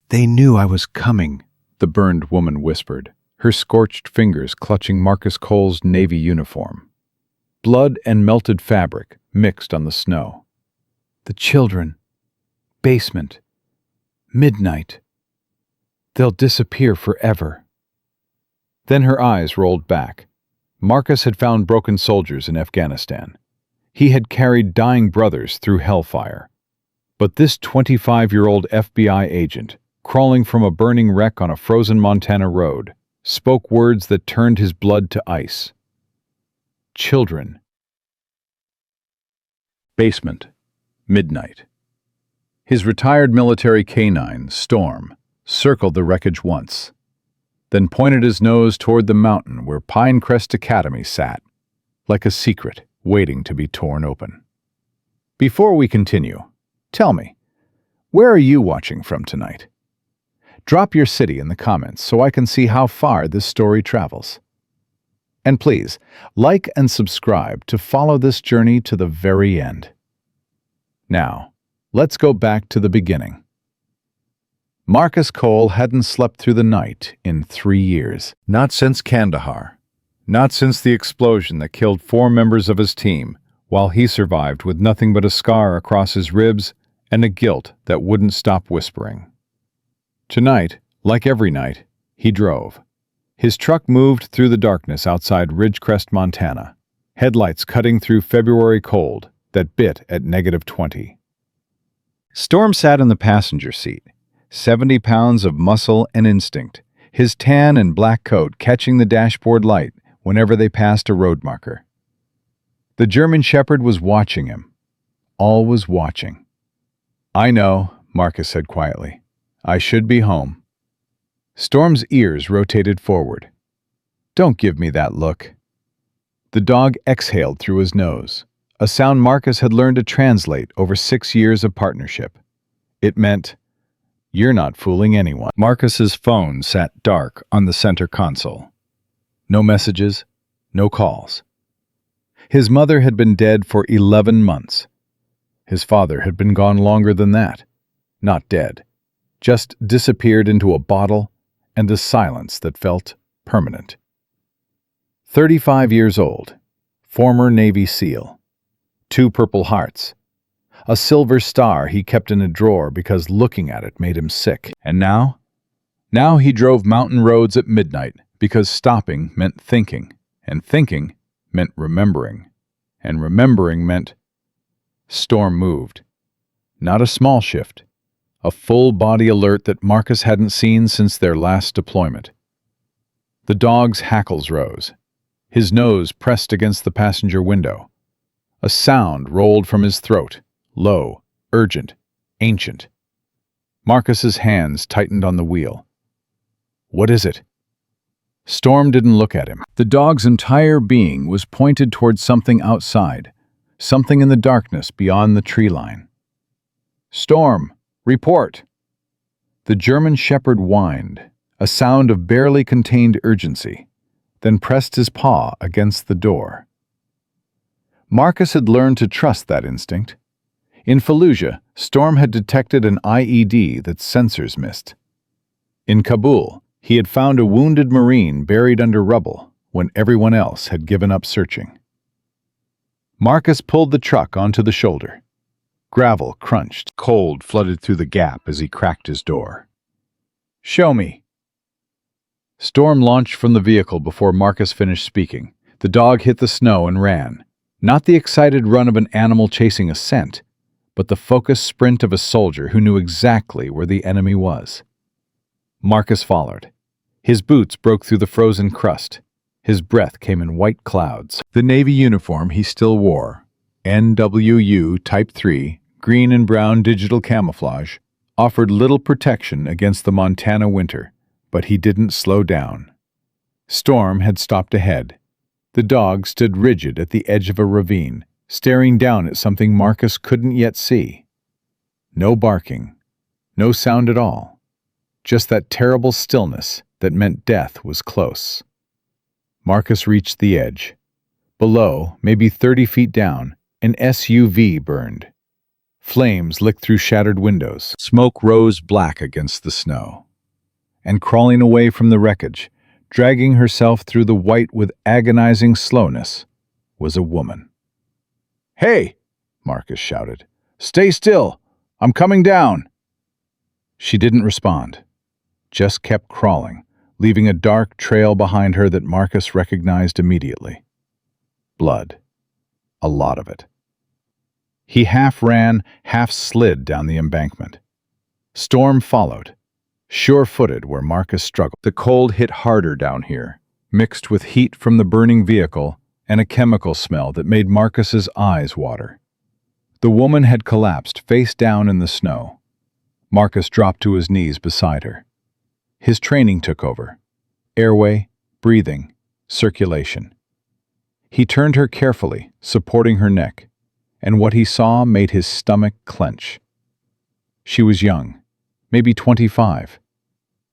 "They knew I was coming," the burned woman whispered, her scorched fingers clutching Marcus Cole's Navy uniform. Blood and melted fabric mixed on the snow. "The children. Basement. Midnight. They'll disappear forever." Then her eyes rolled back. Marcus had found broken soldiers in Afghanistan. He had carried dying brothers through hellfire. But this 25-year-old FBI agent, crawling from a burning wreck on a frozen Montana road, spoke words that turned his blood to ice. Children. Basement. Midnight. His retired military canine, Storm, circled the wreckage once, then pointed his nose toward the mountain where Pinecrest Academy sat, like a secret waiting to be torn open. Before we continue, tell me, where are you watching from tonight? Drop your city in the comments so I can see how far this story travels. And please, like and subscribe to follow this journey to the very end. Now, let's go back to the beginning. Marcus Cole hadn't slept through the night in 3 years. Not since Kandahar. Not since the explosion that killed 4 members of his team, while he survived with nothing but a scar across his ribs and a guilt that wouldn't stop whispering. Tonight, like every night, he drove. His truck moved through the darkness outside Ridgecrest, Montana, headlights cutting through February cold that bit at -20. Storm sat in the passenger seat, 70 pounds of muscle and instinct, his tan and black coat catching the dashboard light whenever they passed a road marker. The German Shepherd was watching him, always watching. "I know," Marcus said quietly. "I should be home." Storm's ears rotated forward. "Don't give me that look." The dog exhaled through his nose, a sound Marcus had learned to translate over 6 years of partnership. It meant, "You're not fooling anyone." Marcus's phone sat dark on the center console. No messages, no calls. His mother had been dead for 11 months. His father had been gone longer than that. Not dead, just disappeared into a bottle and a silence that felt permanent. 35 years old, former Navy SEAL, 2 Purple Hearts, a silver star he kept in a drawer because looking at it made him sick. And now? Now he drove mountain roads at midnight because stopping meant thinking, and thinking meant remembering, and remembering meant... Storm moved. Not a small shift. A full-body alert that Marcus hadn't seen since their last deployment. The dog's hackles rose. His nose pressed against the passenger window. A sound rolled from his throat, low, urgent, ancient. Marcus's hands tightened on the wheel. "What is it?" Storm didn't look at him. The dog's entire being was pointed towards something outside, something in the darkness beyond the tree line. "Storm! Report!" The German Shepherd whined, a sound of barely contained urgency, then pressed his paw against the door. Marcus had learned to trust that instinct. In Fallujah, Storm had detected an IED that sensors missed. In Kabul, he had found a wounded Marine buried under rubble when everyone else had given up searching. Marcus pulled the truck onto the shoulder. Gravel crunched. Cold flooded through the gap as he cracked his door. "Show me." Storm launched from the vehicle before Marcus finished speaking. The dog hit the snow and ran. Not the excited run of an animal chasing a scent, but the focused sprint of a soldier who knew exactly where the enemy was. Marcus followed. His boots broke through the frozen crust. His breath came in white clouds. The Navy uniform he still wore, NWU Type 3, green and brown digital camouflage, offered little protection against the Montana winter, but he didn't slow down. Storm had stopped ahead. The dog stood rigid at the edge of a ravine, staring down at something Marcus couldn't yet see. No barking, no sound at all, just that terrible stillness that meant death was close. Marcus reached the edge. Below, maybe 30 feet down, an SUV burned. Flames licked through shattered windows. Smoke rose black against the snow. And crawling away from the wreckage, dragging herself through the white with agonizing slowness, was a woman. "Hey!" Marcus shouted. "Stay still! I'm coming down!" She didn't respond, just kept crawling, leaving a dark trail behind her that Marcus recognized immediately. Blood. A lot of it. He half ran, half slid down the embankment. Storm followed, sure-footed where Marcus struggled. The cold hit harder down here, mixed with heat from the burning vehicle and a chemical smell that made Marcus's eyes water. The woman had collapsed face down in the snow. Marcus dropped to his knees beside her. His training took over. Airway, breathing, circulation. He turned her carefully, supporting her neck, and what he saw made his stomach clench. She was young, maybe 25.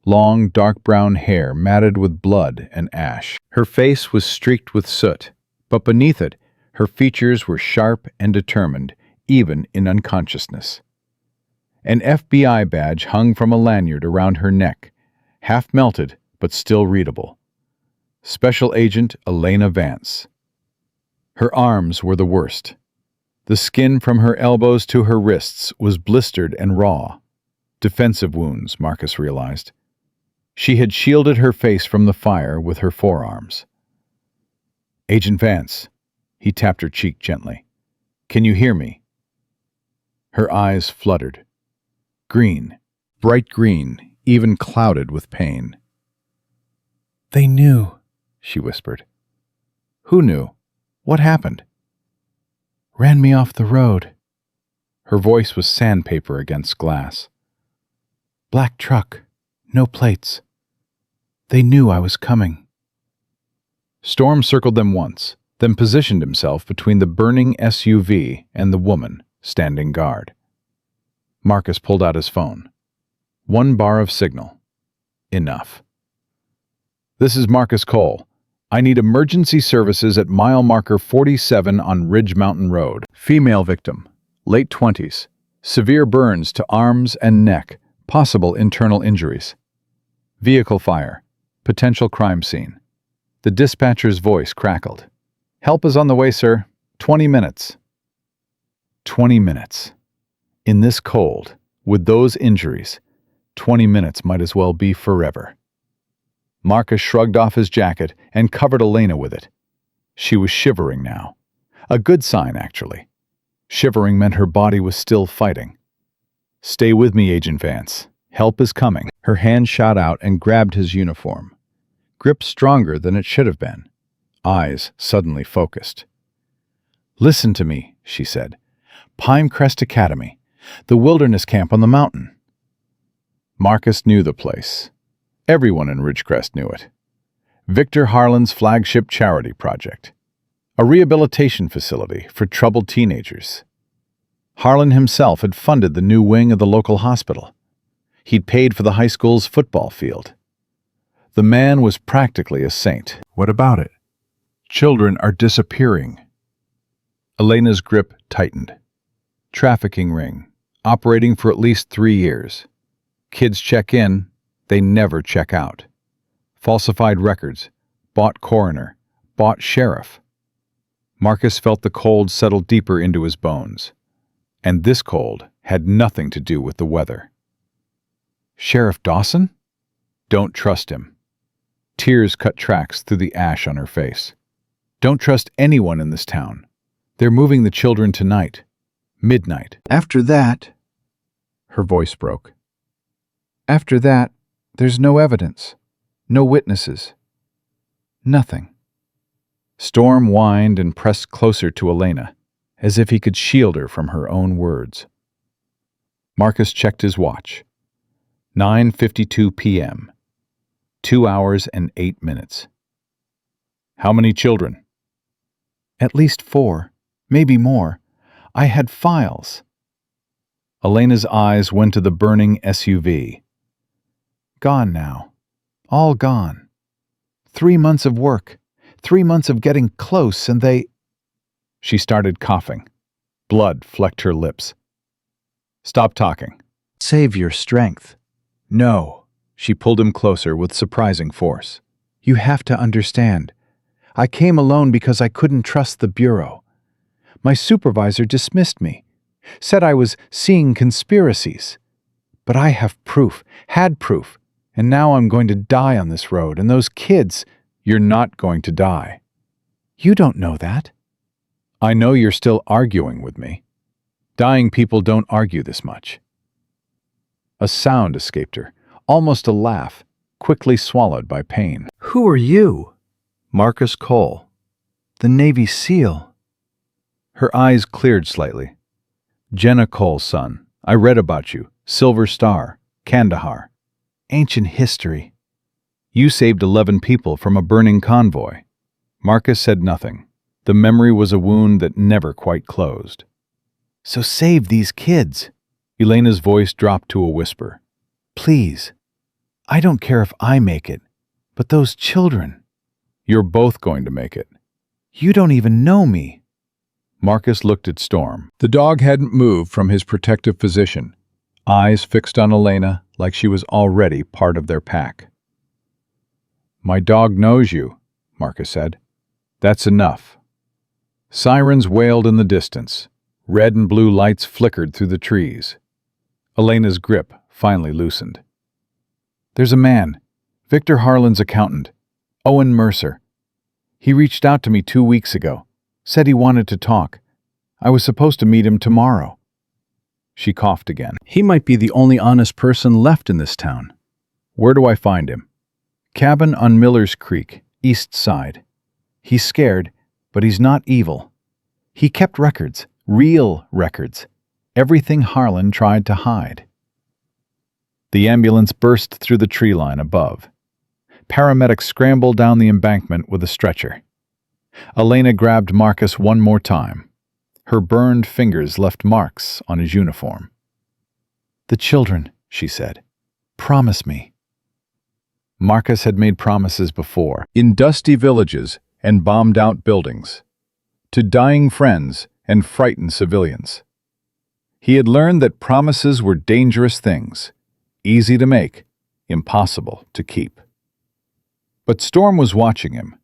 Long, dark brown hair matted with blood and ash. Her face was streaked with soot, but beneath it, her features were sharp and determined, even in unconsciousness. An FBI badge hung from a lanyard around her neck, half melted but still readable. Special Agent Elena Vance. Her arms were the worst. The skin from her elbows to her wrists was blistered and raw. Defensive wounds, Marcus realized. She had shielded her face from the fire with her forearms. "Agent Vance," he tapped her cheek gently. "Can you hear me?" Her eyes fluttered. Green, bright green, even clouded with pain. "They knew," she whispered. "Who knew? What happened?" "Ran me off the road." Her voice was sandpaper against glass. "Black truck, no plates. They knew I was coming." Storm circled them once, then positioned himself between the burning SUV and the woman, standing guard. Marcus pulled out his phone. 1 bar of signal. Enough. "This is Marcus Cole. I need emergency services at mile marker 47 on Ridge Mountain Road. Female victim, late 20s. Severe burns to arms and neck, possible internal injuries. Vehicle fire, potential crime scene." The dispatcher's voice crackled. "Help is on the way, sir. 20 minutes. 20 minutes. In this cold, with those injuries, 20 minutes might as well be forever. Marcus shrugged off his jacket and covered Elena with it. She was shivering now. A good sign, actually. Shivering meant her body was still fighting. "Stay with me, Agent Vance. Help is coming." Her hand shot out and grabbed his uniform. Grip stronger than it should have been. Eyes suddenly focused. "Listen to me," she said. "Pinecrest Academy. The wilderness camp on the mountain." Marcus knew the place. Everyone in Ridgecrest knew it. Victor Harlan's flagship charity project. A rehabilitation facility for troubled teenagers. Harlan himself had funded the new wing of the local hospital. He'd paid for the high school's football field. The man was practically a saint. What about it? Children are disappearing. Elena's grip tightened. Trafficking ring, operating for at least 3 years. Kids check in, they never check out. Falsified records, bought coroner, bought sheriff. Marcus felt the cold settle deeper into his bones. And this cold had nothing to do with the weather. Sheriff Dawson? Don't trust him. Tears cut tracks through the ash on her face. Don't trust anyone in this town. They're moving the children tonight. Midnight. After that, her voice broke. After that, there's no evidence, no witnesses, nothing. Storm whined and pressed closer to Elena, as if he could shield her from her own words. Marcus checked his watch. 9:52 p.m. 2 hours and 8 minutes. How many children? At least 4, maybe more. I had files. Elena's eyes went to the burning SUV. Gone now. All gone. 3 months of work. 3 months of getting close, and they... She started coughing. Blood flecked her lips. Stop talking. Save your strength. No. She pulled him closer with surprising force. You have to understand. I came alone because I couldn't trust the Bureau. My supervisor dismissed me, said I was seeing conspiracies. But I have proof, had proof, and now I'm going to die on this road, and those kids, you're not going to die. You don't know that. I know you're still arguing with me. Dying people don't argue this much. A sound escaped her, almost a laugh, quickly swallowed by pain. Who are you? Marcus Cole, the Navy SEAL. Her eyes cleared slightly. Jenna Cole's son. I read about you. Silver Star, Kandahar. Ancient history. You saved 11 people from a burning convoy. Marcus said nothing. The memory was a wound that never quite closed. So save these kids. Elena's voice dropped to a whisper. Please. I don't care if I make it, but those children. You're both going to make it. You don't even know me. Marcus looked at Storm. The dog hadn't moved from his protective position, eyes fixed on Elena like she was already part of their pack. My dog knows you, Marcus said. That's enough. Sirens wailed in the distance. Red and blue lights flickered through the trees. Elena's grip finally loosened. There's a man, Victor Harlan's accountant, Owen Mercer. He reached out to me 2 weeks ago, said he wanted to talk. I was supposed to meet him tomorrow. She coughed again. He might be the only honest person left in this town. Where do I find him? Cabin on Miller's Creek, east side. He's scared, but he's not evil. He kept records, real records, everything Harlan tried to hide. The ambulance burst through the tree line above. Paramedics scrambled down the embankment with a stretcher. Elena grabbed Marcus one more time. Her burned fingers left marks on his uniform. The children, she said. Promise me. Marcus had made promises before, in dusty villages and bombed-out buildings, to dying friends and frightened civilians. He had learned that promises were dangerous things, easy to make, impossible to keep. But Storm was watching him,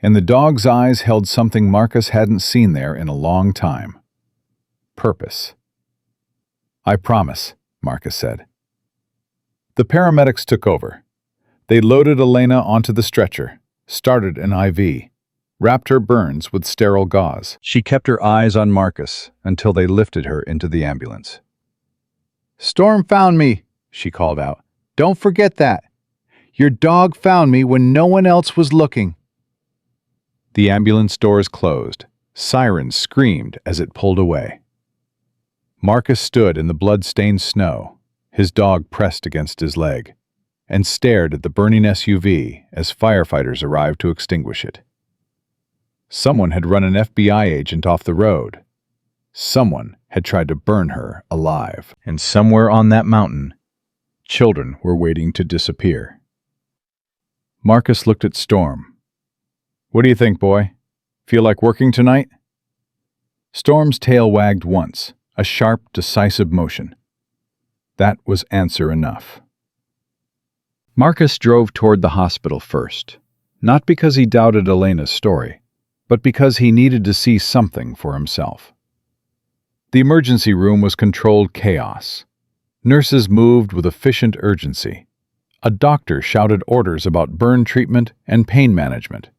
and the dog's eyes held something Marcus hadn't seen there in a long time. Purpose. I promise, Marcus said. The paramedics took over. They loaded Elena onto the stretcher, started an IV, wrapped her burns with sterile gauze. She kept her eyes on Marcus until they lifted her into the ambulance. Storm found me, she called out. Don't forget that. Your dog found me when no one else was looking. The ambulance doors closed. Sirens screamed as it pulled away. Marcus stood in the blood-stained snow, his dog pressed against his leg, and stared at the burning SUV as firefighters arrived to extinguish it. Someone had run an FBI agent off the road. Someone had tried to burn her alive. And somewhere on that mountain, children were waiting to disappear. Marcus looked at Storm. What do you think, boy? Feel like working tonight? Storm's tail wagged once, a sharp, decisive motion. That was answer enough. Marcus drove toward the hospital first, not because he doubted Elena's story, but because he needed to see something for himself. The emergency room was controlled chaos. Nurses moved with efficient urgency. A doctor shouted orders about burn treatment and pain management.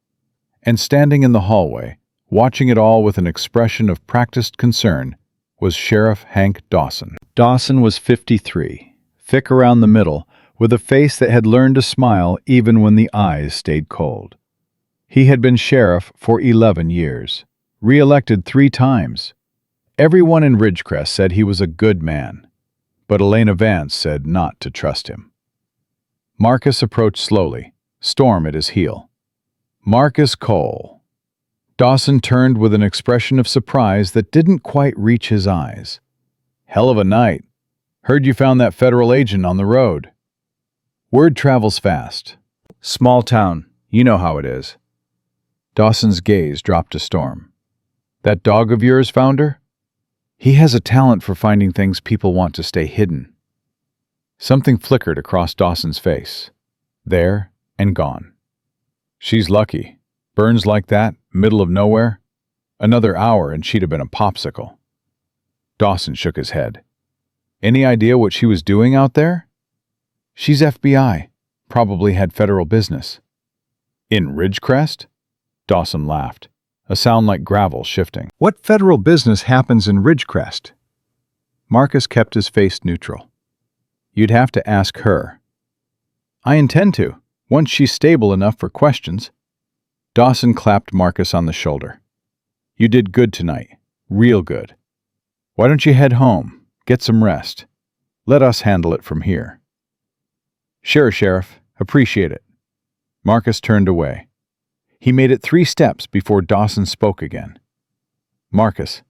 And standing in the hallway, watching it all with an expression of practiced concern, was Sheriff Hank Dawson. Dawson was 53, thick around the middle, with a face that had learned to smile even when the eyes stayed cold. He had been sheriff for 11 years, re-elected 3 times. Everyone in Ridgecrest said he was a good man, but Elena Vance said not to trust him. Marcus approached slowly, Storm at his heel. Marcus Cole. Dawson turned with an expression of surprise that didn't quite reach his eyes. Hell of a night. Heard you found that federal agent on the road. Word travels fast. Small town, you know how it is. Dawson's gaze dropped to Storm. That dog of yours found her? He has a talent for finding things people want to stay hidden. Something flickered across Dawson's face. There and gone. She's lucky. Burns like that, middle of nowhere. Another hour and she'd have been a popsicle. Dawson shook his head. Any idea what she was doing out there? She's FBI. Probably had federal business. In Ridgecrest? Dawson laughed, a sound like gravel shifting. What federal business happens in Ridgecrest? Marcus kept his face neutral. You'd have to ask her. I intend to, once she's stable enough for questions. Dawson clapped Marcus on the shoulder. You did good tonight. Real good. Why don't you head home? Get some rest. Let us handle it from here. Sure, Sheriff. Appreciate it. Marcus turned away. He made it 3 steps before Dawson spoke again. Marcus.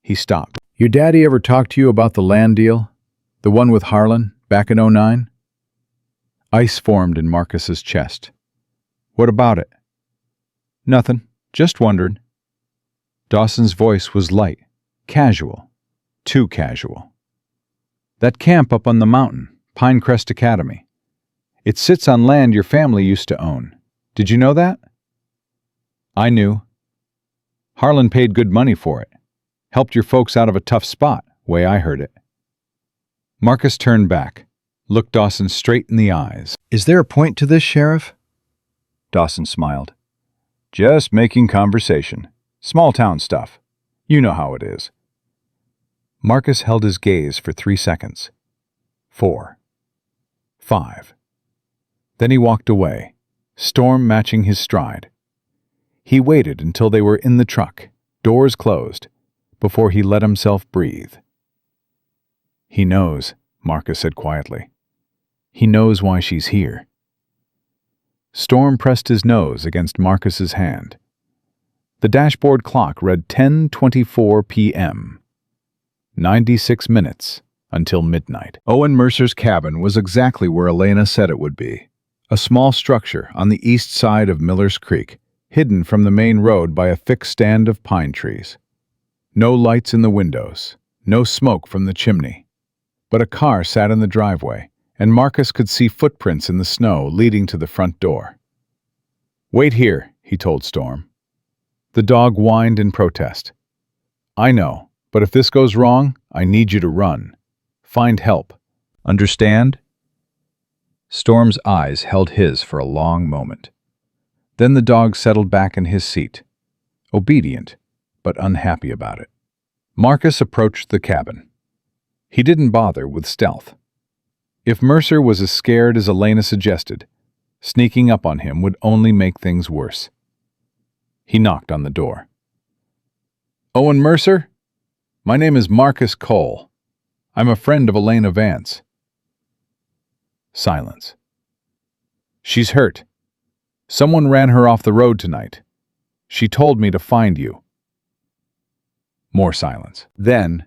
He stopped. Your daddy ever talk to you about the land deal? The one with Harlan, back in '09? Ice formed in Marcus's chest. What about it? Nothing. Just wondering. Dawson's voice was light, casual, too casual. That camp up on the mountain, Pinecrest Academy. It sits on land your family used to own. Did you know that? I knew. Harlan paid good money for it. Helped your folks out of a tough spot, way I heard it. Marcus turned back, looked Dawson straight in the eyes. Is there a point to this, Sheriff? Dawson smiled. Just making conversation. Small town stuff. You know how it is. Marcus held his gaze for 3 seconds. 4. 5. Then he walked away, Storm matching his stride. He waited until they were in the truck, doors closed, before he let himself breathe. He knows, Marcus said quietly. He knows why she's here. Storm pressed his nose against Marcus's hand. The dashboard clock read 10:24 p.m. 96 minutes until midnight. Owen Mercer's cabin was exactly where Elena said it would be. A small structure on the east side of Miller's Creek, hidden from the main road by a thick stand of pine trees. No lights in the windows, no smoke from the chimney. But a car sat in the driveway, and Marcus could see footprints in the snow leading to the front door. Wait here, he told Storm. The dog whined in protest. I know, but if this goes wrong, I need you to run. Find help. Understand? Storm's eyes held his for a long moment. Then the dog settled back in his seat, obedient, but unhappy about it. Marcus approached the cabin. He didn't bother with stealth. If Mercer was as scared as Elena suggested, sneaking up on him would only make things worse. He knocked on the door. Owen Mercer? My name is Marcus Cole. I'm a friend of Elena Vance. Silence. She's hurt. Someone ran her off the road tonight. She told me to find you. More silence. Then,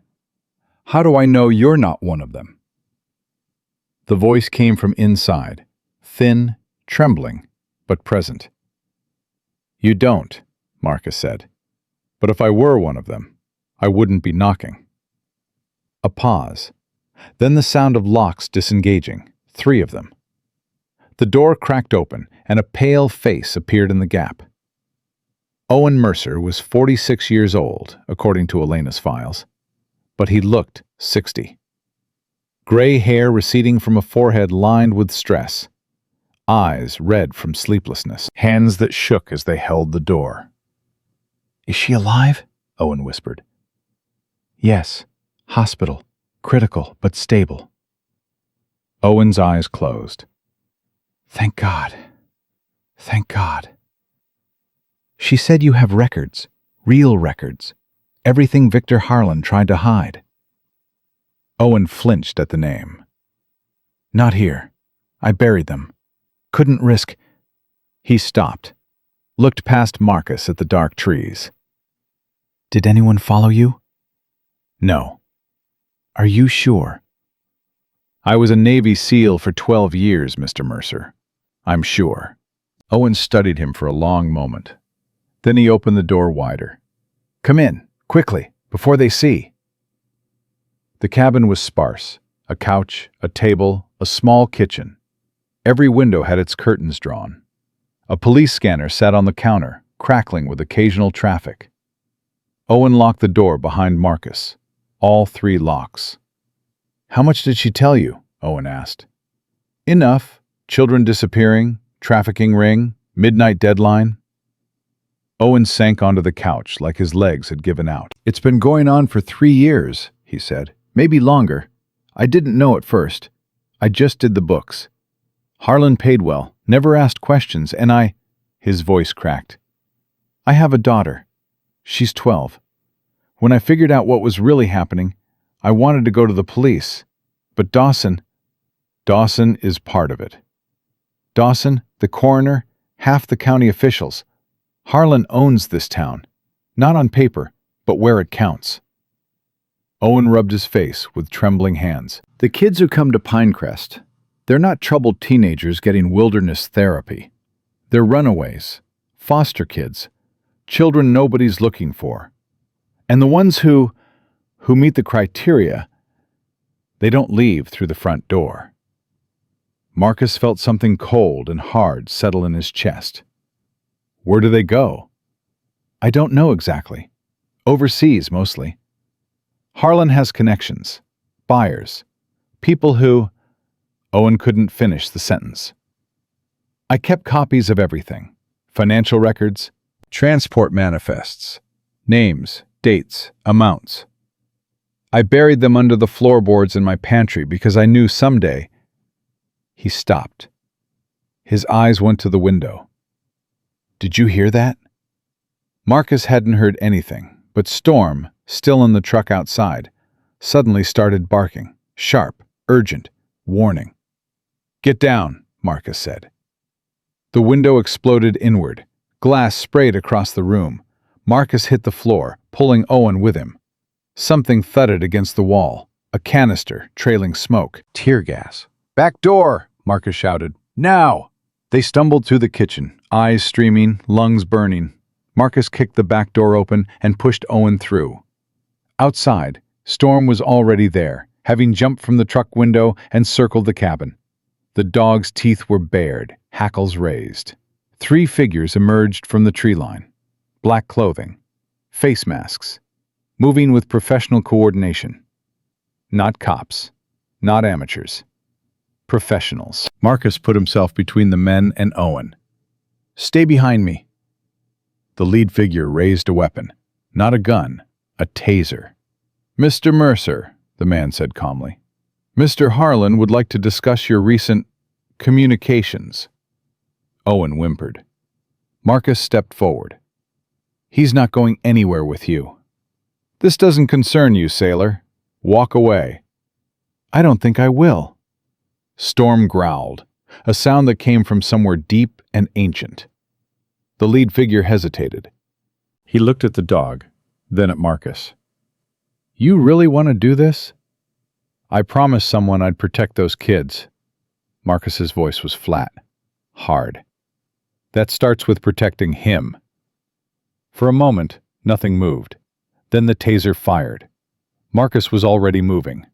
how do I know you're not one of them? The voice came from inside, thin, trembling, but present. You don't, Marcus said. But if I were one of them, I wouldn't be knocking. A pause. Then the sound of locks disengaging, 3 of them. The door cracked open, and a pale face appeared in the gap. Owen Mercer was 46 years old, according to Elena's files, but he looked 60. Gray hair receding from a forehead lined with stress, eyes red from sleeplessness, hands that shook as they held the door. Is she alive? Owen whispered. Yes, hospital, critical but stable. Owen's eyes closed. Thank God. Thank God. She said you have records, real records, everything Victor Harlan tried to hide. Owen flinched at the name. Not here. I buried them. Couldn't risk. He stopped, looked past Marcus at the dark trees. Did anyone follow you? No. Are you sure? I was a Navy SEAL for 12 years, Mr. Mercer. I'm sure. Owen studied him for a long moment. Then he opened the door wider. Come in, quickly, before they see. The cabin was sparse. A couch, a table, a small kitchen. Every window had its curtains drawn. A police scanner sat on the counter, crackling with occasional traffic. Owen locked the door behind Marcus. All 3 locks. "How much did she tell you?" Owen asked. "Enough. Children disappearing, trafficking ring, midnight deadline." Owen sank onto the couch like his legs had given out. "It's been going on for 3 years," he said. "Maybe longer. I didn't know at first. I just did the books. Harlan paid well, never asked questions, and His voice cracked. "I have a daughter. She's 12. When I figured out what was really happening, I wanted to go to the police. But Dawson is part of it. Dawson, the coroner, half the county officials. Harlan owns this town. Not on paper, but where it counts." Owen rubbed his face with trembling hands. "The kids who come to Pinecrest, they're not troubled teenagers getting wilderness therapy. They're runaways, foster kids, children nobody's looking for. And the ones who meet the criteria, they don't leave through the front door." Marcus felt something cold and hard settle in his chest. "Where do they go?" "I don't know exactly. Overseas, mostly. Harlan has connections, buyers, people who—" Owen couldn't finish the sentence. "I kept copies of everything. Financial records, transport manifests, names, dates, amounts. I buried them under the floorboards in my pantry because I knew someday—" He stopped. His eyes went to the window. "Did you hear that?" Marcus hadn't heard anything, but Storm, still in the truck outside, suddenly started barking, sharp, urgent, warning. "Get down," Marcus said. The window exploded inward. Glass sprayed across the room. Marcus hit the floor, pulling Owen with him. Something thudded against the wall. A canister, trailing smoke. Tear gas. "Back door!" Marcus shouted. "Now!" They stumbled through the kitchen, eyes streaming, lungs burning. Marcus kicked the back door open and pushed Owen through. Outside, Storm was already there, having jumped from the truck window and circled the cabin. The dog's teeth were bared, hackles raised. 3 figures emerged from the tree line. Black clothing, face masks, moving with professional coordination. Not cops, not amateurs. Professionals. Marcus put himself between the men and Owen. "Stay behind me." The lead figure raised a weapon. Not a gun, a taser. "Mr. Mercer," the man said calmly, "Mr. Harlan would like to discuss your recent communications." Owen whimpered. Marcus stepped forward. "He's not going anywhere with you." "This doesn't concern you, sailor. Walk away." "I don't think I will." Storm growled, a sound that came from somewhere deep and ancient. The lead figure hesitated. He looked at the dog, then at Marcus. "You really want to do this?" "I promised someone I'd protect those kids." Marcus's voice was flat, hard. "That starts with protecting him." For a moment, nothing moved. Then the taser fired. Marcus was already moving.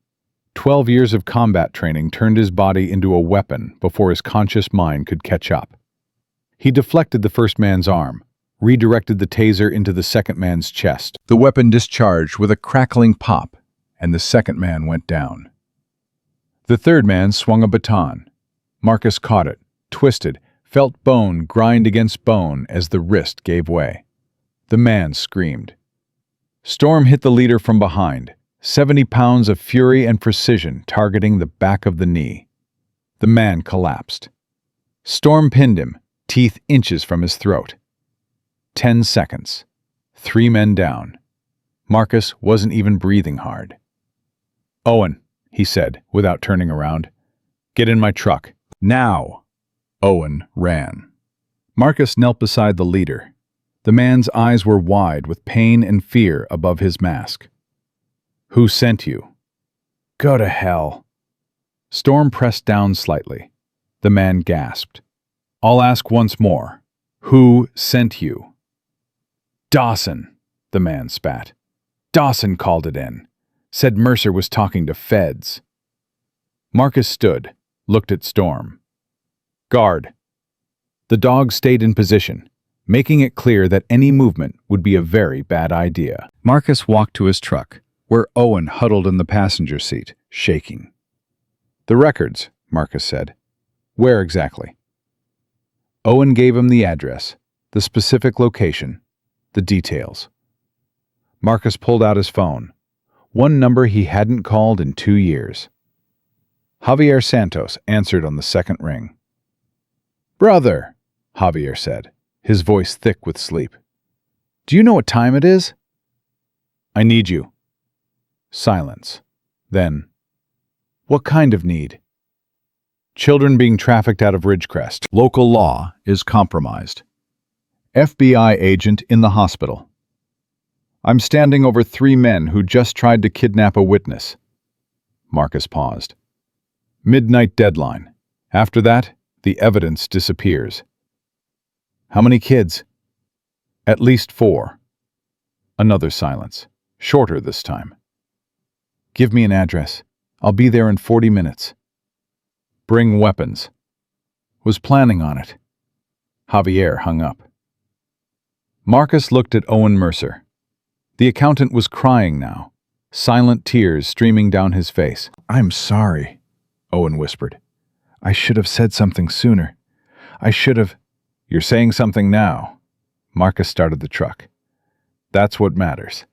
12 years of combat training turned his body into a weapon before his conscious mind could catch up. He deflected the first man's arm, redirected the taser into the second man's chest. The weapon discharged with a crackling pop, and the second man went down. The third man swung a baton. Marcus caught it, twisted, felt bone grind against bone as the wrist gave way. The man screamed. Storm hit the leader from behind, 70 pounds of fury and precision targeting the back of the knee. The man collapsed. Storm pinned him, teeth inches from his throat. 10 seconds. 3 men down. Marcus wasn't even breathing hard. "Owen," he said, without turning around. "Get in my truck. Now!" Owen ran. Marcus knelt beside the leader. The man's eyes were wide with pain and fear above his mask. "Who sent you?" "Go to hell." Storm pressed down slightly. The man gasped. "I'll ask once more. Who sent you?" "Dawson," the man spat. "Dawson called it in. Said Mercer was talking to feds. Marcus stood, looked at Storm. Guard. The dog stayed in position, making it clear that any movement would be a very bad idea. Marcus walked to his truck, where Owen huddled in the passenger seat, shaking. The records, Marcus said. Where exactly? Owen gave him the address, the specific location, the details. Marcus pulled out his phone, one number he hadn't called in 2 years. Javier Santos answered on the second ring. Brother, Javier said, his voice thick with sleep. Do you know what time it is? I need you. Silence. Then, what kind of need? Children being trafficked out of Ridgecrest. Local law is compromised. FBI agent in the hospital. I'm standing over 3 men who just tried to kidnap a witness. Marcus paused. Midnight deadline. After that, the evidence disappears. How many kids? At least 4. Another silence, shorter this time. Give me an address. I'll be there in 40 minutes. Bring weapons. Was planning on it. Javier hung up. Marcus looked at Owen Mercer. The accountant was crying now, silent tears streaming down his face. I'm sorry, Owen whispered. I should have said something sooner. I should have... You're saying something now. Marcus started the truck. That's what matters.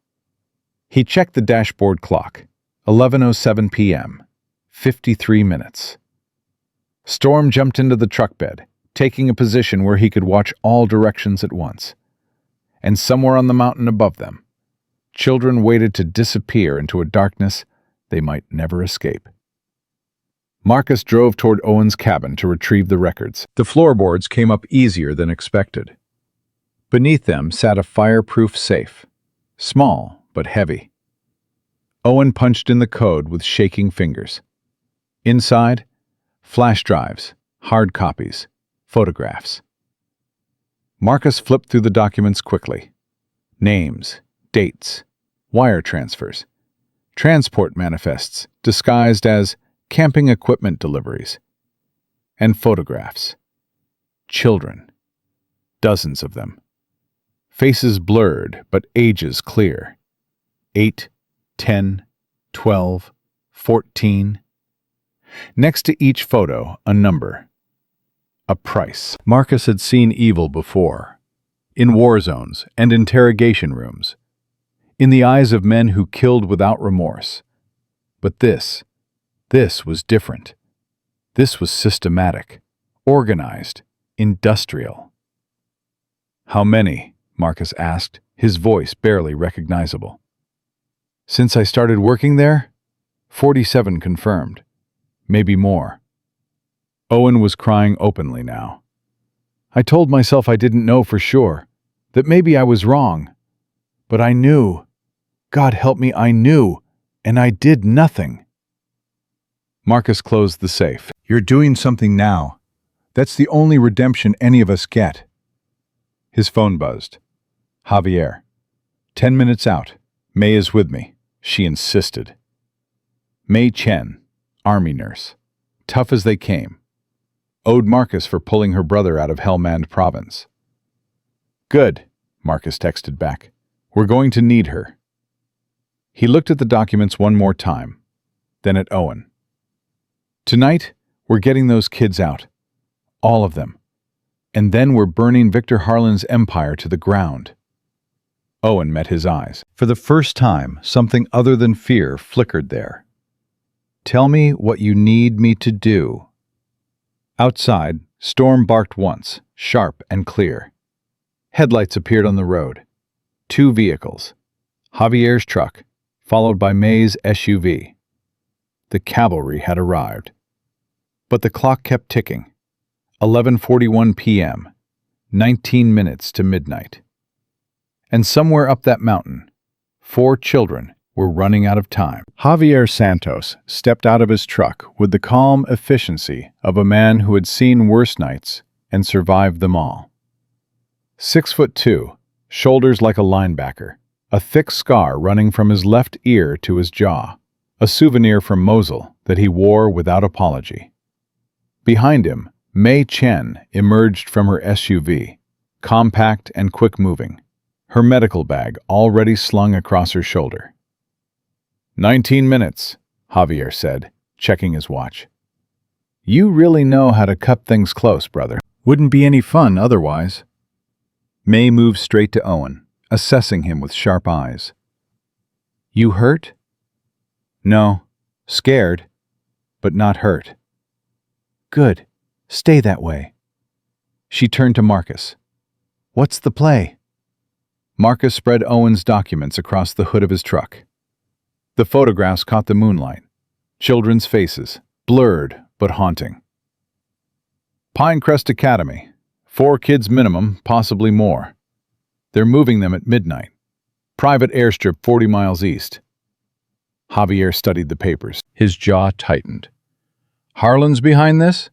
He checked the dashboard clock. 11:07 p.m. 53 minutes. Storm jumped into the truck bed, taking a position where he could watch all directions at once. And somewhere on the mountain above them, children waited to disappear into a darkness they might never escape. Marcus drove toward Owen's cabin to retrieve the records. The floorboards came up easier than expected. Beneath them sat a fireproof safe, small but heavy. Owen punched in the code with shaking fingers. Inside, flash drives, hard copies, photographs. Marcus flipped through the documents quickly. Names, dates, wire transfers, transport manifests disguised as camping equipment deliveries, and photographs. Children. Dozens of them. Faces blurred, but ages clear. 8, 10, 12, 14. Next to each photo, a number. A price. Marcus had seen evil before. In war zones and interrogation rooms. In the eyes of men who killed without remorse. But this was different. This was systematic, organized, industrial. How many? Marcus asked, his voice barely recognizable. Since I started working there, 47 confirmed. Maybe more. Owen was crying openly now. I told myself I didn't know for sure, that maybe I was wrong. But I knew. God help me, I knew, and I did nothing. Marcus closed the safe. You're doing something now. That's the only redemption any of us get. His phone buzzed. Javier. 10 minutes out. May is with me. She insisted. May Chen, Army nurse. Tough as they came. Owed Marcus for pulling her brother out of Helmand province. Good, Marcus texted back. We're going to need her. He looked at the documents one more time, then at Owen. Tonight, we're getting those kids out. All of them. And then we're burning Victor Harlan's empire to the ground. Owen met his eyes. For the first time, something other than fear flickered there. Tell me what you need me to do. Outside, Storm barked once, sharp and clear. Headlights appeared on the road. 2 vehicles. Javier's truck, followed by May's SUV. The cavalry had arrived. But the clock kept ticking. 11:41 p.m., 19 minutes to midnight. And somewhere up that mountain, 4 children were running out of time. Javier Santos stepped out of his truck with the calm efficiency of a man who had seen worse nights and survived them all. 6'2", shoulders like a linebacker, a thick scar running from his left ear to his jaw, a souvenir from Mosul that he wore without apology. Behind him, Mei Chen emerged from her SUV, compact and quick-moving, her medical bag already slung across her shoulder. 19 minutes, Javier said, checking his watch. You really know how to cut things close, brother. Wouldn't be any fun otherwise. May moved straight to Owen, assessing him with sharp eyes. You hurt? No, scared, but not hurt. Good. Stay that way. She turned to Marcus. What's the play? Marcus spread Owen's documents across the hood of his truck. The photographs caught the moonlight. Children's faces, blurred but haunting. Pinecrest Academy. 4 kids minimum, possibly more. They're moving them at midnight. Private airstrip 40 miles east. Javier studied the papers. His jaw tightened. Harlan's behind this?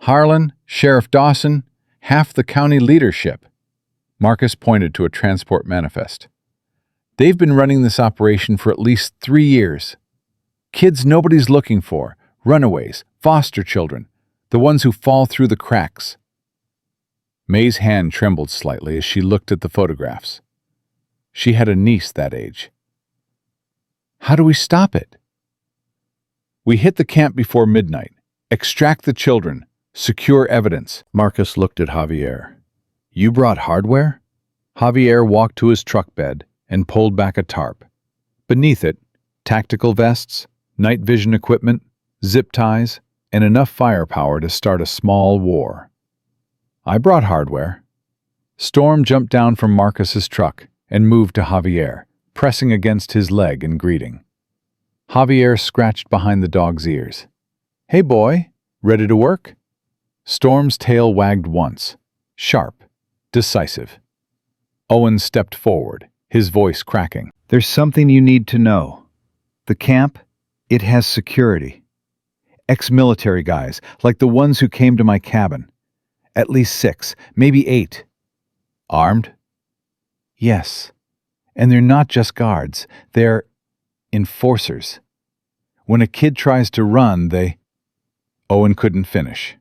Harlan, Sheriff Dawson, half the county leadership. Marcus pointed to a transport manifest. They've been running this operation for at least 3 years. Kids nobody's looking for, runaways, foster children, the ones who fall through the cracks. May's hand trembled slightly as she looked at the photographs. She had a niece that age. How do we stop it? We hit the camp before midnight, extract the children, secure evidence. Marcus looked at Javier. You brought hardware? Javier walked to his truck bed and pulled back a tarp. Beneath it, tactical vests, night vision equipment, zip ties, and enough firepower to start a small war. I brought hardware. Storm jumped down from Marcus's truck and moved to Javier, pressing against his leg in greeting. Javier scratched behind the dog's ears. Hey boy, ready to work? Storm's tail wagged once, sharp, decisive. Owen stepped forward, his voice cracking. There's something you need to know. The camp, it has security. Ex-military guys, like the ones who came to my cabin. At least 6, maybe 8. Armed? Yes. And they're not just guards, they're enforcers. When a kid tries to run, they... Owen couldn't finish.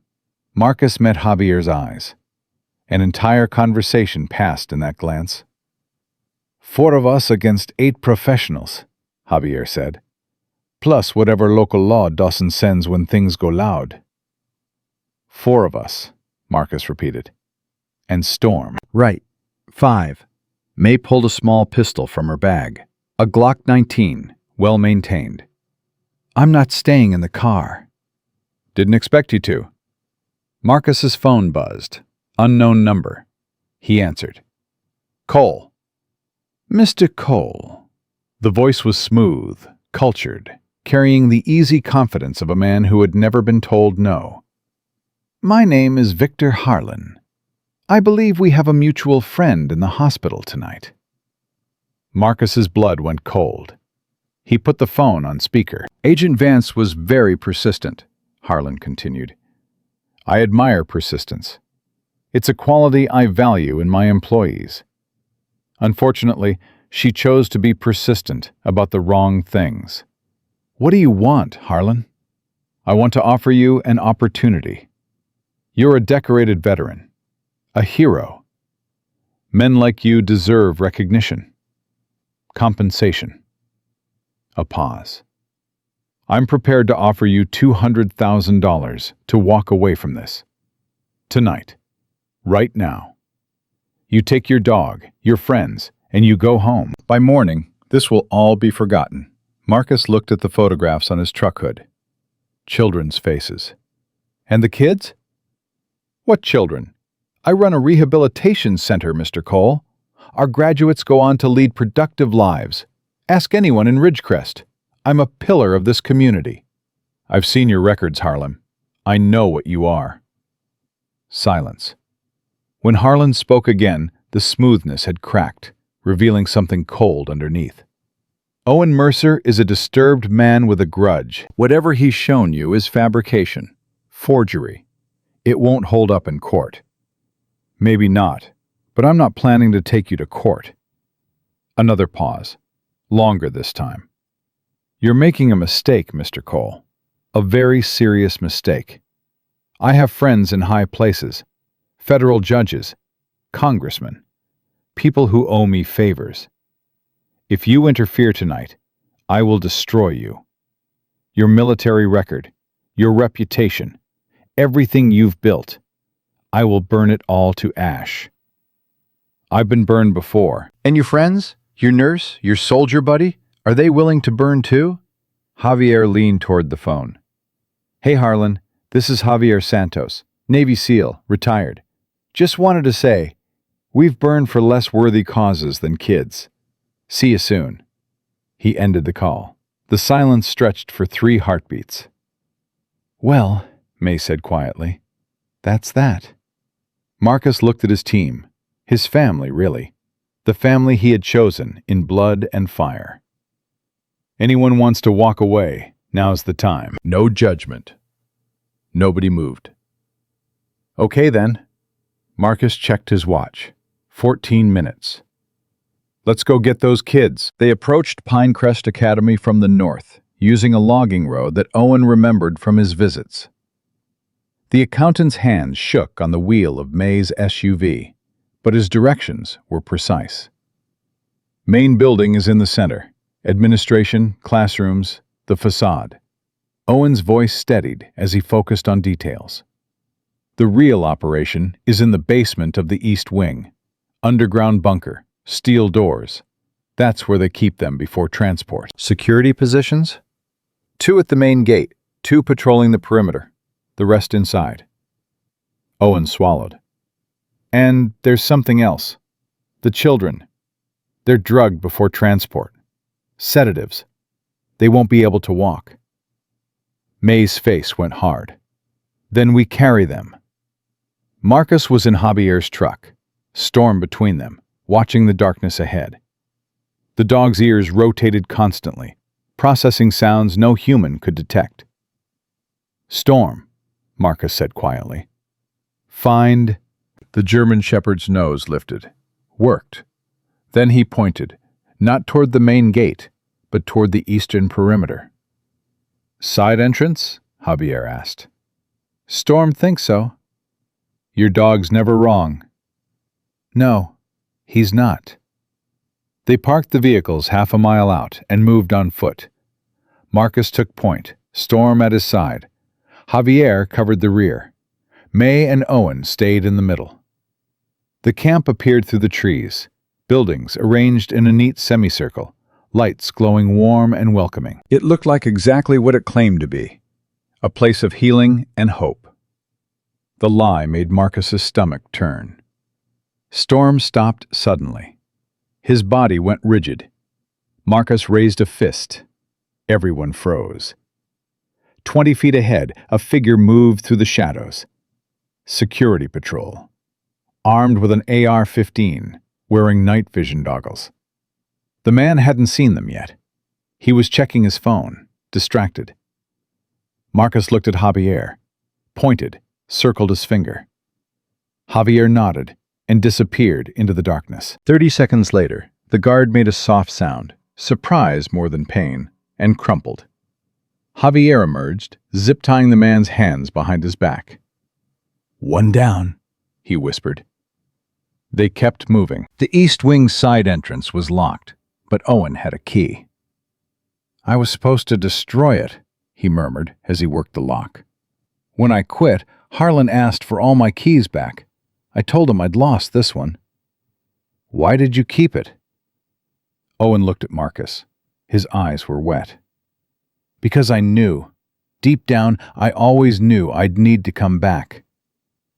Marcus met Javier's eyes. An entire conversation passed in that glance. 4 of us against 8 professionals, Javier said. Plus whatever local law Dawson sends when things go loud. 4 of us, Marcus repeated. And Storm. Right. 5. May pulled a small pistol from her bag. A Glock 19, well maintained. I'm not staying in the car. Didn't expect you to. Marcus's phone buzzed. Unknown number. He answered. Cole. Mr. Cole. The voice was smooth, cultured, carrying the easy confidence of a man who had never been told no. My name is Victor Harlan. I believe we have a mutual friend in the hospital tonight. Marcus's blood went cold. He put the phone on speaker. Agent Vance was very persistent, Harlan continued. I admire persistence. It's a quality I value in my employees. Unfortunately, she chose to be persistent about the wrong things. What do you want, Harlan? I want to offer you an opportunity. You're a decorated veteran, a hero. Men like you deserve recognition, compensation. A pause. I'm prepared to offer you $200,000 to walk away from this. Tonight. Right now. You take your dog, your friends, and you go home. By morning, this will all be forgotten. Marcus looked at the photographs on his truck hood. Children's faces. And the kids? What children? I run a rehabilitation center, Mr. Cole. Our graduates go on to lead productive lives. Ask anyone in Ridgecrest. I'm a pillar of this community. I've seen your records, Harlan. I know what you are. Silence. When Harlan spoke again, the smoothness had cracked, revealing something cold underneath. Owen Mercer is a disturbed man with a grudge. Whatever he's shown you is fabrication, forgery. It won't hold up in court. Maybe not, but I'm not planning to take you to court. Another pause. Longer this time. You're making a mistake, Mr. Cole. A very serious mistake. I have friends in high places, federal judges, congressmen, people who owe me favors. If you interfere tonight, I will destroy you. Your military record, your reputation, everything you've built, I will burn it all to ash. I've been burned before. And your friends, your nurse, your soldier buddy, are they willing to burn too? Javier leaned toward the phone. Hey Harlan, this is Javier Santos, Navy SEAL, retired. Just wanted to say, we've burned for less worthy causes than kids. See you soon. He ended the call. The silence stretched for 3 heartbeats. Well, May said quietly, that's that. Marcus looked at his team, his family, really. The family he had chosen in blood and fire. Anyone wants to walk away, now's the time. No judgment. Nobody moved. Okay then. Marcus checked his watch. 14 minutes. Let's go get those kids. They approached Pinecrest Academy from the north, using a logging road that Owen remembered from his visits. The accountant's hands shook on the wheel of May's SUV, but his directions were precise. Main building is in the center. Administration, classrooms, the facade. Owen's voice steadied as he focused on details. The real operation is in the basement of the East Wing. Underground bunker, steel doors. That's where they keep them before transport. Security positions? 2 at the main gate, 2 patrolling the perimeter, the rest inside. Owen swallowed. And there's something else. The children. They're drugged before transport. Sedatives. They won't be able to walk. May's face went hard. Then we carry them. Marcus was in Javier's truck, Storm between them, watching the darkness ahead. The dog's ears rotated constantly, processing sounds no human could detect. Storm, Marcus said quietly. Find... The German shepherd's nose lifted. Worked. Then he pointed, not toward the main gate, but toward the eastern perimeter. Side entrance? Javier asked. Storm thinks so. Your dog's never wrong. No, he's not. They parked the vehicles half a mile out and moved on foot. Marcus took point, Storm at his side. Javier covered the rear. May and Owen stayed in the middle. The camp appeared through the trees, buildings arranged in a neat semicircle, lights glowing warm and welcoming. It looked like exactly what it claimed to be, a place of healing and hope. The lie made Marcus's stomach turn. Storm stopped suddenly. His body went rigid. Marcus raised a fist. Everyone froze. 20 feet ahead, a figure moved through the shadows. Security patrol. Armed with an AR-15, wearing night vision goggles. The man hadn't seen them yet. He was checking his phone, distracted. Marcus looked at Javier, pointed, circled his finger. Javier nodded and disappeared into the darkness. 30 seconds later, the guard made a soft sound, surprise more than pain, and crumpled. Javier emerged, zip-tying the man's hands behind his back. One down, he whispered. They kept moving. The East Wing's side entrance was locked, but Owen had a key. I was supposed to destroy it, he murmured as he worked the lock. When I quit, Harlan asked for all my keys back. I told him I'd lost this one. Why did you keep it? Owen looked at Marcus. His eyes were wet. Because I knew. Deep down, I always knew I'd need to come back.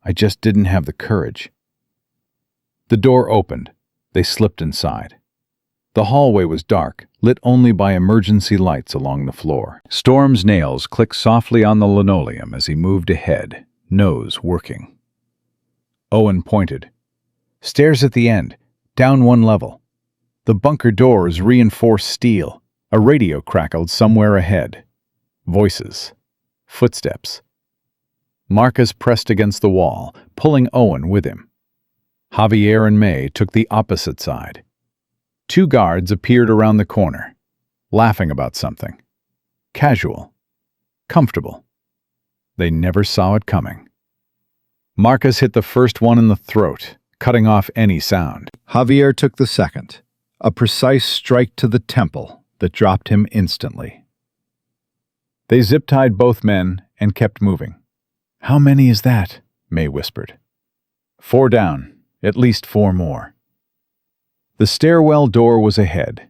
I just didn't have the courage. The door opened. They slipped inside. The hallway was dark, lit only by emergency lights along the floor. Storm's nails clicked softly on the linoleum as he moved ahead, nose working. Owen pointed. Stairs at the end, down 1 level. The bunker door is reinforced steel. A radio crackled somewhere ahead. Voices. Footsteps. Marcus pressed against the wall, pulling Owen with him. Javier and May took the opposite side. Two guards appeared around the corner, laughing about something. Casual. Comfortable. They never saw it coming. Marcus hit the first one in the throat, cutting off any sound. Javier took the second, a precise strike to the temple that dropped him instantly. They zip-tied both men and kept moving. "How many is that?" May whispered. "4 down, at least 4 more." The stairwell door was ahead.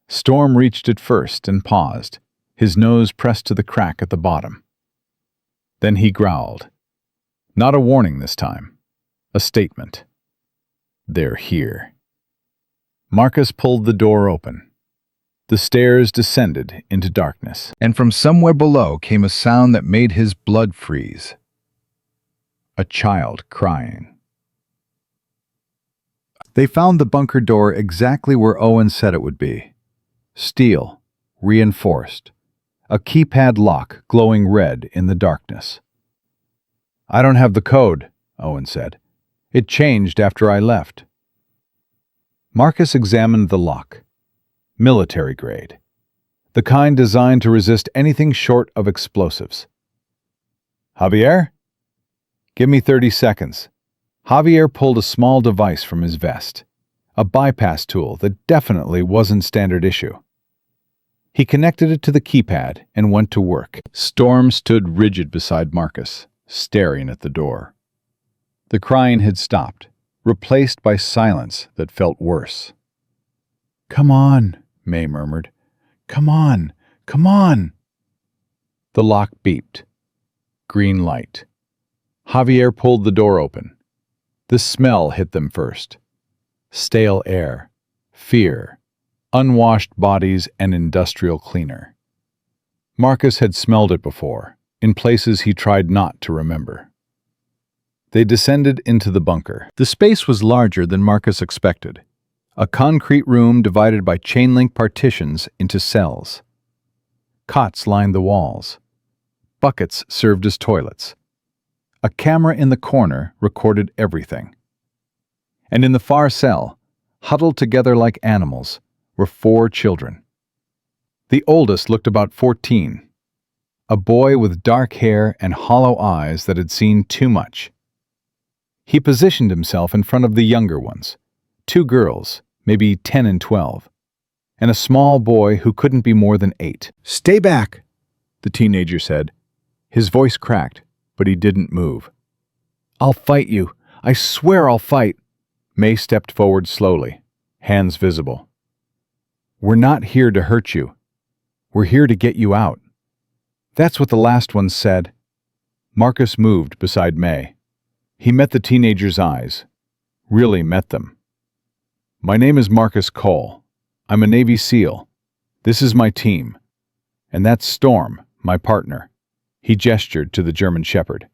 Storm reached it first and paused, his nose pressed to the crack at the bottom. Then he growled. Not a warning this time, a statement. "They're here." Marcus pulled the door open. The stairs descended into darkness, and from somewhere below came a sound that made his blood freeze. A child crying. They found the bunker door exactly where Owen said it would be. Steel, reinforced. A keypad lock glowing red in the darkness. "I don't have the code," Owen said. "It changed after I left." Marcus examined the lock. Military grade. The kind designed to resist anything short of explosives. "Javier? Give me 30 seconds. Javier pulled a small device from his vest. A bypass tool that definitely wasn't standard issue. He connected it to the keypad and went to work. Storm stood rigid beside Marcus, staring at the door. The crying had stopped, replaced by silence that felt worse. "Come on," May murmured. "Come on, come on." The lock beeped. Green light. Javier pulled the door open. The smell hit them first. Stale air, fear, unwashed bodies, and industrial cleaner. Marcus had smelled it before, in places he tried not to remember. They descended into the bunker. The space was larger than Marcus expected. A concrete room divided by chain-link partitions into cells. Cots lined the walls. Buckets served as toilets. A camera in the corner recorded everything. And in the far cell, huddled together like animals, were 4 children. The oldest looked about 14. A boy with dark hair and hollow eyes that had seen too much. He positioned himself in front of the younger ones, 2 girls, maybe 10 and 12, and a small boy who couldn't be more than 8. "Stay back," the teenager said. His voice cracked, but he didn't move. "I'll fight you. I swear I'll fight." May stepped forward slowly, hands visible. "We're not here to hurt you. We're here to get you out." That's what the last one said. Marcus moved beside May. He met the teenager's eyes. Really met them. "My name is Marcus Cole. I'm a Navy SEAL. This is my team. And that's Storm, my partner." He gestured to the German Shepherd.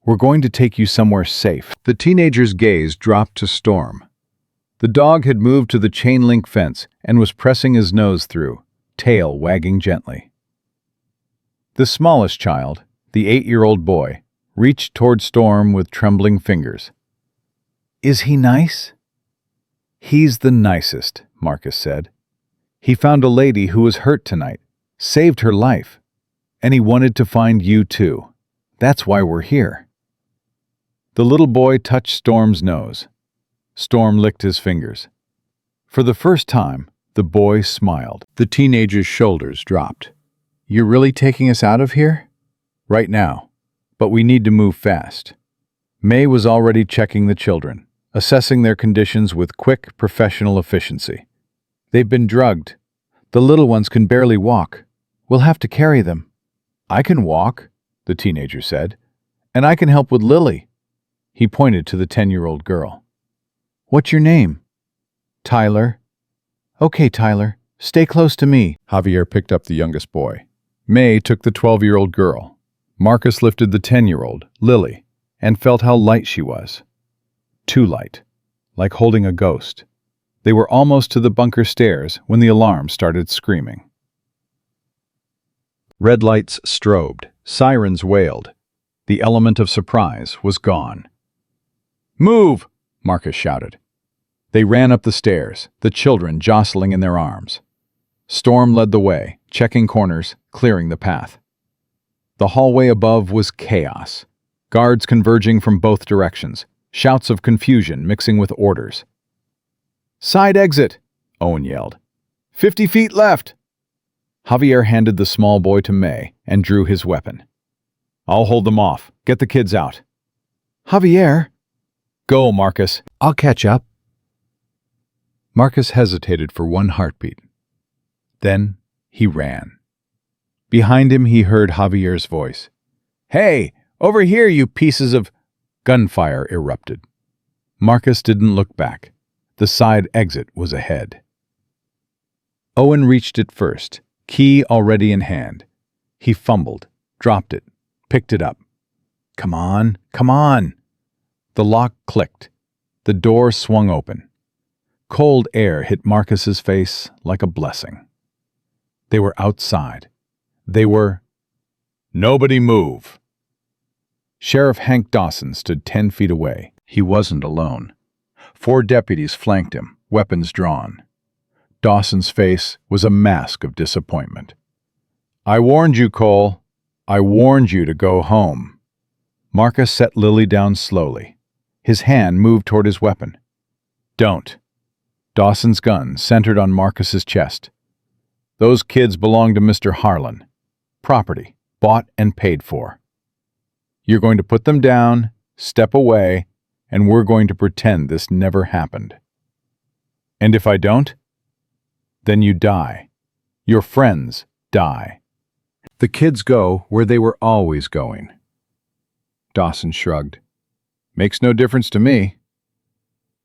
"We're going to take you somewhere safe." The teenager's gaze dropped to Storm. The dog had moved to the chain-link fence and was pressing his nose through, tail wagging gently. The smallest child, the 8-year-old boy, reached toward Storm with trembling fingers. "Is he nice?" "He's the nicest," Marcus said. "He found a lady who was hurt tonight, saved her life, and he wanted to find you too. That's why we're here." The little boy touched Storm's nose. Storm licked his fingers. For the first time, the boy smiled. The teenager's shoulders dropped. "You're really taking us out of here?" "Right now. But we need to move fast." May was already checking the children, assessing their conditions with quick, professional efficiency. "They've been drugged. The little ones can barely walk. We'll have to carry them." "I can walk," the teenager said. "And I can help with Lily." He pointed to the 10-year-old girl. "What's your name?" "Tyler." "Okay, Tyler. Stay close to me." Javier picked up the youngest boy. May took the 12-year-old girl. Marcus lifted the 10-year-old, Lily, and felt how light she was. Too light, like holding a ghost. They were almost to the bunker stairs when the alarm started screaming. Red lights strobed, sirens wailed. The element of surprise was gone. "Move!" Marcus shouted. They ran up the stairs, the children jostling in their arms. Storm led the way, checking corners, clearing the path. The hallway above was chaos. Guards converging from both directions, shouts of confusion mixing with orders. "Side exit!" Owen yelled. 50 feet left! Javier handed the small boy to May and drew his weapon. "I'll hold them off. Get the kids out." "Javier!" "Go, Marcus. I'll catch up." Marcus hesitated for one heartbeat. Then he ran. Behind him he heard Javier's voice. "Hey, over here, you pieces of—" Gunfire erupted. Marcus didn't look back. The side exit was ahead. Owen reached it first, key already in hand. He fumbled, dropped it, picked it up. "Come on, come on!" The lock clicked. The door swung open. Cold air hit Marcus's face like a blessing. They were outside. They were— "Nobody move!" Sheriff Hank Dawson stood 10 feet away. He wasn't alone. 4 deputies flanked him, weapons drawn. Dawson's face was a mask of disappointment. "I warned you, Cole. I warned you to go home." Marcus set Lily down slowly. His hand moved toward his weapon. "Don't." Dawson's gun centered on Marcus's chest. "Those kids belong to Mr. Harlan. Property, bought and paid for. You're going to put them down, step away, and we're going to pretend this never happened. And if I don't, then you die. Your friends die. The kids go where they were always going." Dawson shrugged. "Makes no difference to me."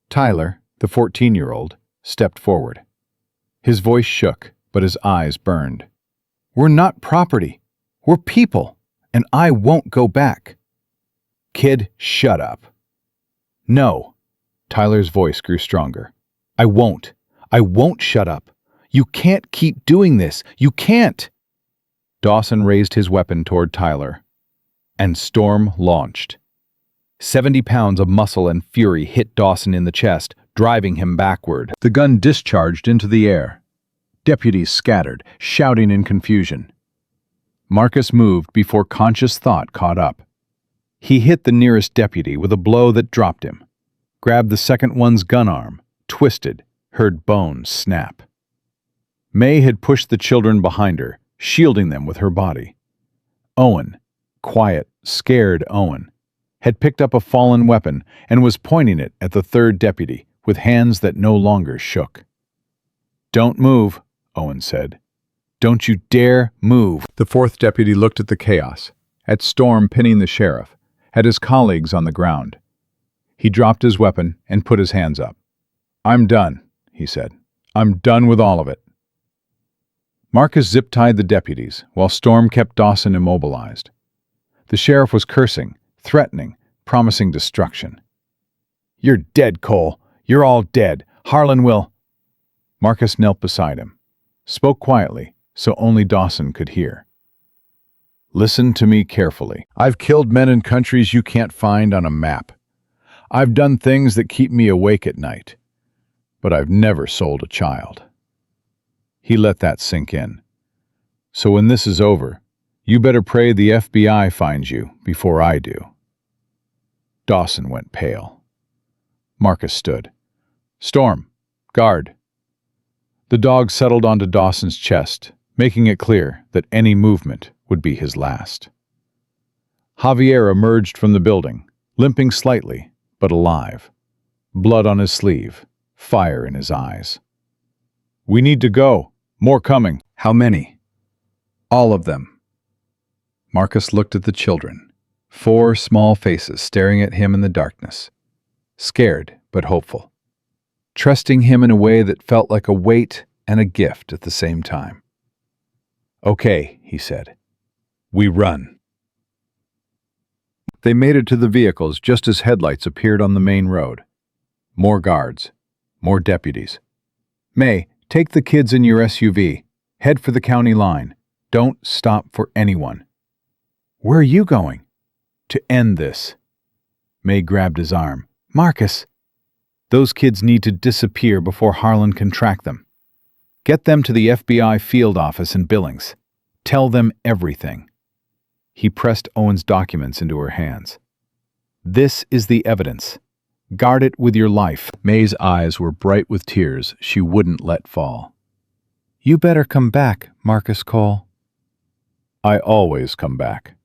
Tyler, the 14-year-old, stepped forward. His voice shook, but his eyes burned. "We're not property. We're people, and I won't go back." "Kid, shut up." "No." Tyler's voice grew stronger. "I won't. I won't shut up. You can't keep doing this. You can't." Dawson raised his weapon toward Tyler, and Storm launched. 70 pounds of muscle and fury hit Dawson in the chest, driving him backward. The gun discharged into the air. Deputies scattered, shouting in confusion. Marcus moved before conscious thought caught up. He hit the nearest deputy with a blow that dropped him, grabbed the second one's gun arm, twisted, heard bones snap. May had pushed the children behind her, shielding them with her body. Owen, quiet, scared Owen, had picked up a fallen weapon and was pointing it at the third deputy with hands that no longer shook. "Don't move," Owen said. "Don't you dare move." The fourth deputy looked at the chaos, at Storm pinning the sheriff, at his colleagues on the ground. He dropped his weapon and put his hands up. "I'm done," he said. "I'm done with all of it." Marcus zip-tied the deputies, while Storm kept Dawson immobilized. The sheriff was cursing, threatening, promising destruction. "You're dead, Cole. You're all dead. Harlan will—" Marcus knelt beside him, spoke quietly so only Dawson could hear. "Listen to me carefully. I've killed men in countries you can't find on a map. I've done things that keep me awake at night. But I've never sold a child." He let that sink in. "So when this is over, you better pray the FBI finds you before I do." Dawson went pale. Marcus stood. "Storm, guard." The dog settled onto Dawson's chest, making it clear that any movement would be his last. Javier emerged from the building, limping slightly, but alive. Blood on his sleeve, fire in his eyes. "We need to go. More coming." "How many?" "All of them." Marcus looked at the children, 4 small faces staring at him in the darkness, scared but hopeful, trusting him in a way that felt like a weight and a gift at the same time. "Okay," he said. "We run." They made it to the vehicles just as headlights appeared on the main road. More guards, more deputies. "May, take the kids in your SUV. Head for the county line. Don't stop for anyone." "Where are you going?" "To end this." May grabbed his arm. "Marcus." Those kids need to disappear before Harlan can track them. Get them to the FBI field office in Billings. Tell them everything. He pressed Owen's documents into her hands. This is the evidence. Guard it with your life. May's eyes were bright with tears she wouldn't let fall. You better come back, Marcus Cole. I always come back.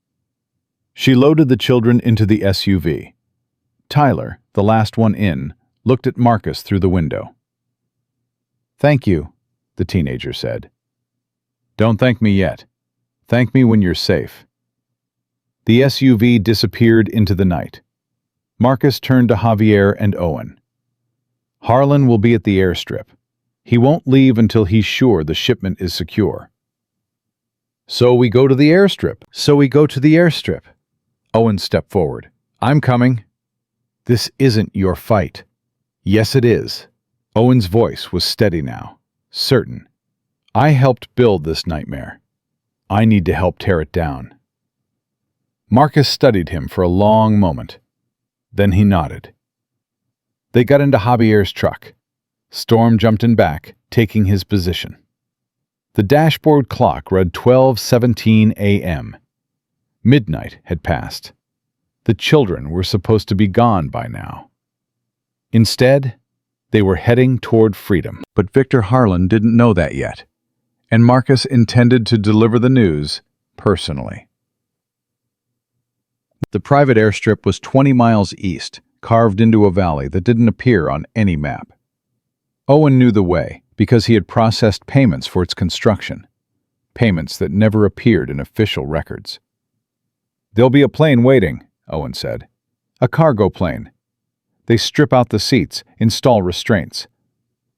She loaded the children into the SUV. Tyler, the last one in, looked at Marcus through the window. Thank you, the teenager said. Don't thank me yet. Thank me when you're safe. The SUV disappeared into the night. Marcus turned to Javier and Owen. Harlan will be at the airstrip. He won't leave until he's sure the shipment is secure. So we go to the airstrip. Owen stepped forward. I'm coming. This isn't your fight. Yes, it is. Owen's voice was steady now, certain. I helped build this nightmare. I need to help tear it down. Marcus studied him for a long moment. Then he nodded. They got into Javier's truck. Storm jumped in back, taking his position. The dashboard clock read 12:17 a.m. Midnight had passed. The children were supposed to be gone by now. Instead, they were heading toward freedom. But Victor Harlan didn't know that yet, and Marcus intended to deliver the news personally. The private airstrip was 20 miles east, carved into a valley that didn't appear on any map. Owen knew the way because he had processed payments for its construction, payments that never appeared in official records. There'll be a plane waiting, Owen said. A cargo plane. They strip out the seats, install restraints.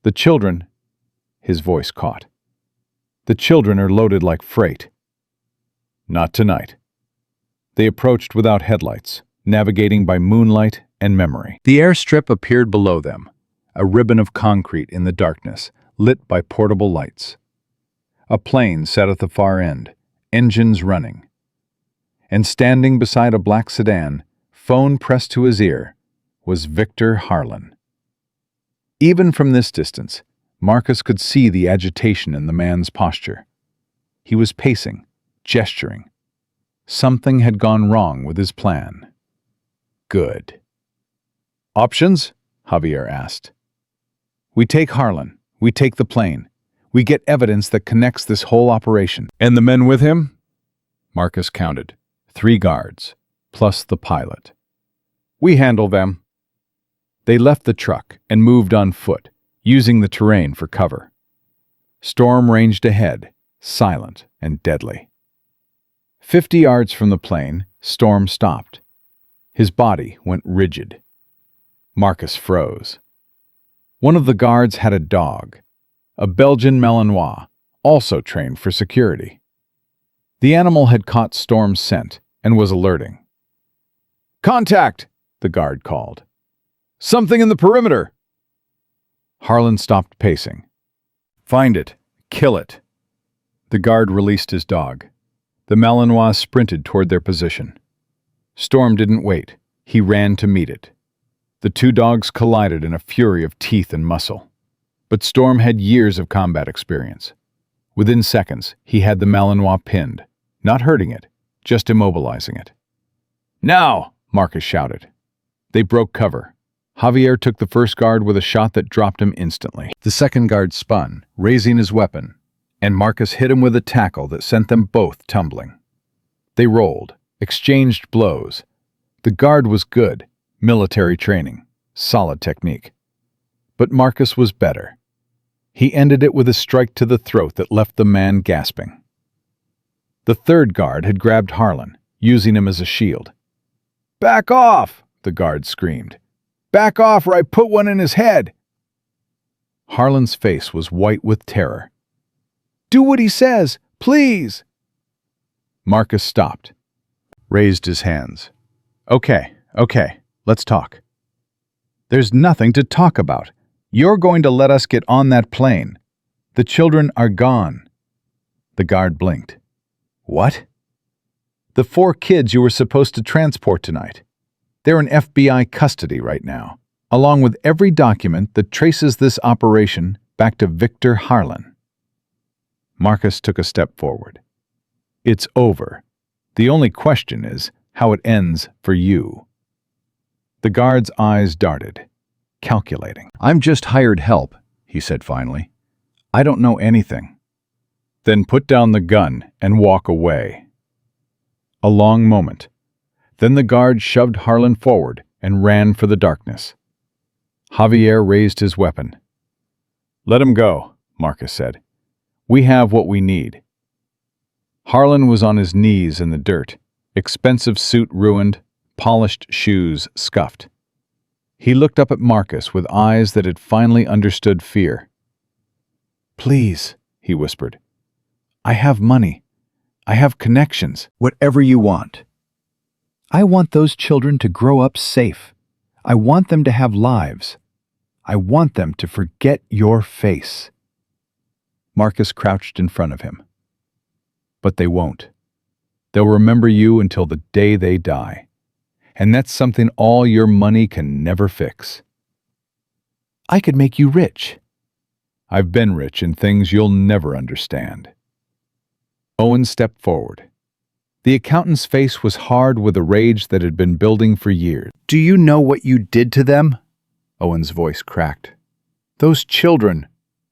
The children, his voice caught. The children are loaded like freight. Not tonight. They approached without headlights, navigating by moonlight and memory. The airstrip appeared below them, a ribbon of concrete in the darkness, lit by portable lights. A plane sat at the far end, engines running. And standing beside a black sedan, phone pressed to his ear, was Victor Harlan. Even from this distance, Marcus could see the agitation in the man's posture. He was pacing, gesturing. Something had gone wrong with his plan. Good. Options? Javier asked. We take Harlan. We take the plane. We get evidence that connects this whole operation. And the men with him? Marcus counted. 3 guards, plus the pilot. We handle them. They left the truck and moved on foot, using the terrain for cover. Storm ranged ahead, silent and deadly. 50 yards from the plane, Storm stopped. His body went rigid. Marcus froze. One of the guards had a dog, a Belgian Malinois, also trained for security. The animal had caught Storm's scent and was alerting. Contact! The guard called. Something in the perimeter! Harlan stopped pacing. Find it. Kill it. The guard released his dog. The Malinois sprinted toward their position. Storm didn't wait. He ran to meet it. The 2 dogs collided in a fury of teeth and muscle. But Storm had years of combat experience. Within seconds, he had the Malinois pinned, not hurting it, just immobilizing it. Now! Marcus shouted. They broke cover. Javier took the first guard with a shot that dropped him instantly. The second guard spun, raising his weapon, and Marcus hit him with a tackle that sent them both tumbling. They rolled, exchanged blows. The guard was good, military training, solid technique. But Marcus was better. He ended it with a strike to the throat that left the man gasping. The third guard had grabbed Harlan, using him as a shield. Back off! The guard screamed. Back off or I put one in his head! Harlan's face was white with terror. Do what he says, please! Marcus stopped, raised his hands. Okay, let's talk. There's nothing to talk about. You're going to let us get on that plane. The children are gone. The guard blinked. What? The 4 kids you were supposed to transport tonight. They're in FBI custody right now. along with every document that traces this operation back to Victor Harlan. Marcus took a step forward. It's over. The only question is how it ends for you. The guard's eyes darted, calculating. I'm just hired help, he said finally. I don't know anything. Then put down the gun and walk away. A long moment. Then the guard shoved Harlan forward and ran for the darkness. Javier raised his weapon. Let him go, Marcus said. We have what we need. Harlan was on his knees in the dirt, expensive suit ruined, polished shoes scuffed. He looked up at Marcus with eyes that had finally understood fear. Please, he whispered. I have money. I have connections. Whatever you want. I want those children to grow up safe. I want them to have lives. I want them to forget your face. Marcus crouched in front of him. But they won't. They'll remember you until the day they die. And that's something all your money can never fix. I could make you rich. I've been rich in things you'll never understand. Owen stepped forward. The accountant's face was hard with a rage that had been building for years. Do you know what you did to them? Owen's voice cracked. Those children,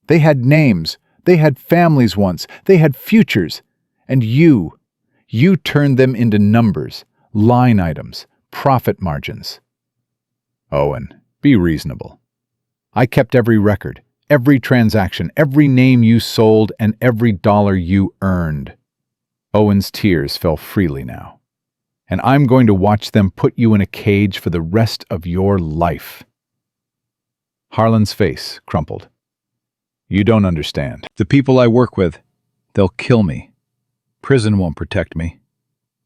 they had names, they had families once, they had futures. And you turned them into numbers, line items, profit margins. Owen, be reasonable. I kept every record, every transaction, every name you sold, and every dollar you earned. Owen's tears fell freely now. And I'm going to watch them put you in a cage for the rest of your life. Harlan's face crumpled. You don't understand. The people I work with, they'll kill me. Prison won't protect me.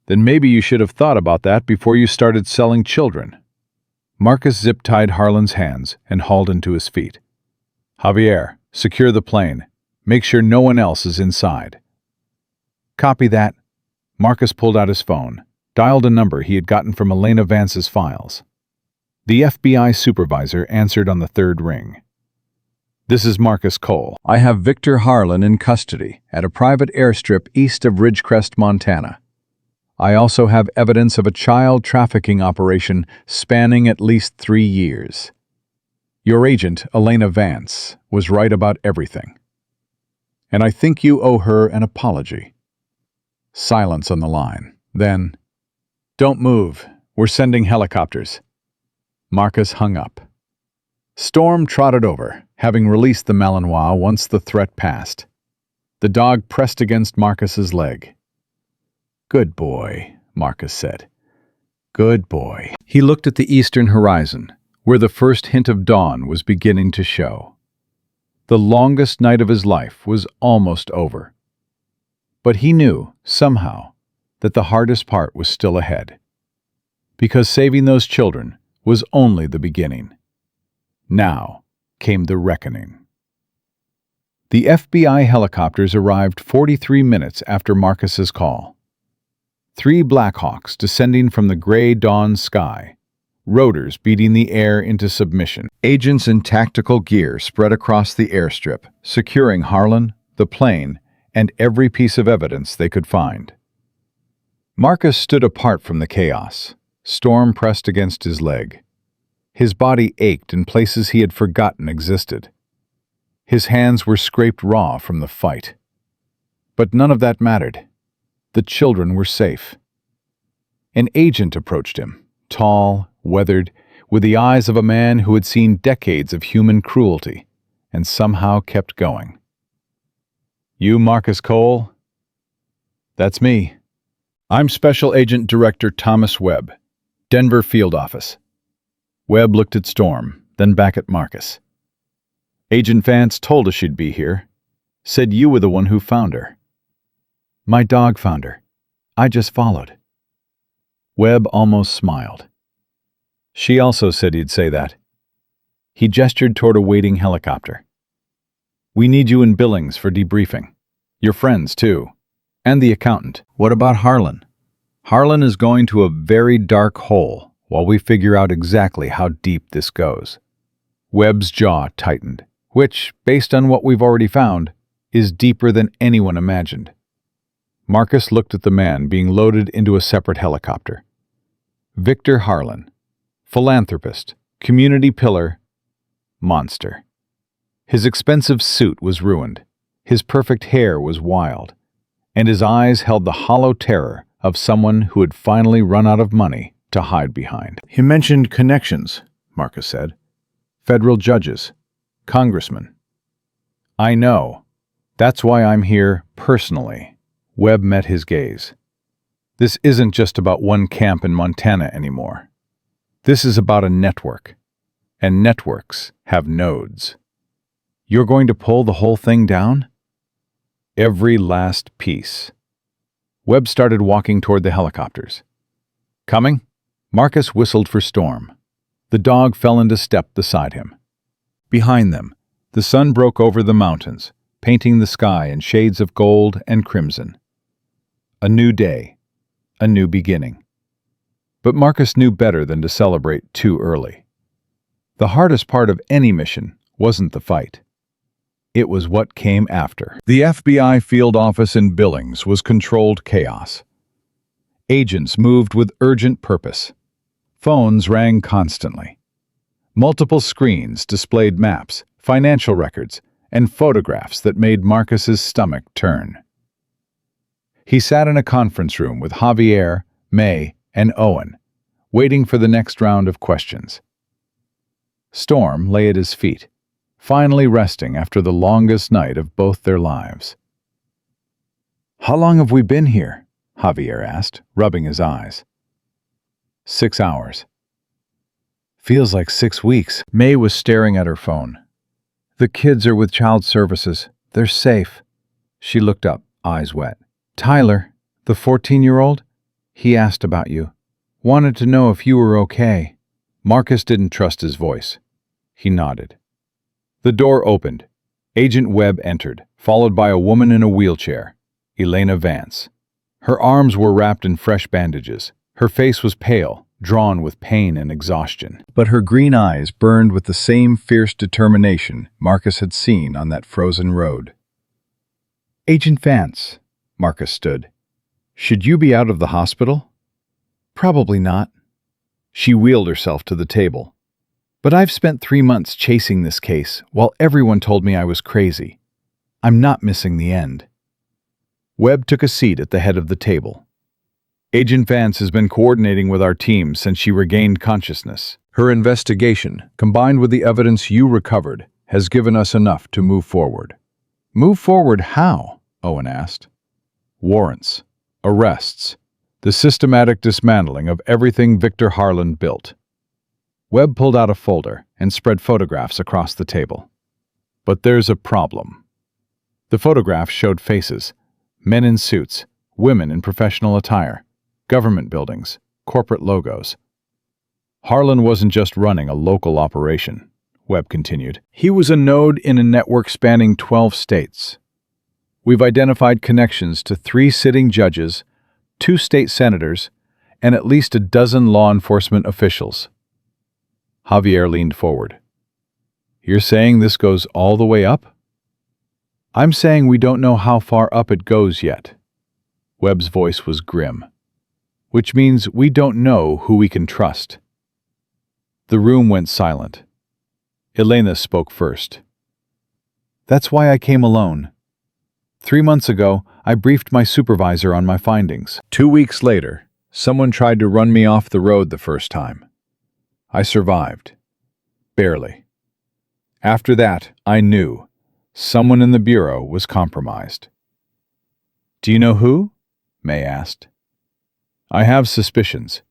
Then maybe you should have thought about that before you started selling children. Marcus zip-tied Harlan's hands and hauled him to his feet. Javier, secure the plane. Make sure no one else is inside. Copy that. Marcus pulled out his phone, dialed a number he had gotten from Elena Vance's files. The FBI supervisor answered on the third ring. This is Marcus Cole. I have Victor Harlan in custody at a private airstrip east of Ridgecrest, Montana. I also have evidence of a child trafficking operation spanning at least 3 years. Your agent, Elena Vance, was right about everything. And I think you owe her an apology. Silence on the line. Then, don't move. We're sending helicopters. Marcus hung up. Storm trotted over, having released the Malinois once the threat passed. The dog pressed against Marcus's leg. Good boy, Marcus said. Good boy. He looked at the eastern horizon, where the first hint of dawn was beginning to show. The longest night of his life was almost over. But he knew, somehow, that the hardest part was still ahead. Because saving those children was only the beginning. Now came the reckoning. The FBI helicopters arrived 43 minutes after Marcus's call. 3 Blackhawks descending from the gray dawn sky, rotors beating the air into submission. Agents in tactical gear spread across the airstrip, securing Harlan, the plane, and every piece of evidence they could find. Marcus stood apart from the chaos, storm pressed against his leg. His body ached in places he had forgotten existed. His hands were scraped raw from the fight. But none of that mattered. The children were safe. An agent approached him, tall, weathered, with the eyes of a man who had seen decades of human cruelty, and somehow kept going. You, Marcus Cole? That's me. I'm Special Agent Director Thomas Webb, Denver Field Office. Webb looked at Storm, then back at Marcus. Agent Vance told us she'd be here. Said you were the one who found her. My dog found her. I just followed. Webb almost smiled. She also said he'd say that. He gestured toward a waiting helicopter. We need you in Billings for debriefing. Your friends, too. And the accountant. What about Harlan? Harlan is going to a very dark hole, while we figure out exactly how deep this goes." Webb's jaw tightened, which, based on what we've already found, is deeper than anyone imagined. Marcus looked at the man being loaded into a separate helicopter. Victor Harlan, philanthropist, community pillar, monster. His expensive suit was ruined, his perfect hair was wild, and his eyes held the hollow terror of someone who had finally run out of money to hide behind. "He mentioned connections," Marcus said. "Federal judges, congressmen." "I know. That's why I'm here personally." Webb met his gaze. "This isn't just about one camp in Montana anymore. This is about a network, and networks have nodes. You're going to pull the whole thing down?" "Every last piece." Webb started walking toward the helicopters. "Coming?" Marcus whistled for Storm. The dog fell into step beside him. Behind them, the sun broke over the mountains, painting the sky in shades of gold and crimson. A new day, a new beginning. But Marcus knew better than to celebrate too early. The hardest part of any mission wasn't the fight. It was what came after. The FBI field office in Billings was controlled chaos. Agents moved with urgent purpose. Phones rang constantly. Multiple screens displayed maps, financial records, and photographs that made Marcus's stomach turn. He sat in a conference room with Javier, May, and Owen, waiting for the next round of questions. Storm lay at his feet, finally resting after the longest night of both their lives. "How long have we been here?" Javier asked, rubbing his eyes. 6 hours. "Feels like 6 weeks." May was staring at her phone. "The kids are with child services. They're safe." She looked up, eyes wet. "Tyler, the 14-year-old? He asked about you. Wanted to know if you were okay." Marcus didn't trust his voice. He nodded. The door opened. Agent Webb entered, followed by a woman in a wheelchair, Elena Vance. Her arms were wrapped in fresh bandages. Her face was pale, drawn with pain and exhaustion. But her green eyes burned with the same fierce determination Marcus had seen on that frozen road. "Agent Vance," Marcus stood. "Should you be out of the hospital?" "Probably not." She wheeled herself to the table. "But I've spent 3 months chasing this case while everyone told me I was crazy. I'm not missing the end." Webb took a seat at the head of the table. "Agent Vance has been coordinating with our team since she regained consciousness. Her investigation, combined with the evidence you recovered, has given us enough to move forward." "Move forward how?" Owen asked. "Warrants, arrests, the systematic dismantling of everything Victor Harlan built." Webb pulled out a folder and spread photographs across the table. "But there's a problem." The photographs showed faces, men in suits, women in professional attire, government buildings, corporate logos. Harlan wasn't just running a local operation, Webb continued. He was a node in a network spanning 12 states. We've identified connections to 3 sitting judges, 2 state senators, and at least a dozen law enforcement officials. Javier leaned forward. "You're saying this goes all the way up?" "I'm saying we don't know how far up it goes yet." Webb's voice was grim. "Which means we don't know who we can trust." The room went silent. Elena spoke first. "That's why I came alone. 3 months ago, I briefed my supervisor on my findings. 2 weeks later, someone tried to run me off the road the first time. I survived. Barely. After that, I knew someone in the Bureau was compromised." "Do you know who?" May asked. "I have suspicions,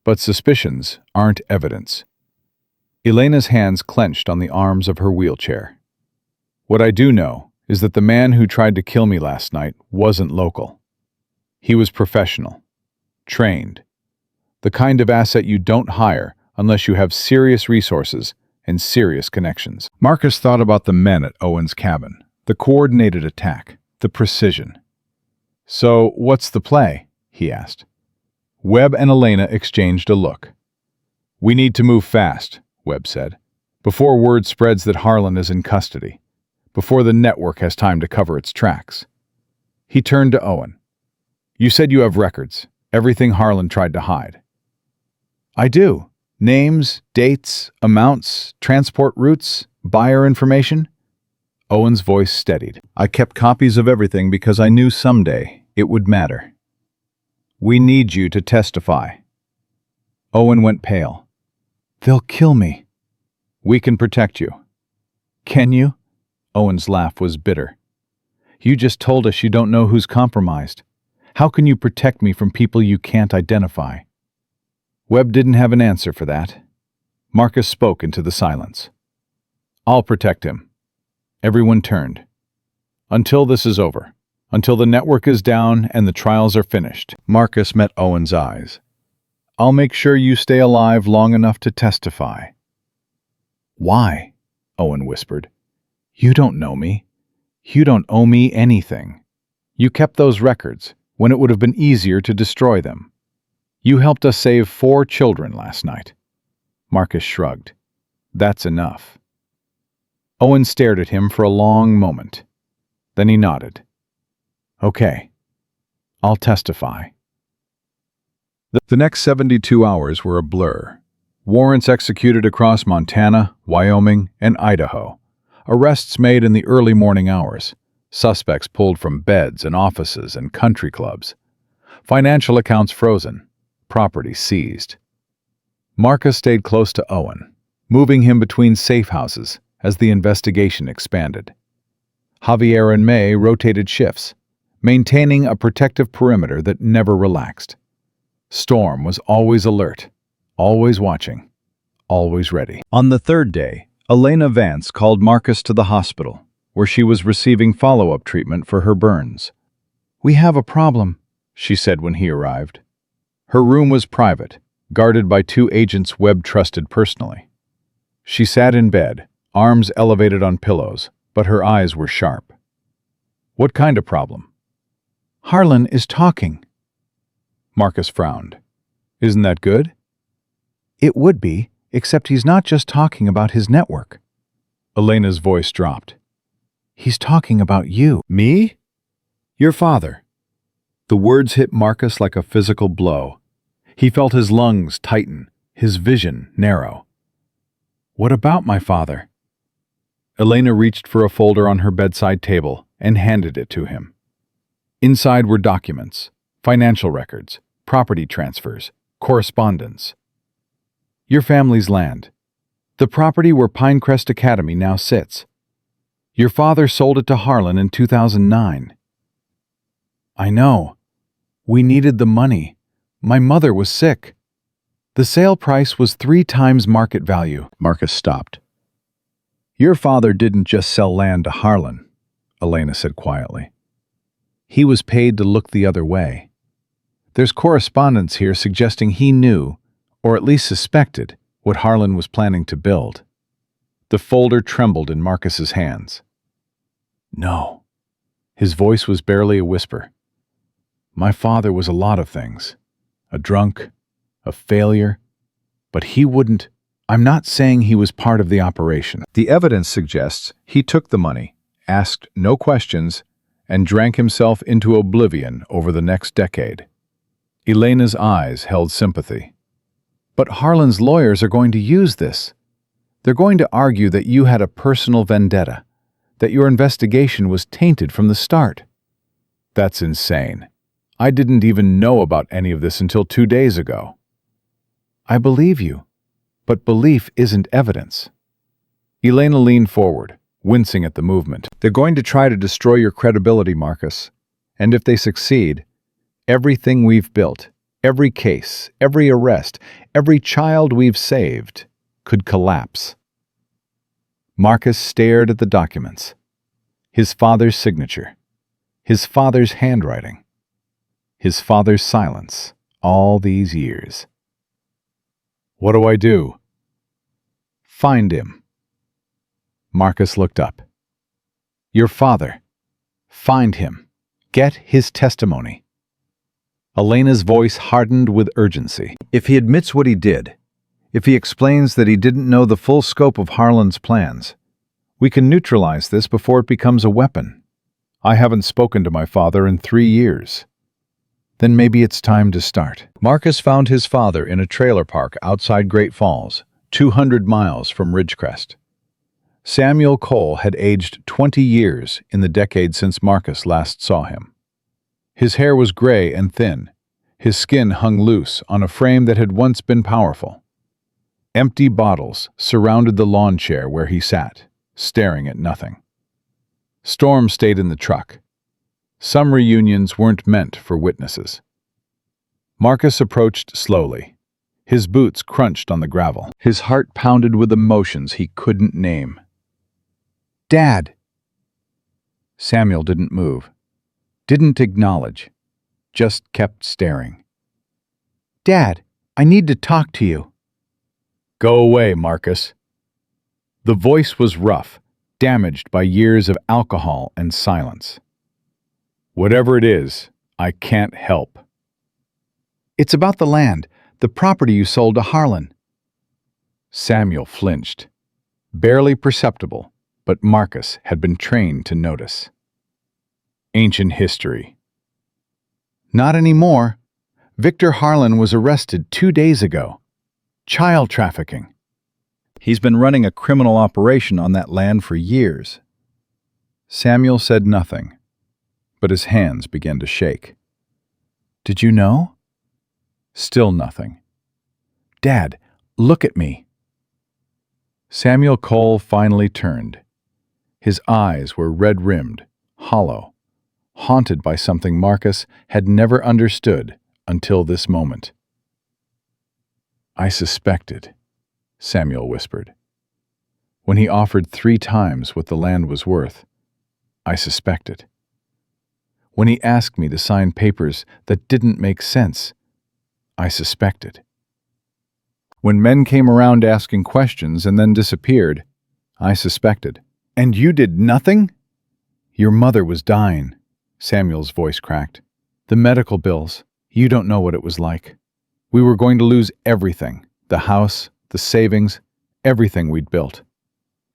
but suspicions aren't evidence." Elena's hands clenched on the arms of her wheelchair. "What I do know is that the man who tried to kill me last night wasn't local. He was professional, trained, the kind of asset you don't hire unless you have serious resources and serious connections." Marcus thought about the men at Owen's cabin, the coordinated attack, the precision. "So, what's the play?" he asked. Webb and Elena exchanged a look. "We need to move fast," Webb said, "before word spreads that Harlan is in custody, before the network has time to cover its tracks." He turned to Owen. "You said you have records, everything Harlan tried to hide." "I do. Names, dates, amounts, transport routes, buyer information." Owen's voice steadied. "I kept copies of everything because I knew someday it would matter." "We need you to testify." Owen went pale. "They'll kill me." "We can protect you." "Can you?" Owen's laugh was bitter. "You just told us you don't know who's compromised. How can you protect me from people you can't identify?" Webb didn't have an answer for that. Marcus spoke into the silence. "I'll protect him." Everyone turned. "Until this is over. Until the network is down and the trials are finished." Marcus met Owen's eyes. "I'll make sure you stay alive long enough to testify." "Why?" Owen whispered. "You don't know me. You don't owe me anything. You kept those records when it would have been easier to destroy them. You helped us save 4 children last night." Marcus shrugged. "That's enough." Owen stared at him for a long moment. Then he nodded. "Okay, I'll testify." The next 72 hours were a blur. Warrants executed across Montana, Wyoming, and Idaho. Arrests made in the early morning hours. Suspects pulled from beds and offices and country clubs. Financial accounts frozen. Property seized. Marcus stayed close to Owen, moving him between safe houses as the investigation expanded. Javier and May rotated shifts, maintaining a protective perimeter that never relaxed. Storm was always alert, always watching, always ready. On the third day, Elena Vance called Marcus to the hospital, where she was receiving follow-up treatment for her burns. "We have a problem," she said when he arrived. Her room was private, guarded by 2 agents Webb trusted personally. She sat in bed, arms elevated on pillows, but her eyes were sharp. "What kind of problem?" "Harlan is talking." Marcus frowned. "Isn't that good?" "It would be, except he's not just talking about his network." Elena's voice dropped. "He's talking about you." "Me?" "Your father." The words hit Marcus like a physical blow. He felt his lungs tighten, his vision narrow. "What about my father?" Elena reached for a folder on her bedside table and handed it to him. Inside were documents, financial records, property transfers, correspondence. "Your family's land. The property where Pinecrest Academy now sits. Your father sold it to Harlan in 2009. "I know. We needed the money. My mother was sick. The sale price was 3 times market value." Marcus stopped. "Your father didn't just sell land to Harlan," Elena said quietly. "He was paid to look the other way. There's correspondence here suggesting he knew, or at least suspected, what Harlan was planning to build." The folder trembled in Marcus's hands. "No." His voice was barely a whisper. "My father was a lot of things. A drunk, a failure, but he wouldn't. I'm not saying he was part of the operation. The evidence suggests he took the money, asked no questions, and drank himself into oblivion over the next decade." Elena's eyes held sympathy. "But Harlan's lawyers are going to use this. They're going to argue that you had a personal vendetta, that your investigation was tainted from the start." "That's insane. I didn't even know about any of this until 2 days ago." "I believe you, but belief isn't evidence." Elena leaned forward, wincing at the movement. "They're going to try to destroy your credibility, Marcus. And if they succeed, everything we've built, every case, every arrest, every child we've saved, could collapse." Marcus stared at the documents. His father's signature, his father's handwriting, his father's silence all these years. "What do I do?" "Find him." Marcus looked up. "Your father. Find him. Get his testimony." Elena's voice hardened with urgency. "If he admits what he did, If he explains that he didn't know the full scope of Harlan's plans, we can neutralize this before it becomes a weapon. I haven't spoken to my father in 3 years. Then maybe it's time to start. Marcus found his father in a trailer park outside Great Falls, 200 miles from Ridgecrest. Samuel Cole had aged 20 years in the decade since Marcus last saw him. His hair was gray and thin. His skin hung loose on a frame that had once been powerful. Empty bottles surrounded the lawn chair where he sat, staring at nothing. Storm stayed in the truck. Some reunions weren't meant for witnesses. Marcus approached slowly. His boots crunched on the gravel. His heart pounded with emotions he couldn't name. "Dad!" Samuel didn't move, didn't acknowledge, just kept staring. "Dad, I need to talk to you." "Go away, Marcus." The voice was rough, damaged by years of alcohol and silence. "Whatever it is, I can't help." "It's about the land, the property you sold to Harlan." Samuel flinched. Barely perceptible, but Marcus had been trained to notice. "Ancient history." "Not anymore. Victor Harlan was arrested 2 days ago. Child trafficking. He's been running a criminal operation on that land for years." Samuel said nothing, but his hands began to shake. "Did you know?" Still nothing. "Dad, look at me." Samuel Cole finally turned. His eyes were red-rimmed, hollow, haunted by something Marcus had never understood until this moment. "I suspected," Samuel whispered. "When he offered 3 times what the land was worth, I suspected. When he asked me to sign papers that didn't make sense, I suspected. When men came around asking questions and then disappeared, I suspected. And you did nothing?" "Your mother was dying," Samuel's voice cracked. "The medical bills, you don't know what it was like. We were going to lose everything, the house, the savings, everything we'd built.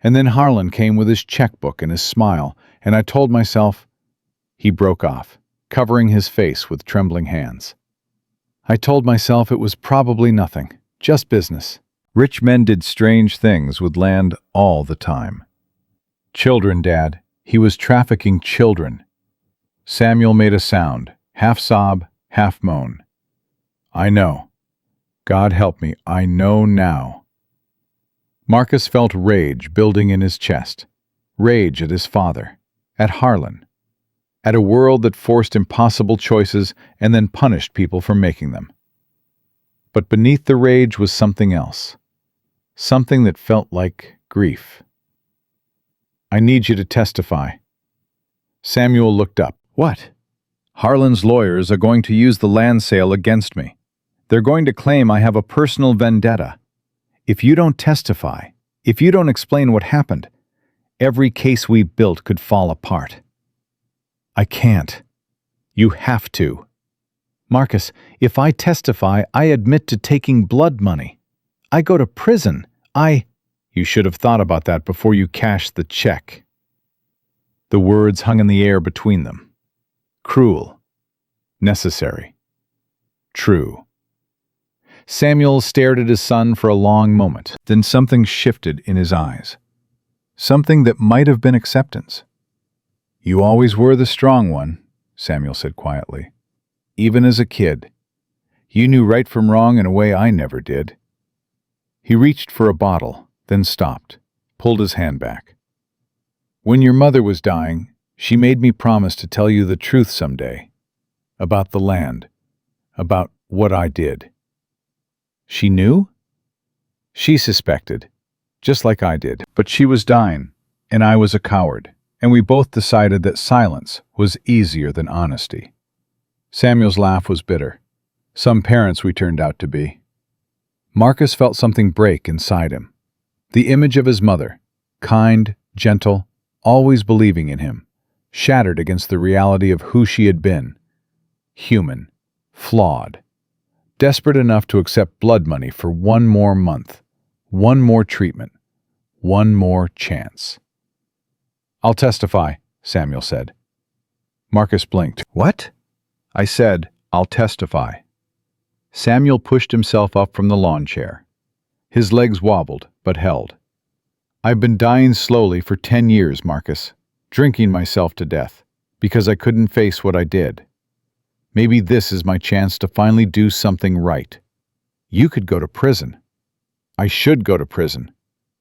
And then Harlan came with his checkbook and his smile, and I told myself—" He broke off, covering his face with trembling hands. "I told myself it was probably nothing, just business. Rich men did strange things with land all the time. Children, Dad. He was trafficking children." Samuel made a sound, half sob, half moan. "I know. God help me, I know now." Marcus felt rage building in his chest. Rage at his father, at Harlan, at a world that forced impossible choices and then punished people for making them. But beneath the rage was something else. Something that felt like grief. "I need you to testify." Samuel looked up. "What?" "Harlan's lawyers are going to use the land sale against me. They're going to claim I have a personal vendetta. If you don't testify, if you don't explain what happened, every case we built could fall apart." "I can't." "You have to." "Marcus, if I testify, I admit to taking blood money. I go to prison. You should have thought about that before you cashed the check." The words hung in the air between them. Cruel. Necessary. True. Samuel stared at his son for a long moment. Then something shifted in his eyes. Something that might have been acceptance. "You always were the strong one," Samuel said quietly. "Even as a kid. You knew right from wrong in a way I never did." He reached for a bottle, then stopped, pulled his hand back. "When your mother was dying, she made me promise to tell you the truth someday. About the land. About what I did." "She knew?" "She suspected, just like I did. But she was dying, and I was a coward, and we both decided that silence was easier than honesty." Samuel's laugh was bitter. Some parents we turned out to be. Marcus felt something break inside him. The image of his mother, kind, gentle, always believing in him, shattered against the reality of who she had been. Human, flawed, desperate enough to accept blood money for one more month, one more treatment, one more chance. "I'll testify," Samuel said. Marcus blinked. "What?" "I said, I'll testify." Samuel pushed himself up from the lawn chair. His legs wobbled, but held. "I've been dying slowly for 10 years, Marcus, drinking myself to death, because I couldn't face what I did. Maybe this is my chance to finally do something right. You could go to prison." "I should go to prison."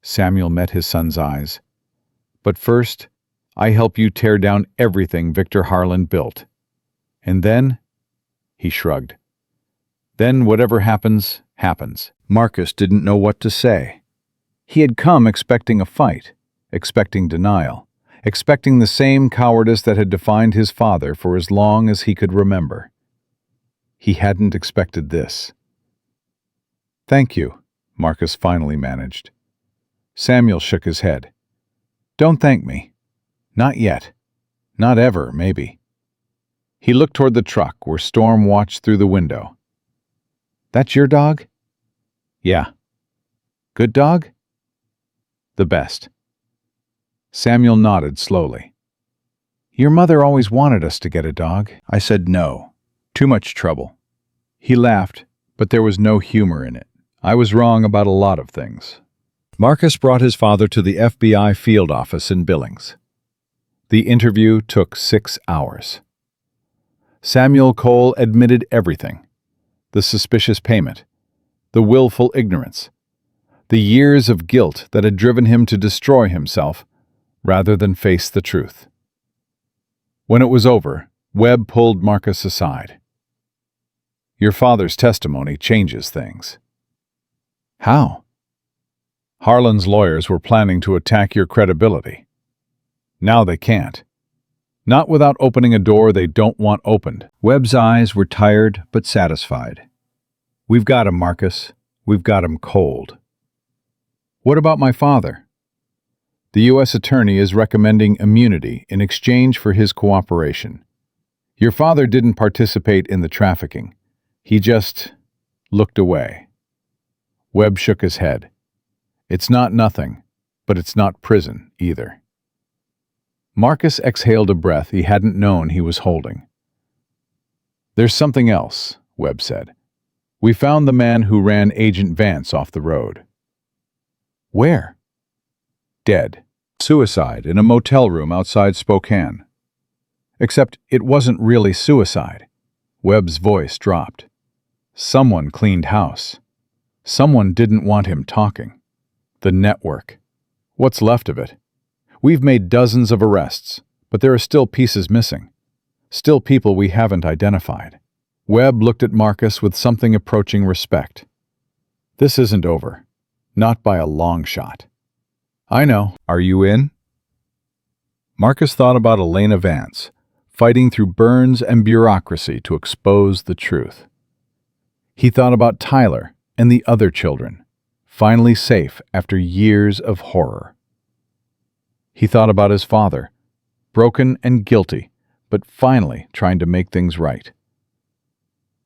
Samuel met his son's eyes. "But first, I help you tear down everything Victor Harlan built. And then," he shrugged, "then whatever happens, happens." Marcus didn't know what to say. He had come expecting a fight, expecting denial, expecting the same cowardice that had defined his father for as long as he could remember. He hadn't expected this. "Thank you," Marcus finally managed. Samuel shook his head. "Don't thank me. Not yet. Not ever, maybe." He looked toward the truck where Storm watched through the window. "That's your dog?" "Yeah." "Good dog?" "The best." Samuel nodded slowly. "Your mother always wanted us to get a dog." I said no. Too much trouble. He laughed, but there was no humor in it. I was wrong about a lot of things. Marcus brought his father to the FBI field office in Billings. The interview took 6 hours. Samuel Cole admitted everything: the suspicious payment, the willful ignorance, the years of guilt that had driven him to destroy himself rather than face the truth. When it was over, Webb pulled Marcus aside. "Your father's testimony changes things." "How?" "Harlan's lawyers were planning to attack your credibility. Now they can't. Not without opening a door they don't want opened." Webb's eyes were tired but satisfied. "We've got him, Marcus. We've got him cold." "What about my father?" "The U.S. Attorney is recommending immunity in exchange for his cooperation. Your father didn't participate in the trafficking. He just looked away." Webb shook his head. "It's not nothing, but it's not prison either." Marcus exhaled a breath he hadn't known he was holding. "There's something else," Webb said. "We found the man who ran Agent Vance off the road." "Where?" "Dead. Suicide in a motel room outside Spokane. Except it wasn't really suicide." Webb's voice dropped. "Someone cleaned house. Someone didn't want him talking. The network. What's left of it? We've made dozens of arrests, but there are still pieces missing. Still people we haven't identified." Webb looked at Marcus with something approaching respect. "This isn't over. Not by a long shot." "I know. Are you in?" Marcus thought about Elena Vance, fighting through burns and bureaucracy to expose the truth. He thought about Tyler and the other children, finally safe after years of horror. He thought about his father, broken and guilty, but finally trying to make things right.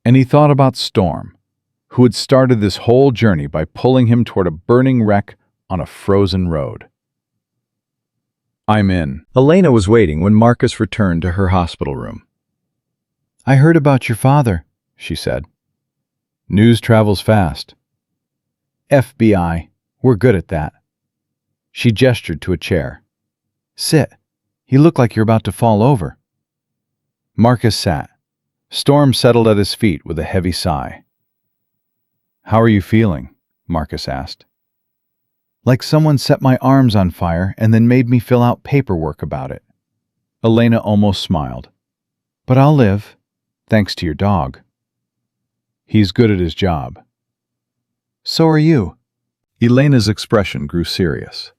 And he thought about Storm, who had started this whole journey by pulling him toward a burning wreck on a frozen road. "I'm in." Elena was waiting when Marcus returned to her hospital room. "I heard about your father," she said. "News travels fast." "FBI, we're good at that." She gestured to a chair. "Sit. You look like you're about to fall over." Marcus sat. Storm settled at his feet with a heavy sigh. "How are you feeling?" Marcus asked. "Like someone set my arms on fire and then made me fill out paperwork about it." Elena almost smiled. "But I'll live, thanks to your dog." "He's good at his job." "So are you." Elena's expression grew serious.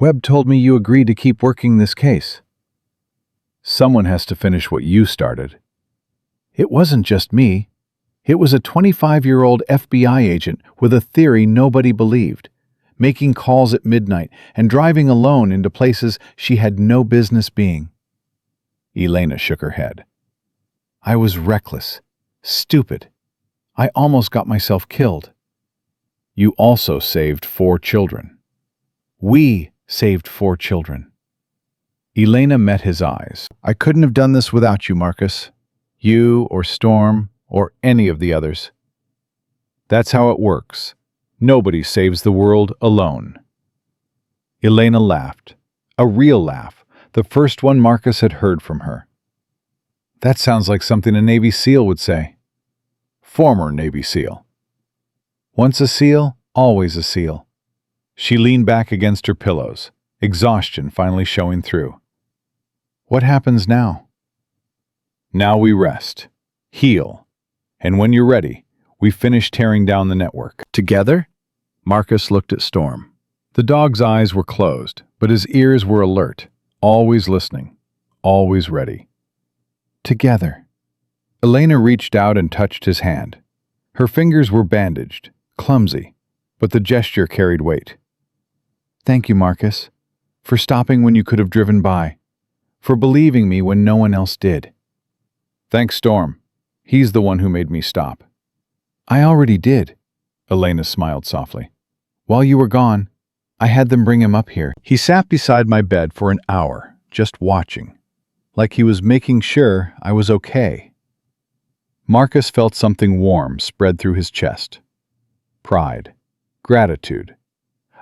"Webb told me you agreed to keep working this case." "Someone has to finish what you started." "It wasn't just me. It was a 25-year-old FBI agent with a theory nobody believed, making calls at midnight and driving alone into places she had no business being." Elena shook her head. "I was reckless, stupid. I almost got myself killed. You also saved 4 children. We saved 4 children. Elena met his eyes. I couldn't have done this without you, Marcus. You or Storm or any of the others. That's how it works. Nobody saves the world alone. Elena laughed. A real laugh, the first one Marcus had heard from her. That sounds like something a Navy SEAL would say. Former Navy SEAL. Once a SEAL, always a SEAL. She leaned back against her pillows, exhaustion finally showing through. What happens now? Now we rest, heal, and when you're ready, we finish tearing down the network. Together? Marcus looked at Storm. The dog's eyes were closed, but his ears were alert, always listening, always ready. Together. Elena reached out and touched his hand. Her fingers were bandaged, clumsy, but the gesture carried weight. Thank you, Marcus, for stopping when you could have driven by, for believing me when no one else did. Thanks, Storm. He's the one who made me stop. I already did, Elena smiled softly. While you were gone, I had them bring him up here. He sat beside my bed for an hour, just watching, like he was making sure I was okay. Marcus felt something warm spread through his chest. Pride, gratitude,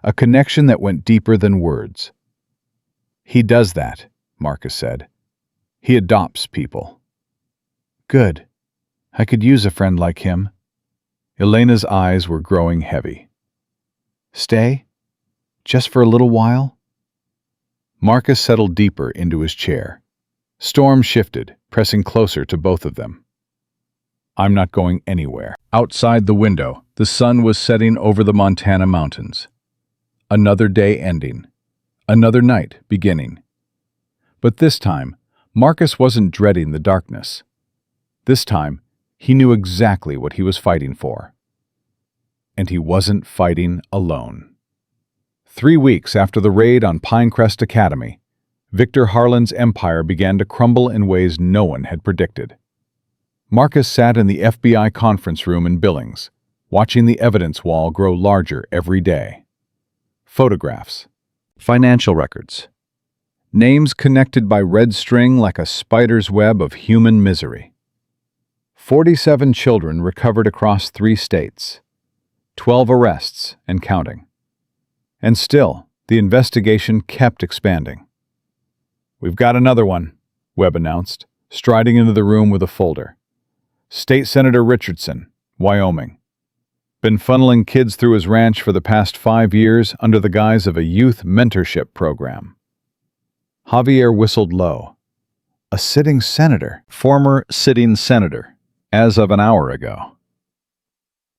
a connection that went deeper than words. He does that, Marcus said. He adopts people. Good. I could use a friend like him. Elena's eyes were growing heavy. Stay? Just for a little while? Marcus settled deeper into his chair. Storm shifted, pressing closer to both of them. I'm not going anywhere. Outside the window, the sun was setting over the Montana mountains. Another day ending. Another night beginning. But this time, Marcus wasn't dreading the darkness. This time, he knew exactly what he was fighting for. And he wasn't fighting alone. 3 weeks after the raid on Pinecrest Academy, Victor Harlan's empire began to crumble in ways no one had predicted. Marcus sat in the FBI conference room in Billings, watching the evidence wall grow larger every day. Photographs, financial records, names connected by red string like a spider's web of human misery. 47 children recovered across 3 states, 12 arrests and counting. And still, the investigation kept expanding. We've got another one, Webb announced, striding into the room with a folder. State Senator Richardson, Wyoming. Been funneling kids through his ranch for the past 5 years under the guise of a youth mentorship program. Javier whistled low. A sitting senator, former sitting senator, as of an hour ago.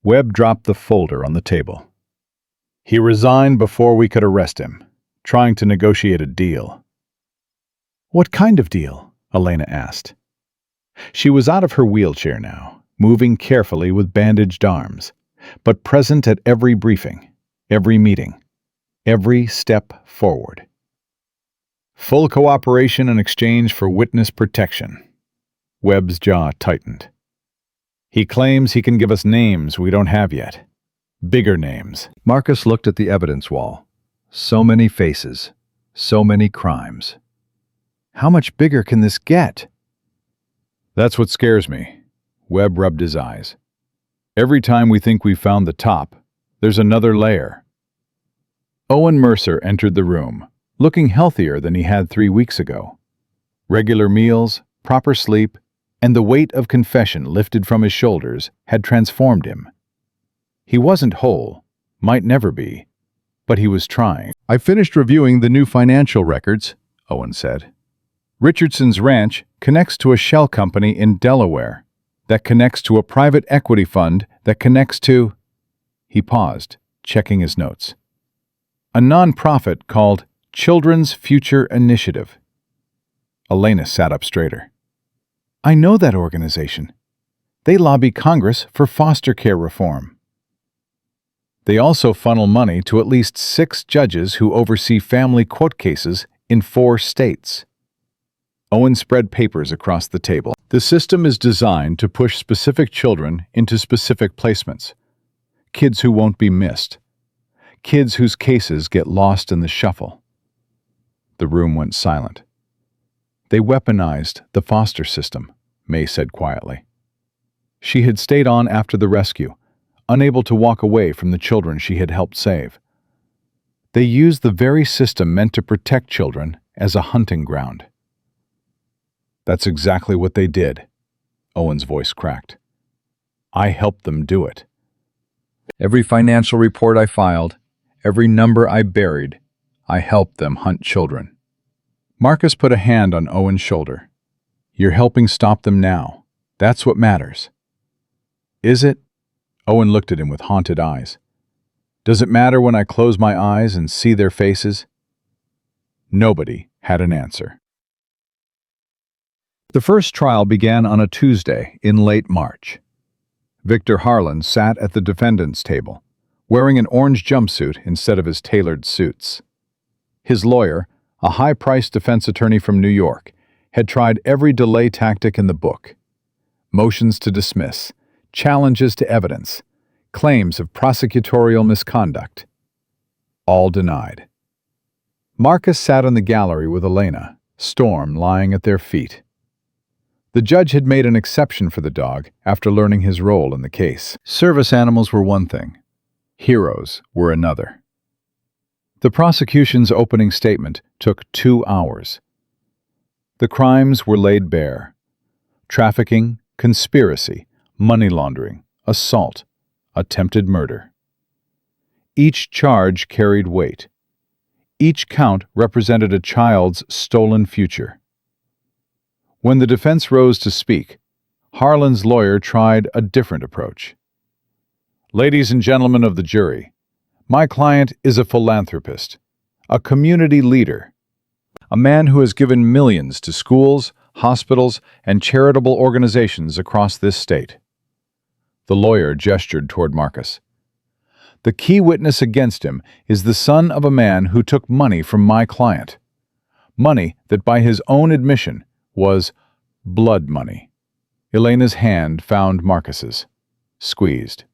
Webb dropped the folder on the table. He resigned before we could arrest him, trying to negotiate a deal. What kind of deal? Elena asked. She was out of her wheelchair now, moving carefully with bandaged arms, but present at every briefing, every meeting, every step forward. Full cooperation in exchange for witness protection. Webb's jaw tightened. He claims he can give us names we don't have yet. Bigger names. Marcus looked at the evidence wall. So many faces. So many crimes. How much bigger can this get? That's what scares me. Webb rubbed his eyes. Every time we think we've found the top, there's another layer. Owen Mercer entered the room, looking healthier than he had 3 weeks ago. Regular meals, proper sleep, and the weight of confession lifted from his shoulders had transformed him. He wasn't whole, might never be, but he was trying. I finished reviewing the new financial records, Owen said. Richardson's ranch connects to a shell company in Delaware that connects to a private equity fund that connects to... He paused, checking his notes. A nonprofit called Children's Future Initiative. Elena sat up straighter. I know that organization. They lobby Congress for foster care reform. They also funnel money to at least 6 judges who oversee family court cases in 4 states. Owen spread papers across the table. The system is designed to push specific children into specific placements. Kids who won't be missed. Kids whose cases get lost in the shuffle. The room went silent. They weaponized the foster system, May said quietly. She had stayed on after the rescue, unable to walk away from the children she had helped save. They used the very system meant to protect children as a hunting ground. That's exactly what they did, Owen's voice cracked. I helped them do it. Every financial report I filed, every number I buried, I helped them hunt children. Marcus put a hand on Owen's shoulder. You're helping stop them now. That's what matters. Is it? Owen looked at him with haunted eyes. Does it matter when I close my eyes and see their faces? Nobody had an answer. The first trial began on a Tuesday in late March. Victor Harlan sat at the defendant's table, wearing an orange jumpsuit instead of his tailored suits. His lawyer, a high-priced defense attorney from New York, had tried every delay tactic in the book. Motions to dismiss, challenges to evidence, claims of prosecutorial misconduct. All denied. Marcus sat in the gallery with Elena, Storm lying at their feet. The judge had made an exception for the dog after learning his role in the case. Service animals were one thing. Heroes were another. The prosecution's opening statement took 2 hours. The crimes were laid bare. Trafficking, conspiracy, money laundering, assault, attempted murder. Each charge carried weight. Each count represented a child's stolen future. When the defense rose to speak, Harlan's lawyer tried a different approach. Ladies and gentlemen of the jury, my client is a philanthropist, a community leader, a man who has given millions to schools, hospitals, and charitable organizations across this state. The lawyer gestured toward Marcus. The key witness against him is the son of a man who took money from my client. Money that, by his own admission, was blood money. Elena's hand found Marcus's, squeezed.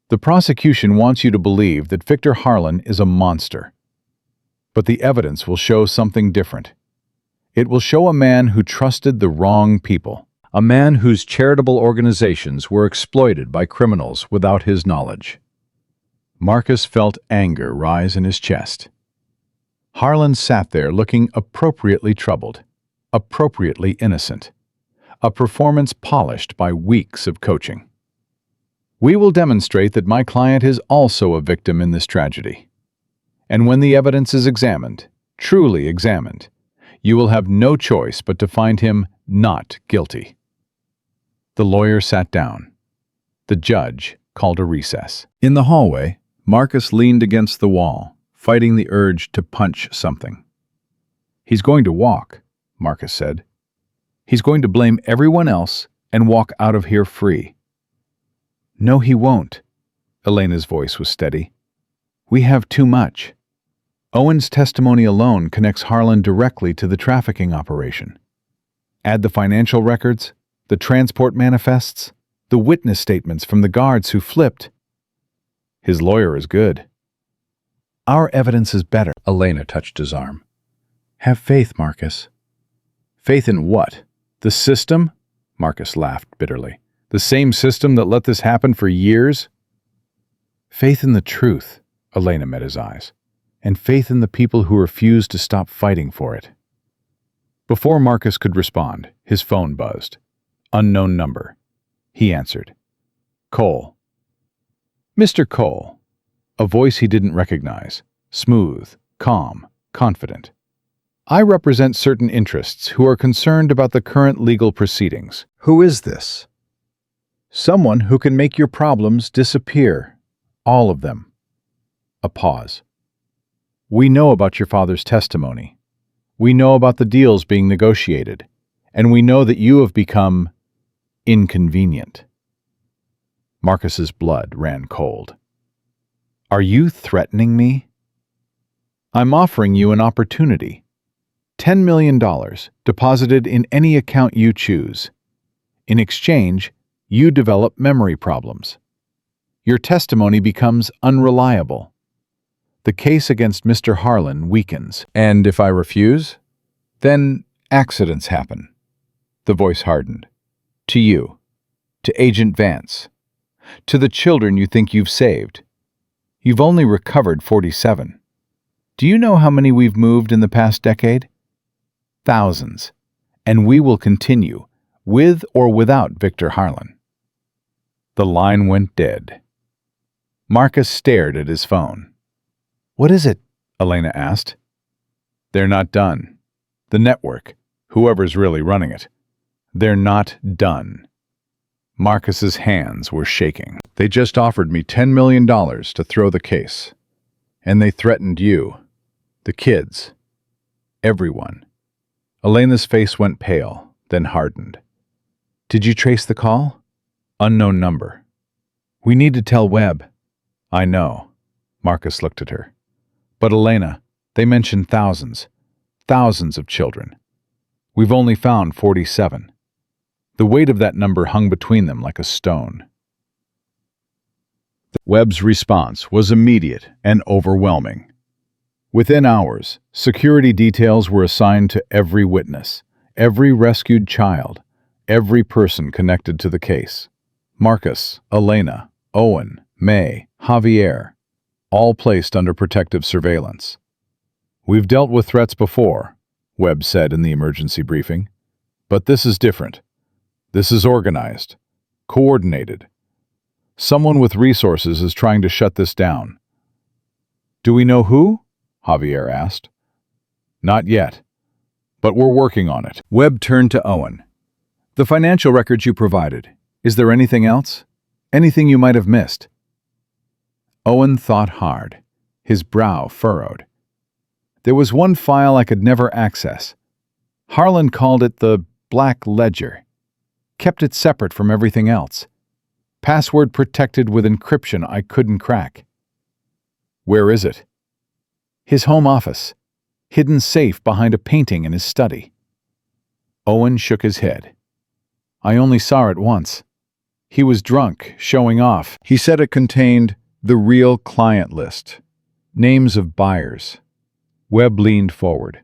The prosecution wants you to believe that Victor Harlan is a monster. But the evidence will show something different. It will show a man who trusted the wrong people, a man whose charitable organizations were exploited by criminals without his knowledge. Marcus felt anger rise in his chest. Harlan sat there looking appropriately troubled, appropriately innocent, a performance polished by weeks of coaching. We will demonstrate that my client is also a victim in this tragedy. And when the evidence is examined, truly examined, you will have no choice but to find him not guilty. The lawyer sat down. The judge called a recess. In the hallway, Marcus leaned against the wall, fighting the urge to punch something. He's going to walk, Marcus said. He's going to blame everyone else and walk out of here free. No, he won't. Elena's voice was steady. We have too much. Owen's testimony alone connects Harlan directly to the trafficking operation. Add the financial records, the transport manifests, the witness statements from the guards who flipped. His lawyer is good. Our evidence is better. Elena touched his arm. Have faith, Marcus. Faith in what? The system? Marcus laughed bitterly. The same system that let this happen for years? Faith in the truth, Elena met his eyes, and faith in the people who refuse to stop fighting for it. Before Marcus could respond, his phone buzzed. Unknown number. He answered. Cole. Mr. Cole. A voice he didn't recognize. Smooth, calm, confident. I represent certain interests who are concerned about the current legal proceedings. Who is this? Someone who can make your problems disappear. All of them. A pause. We know about your father's testimony. We know about the deals being negotiated. And we know that you have become inconvenient. Marcus's blood ran cold. Are you threatening me? I'm offering you an opportunity. $10 million deposited in any account you choose. In exchange, you develop memory problems. Your testimony becomes unreliable. The case against Mr. Harlan weakens. And if I refuse, then accidents happen. The voice hardened. To you, to Agent Vance, to the children you think you've saved. You've only recovered 47. Do you know how many we've moved in the past decade? Thousands. And we will continue, with or without Victor Harlan. The line went dead. Marcus stared at his phone. What is it? Elena asked. They're not done. The network, whoever's really running it, they're not done. Marcus's hands were shaking. They just offered me $10 million to throw the case. And they threatened you, the kids, everyone. Elena's face went pale, then hardened. Did you trace the call? Unknown number. We need to tell Webb. I know. Marcus looked at her. But Elena, they mentioned thousands of children. We've only found 47. The weight of that number hung between them like a stone. Webb's response was immediate and overwhelming. Within hours, security details were assigned to every witness, every rescued child, every person connected to the case. Marcus, Elena, Owen, May, Javier, all placed under protective surveillance. We've dealt with threats before, Webb said in the emergency briefing, but this is different. This is organized, coordinated. Someone with resources is trying to shut this down. Do we know who? Javier asked. Not yet, but we're working on it. Webb turned to Owen. The financial records you provided, is there anything else? Anything you might have missed? Owen thought hard, his brow furrowed. There was one file I could never access. Harlan called it the Black Ledger. Kept it separate from everything else. Password protected with encryption I couldn't crack. Where is it? His home office, hidden safe behind a painting in his study. Owen shook his head. I only saw it once. He was drunk, showing off. He said it contained the real client list, names of buyers. Webb leaned forward.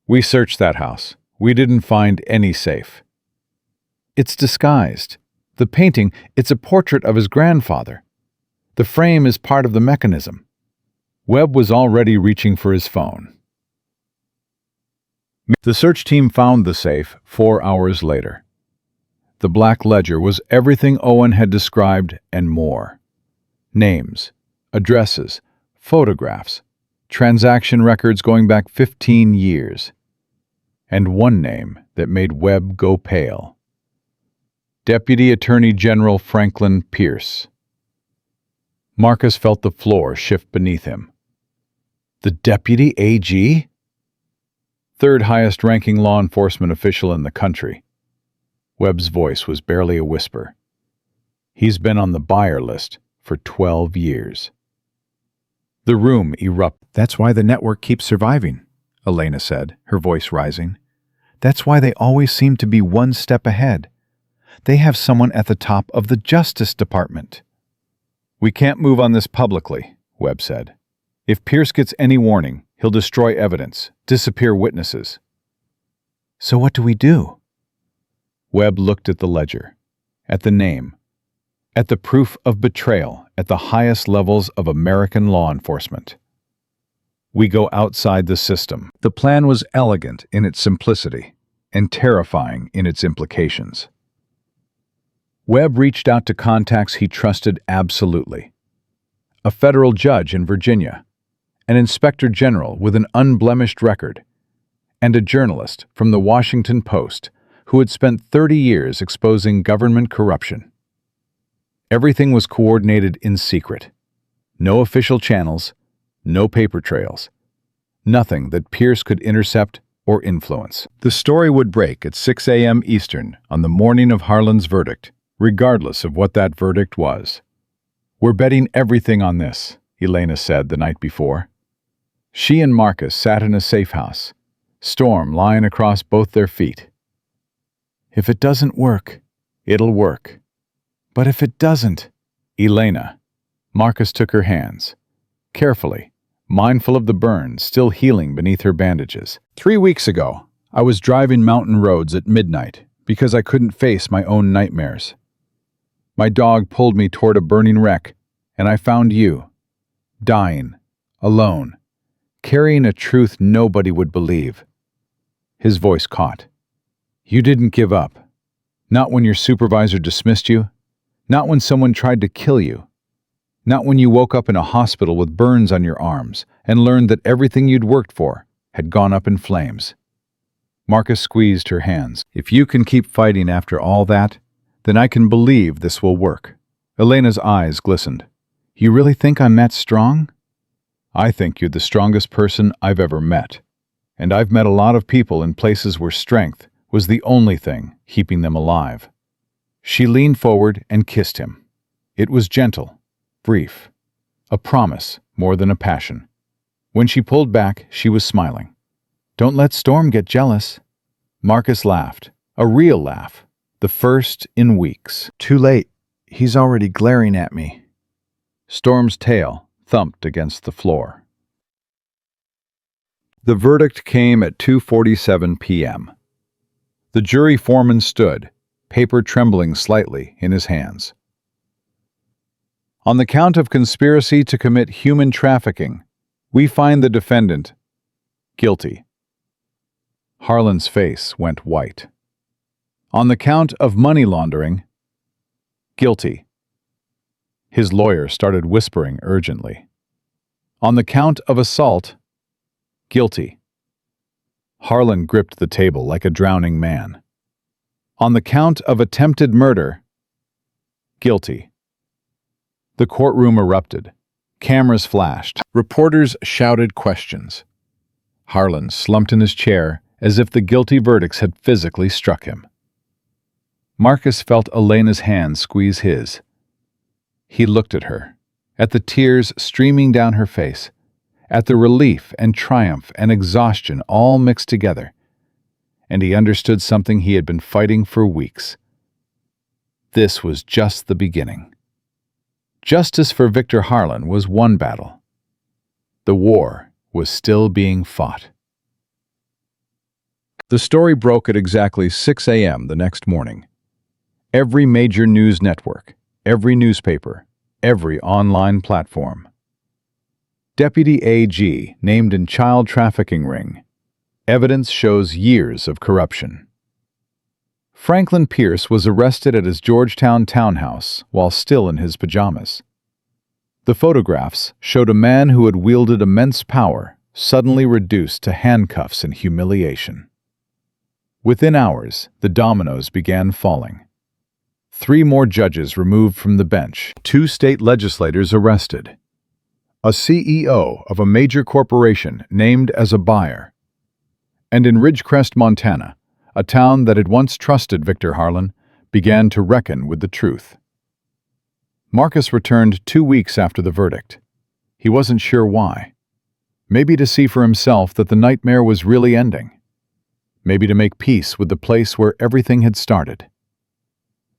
We searched that house. We didn't find any safe. It's disguised. The painting, it's a portrait of his grandfather. The frame is part of the mechanism. Webb was already reaching for his phone. The search team found the safe 4 hours later. The Black Ledger was everything Owen had described and more. Names, addresses, photographs, transaction records going back 15 years. And one name that made Webb go pale. Deputy Attorney General Franklin Pierce. Marcus felt the floor shift beneath him. The Deputy AG? Third highest ranking law enforcement official in the country. Webb's voice was barely a whisper. He's been on the buyer list for 12 years. The room erupted. That's why the network keeps surviving, Elena said, her voice rising. That's why they always seem to be one step ahead. They have someone at the top of the Justice Department. We can't move on this publicly, Webb said. If Pierce gets any warning, he'll destroy evidence, disappear witnesses. So what do we do? Webb looked at the ledger, at the name, at the proof of betrayal at the highest levels of American law enforcement. We go outside the system. The plan was elegant in its simplicity and terrifying in its implications. Webb reached out to contacts he trusted absolutely. A federal judge in Virginia, an inspector general with an unblemished record, and a journalist from the Washington Post who had spent 30 years exposing government corruption. Everything was coordinated in secret. No official channels, no paper trails. Nothing that Pierce could intercept or influence. The story would break at 6 a.m. Eastern on the morning of Harlan's verdict, regardless of what that verdict was. We're betting everything on this, Elena said the night before. She and Marcus sat in a safe house, storm lying across both their feet. If it doesn't work, It'll work. But if it doesn't? Elena. Marcus took her hands. Carefully, mindful of the burn still healing beneath her bandages. 3 weeks ago, I was driving mountain roads at midnight because I couldn't face my own nightmares. My dog pulled me toward a burning wreck, and I found you, dying, alone, carrying a truth nobody would believe. His voice caught. You didn't give up. Not when your supervisor dismissed you. Not when someone tried to kill you. Not when you woke up in a hospital with burns on your arms and learned that everything you'd worked for had gone up in flames. Marcus squeezed her hands. If you can keep fighting after all that, then I can believe this will work. Elena's eyes glistened. You really think I'm that strong? I think you're the strongest person I've ever met. And I've met a lot of people in places where strength was the only thing keeping them alive. She leaned forward and kissed him. It was gentle, brief, a promise more than a passion. When she pulled back, she was smiling. Don't let Storm get jealous. Marcus laughed, a real laugh, the first in weeks. Too late. He's already glaring at me. Storm's tail thumped against the floor. The verdict came at 2:47 p.m. The jury foreman stood, paper trembling slightly in his hands. On the count of conspiracy to commit human trafficking, we find the defendant guilty. Harlan's face went white. On the count of money laundering, guilty. His lawyer started whispering urgently. On the count of assault, guilty. Harlan gripped the table like a drowning man. On the count of attempted murder, guilty. The courtroom erupted. Cameras flashed. Reporters shouted questions. Harlan slumped in his chair as if the guilty verdicts had physically struck him. Marcus felt Elena's hand squeeze his. He looked at her, at the tears streaming down her face, at the relief and triumph and exhaustion all mixed together, and he understood something he had been fighting for weeks. This was just the beginning. Justice for Victor Harlan was one battle. The war was still being fought. The story broke at exactly 6 a.m. the next morning. Every major news network, every newspaper, every online platform. Deputy AG named in child trafficking ring. Evidence shows years of corruption. Franklin Pierce was arrested at his Georgetown townhouse while still in his pajamas. The photographs showed a man who had wielded immense power suddenly reduced to handcuffs and humiliation. Within hours, the dominoes began falling. 3 more judges removed from the bench, 2 state legislators arrested, a CEO of a major corporation named as a buyer, and in Ridgecrest, Montana, a town that had once trusted Victor Harlan, began to reckon with the truth. Marcus returned 2 weeks after the verdict. He wasn't sure why. Maybe to see for himself that the nightmare was really ending. Maybe to make peace with the place where everything had started.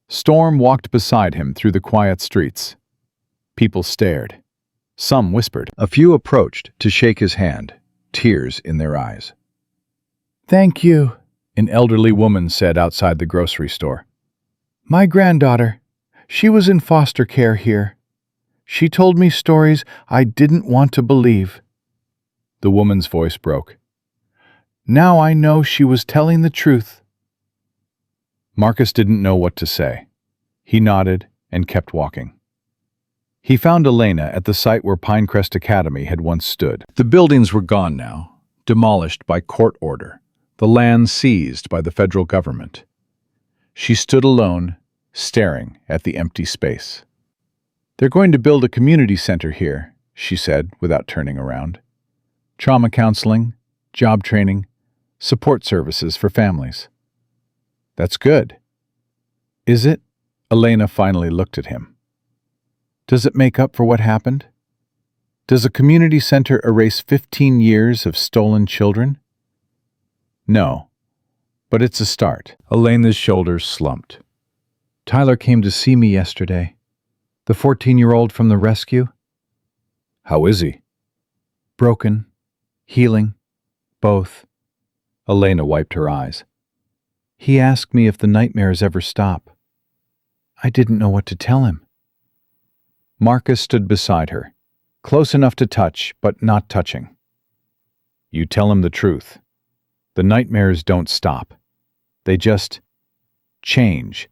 Storm walked beside him through the quiet streets. People stared. Some whispered. A few approached to shake his hand, tears in their eyes. "Thank you," an elderly woman said outside the grocery store. "My granddaughter, she was in foster care here. She told me stories I didn't want to believe." The woman's voice broke. "Now I know she was telling the truth." Marcus didn't know what to say. He nodded and kept walking. He found Elena at the site where Pinecrest Academy had once stood. The buildings were gone now, demolished by court order, the land seized by the federal government. She stood alone, staring at the empty space. "They're going to build a community center here," she said without turning around. "Trauma counseling, job training, support services for families." "That's good." "Is it?" Elena finally looked at him. "Does it make up for what happened? Does a community center erase 15 years of stolen children?" "No, but it's a start." Elena's shoulders slumped. Tyler came to see me yesterday. The 14-year-old from the rescue. How is he? Broken. Healing. Both. Elena wiped her eyes. He asked me if the nightmares ever stop. I didn't know what to tell him. Marcus stood beside her, close enough to touch, but not touching. You tell him the truth. The nightmares don't stop. They just change.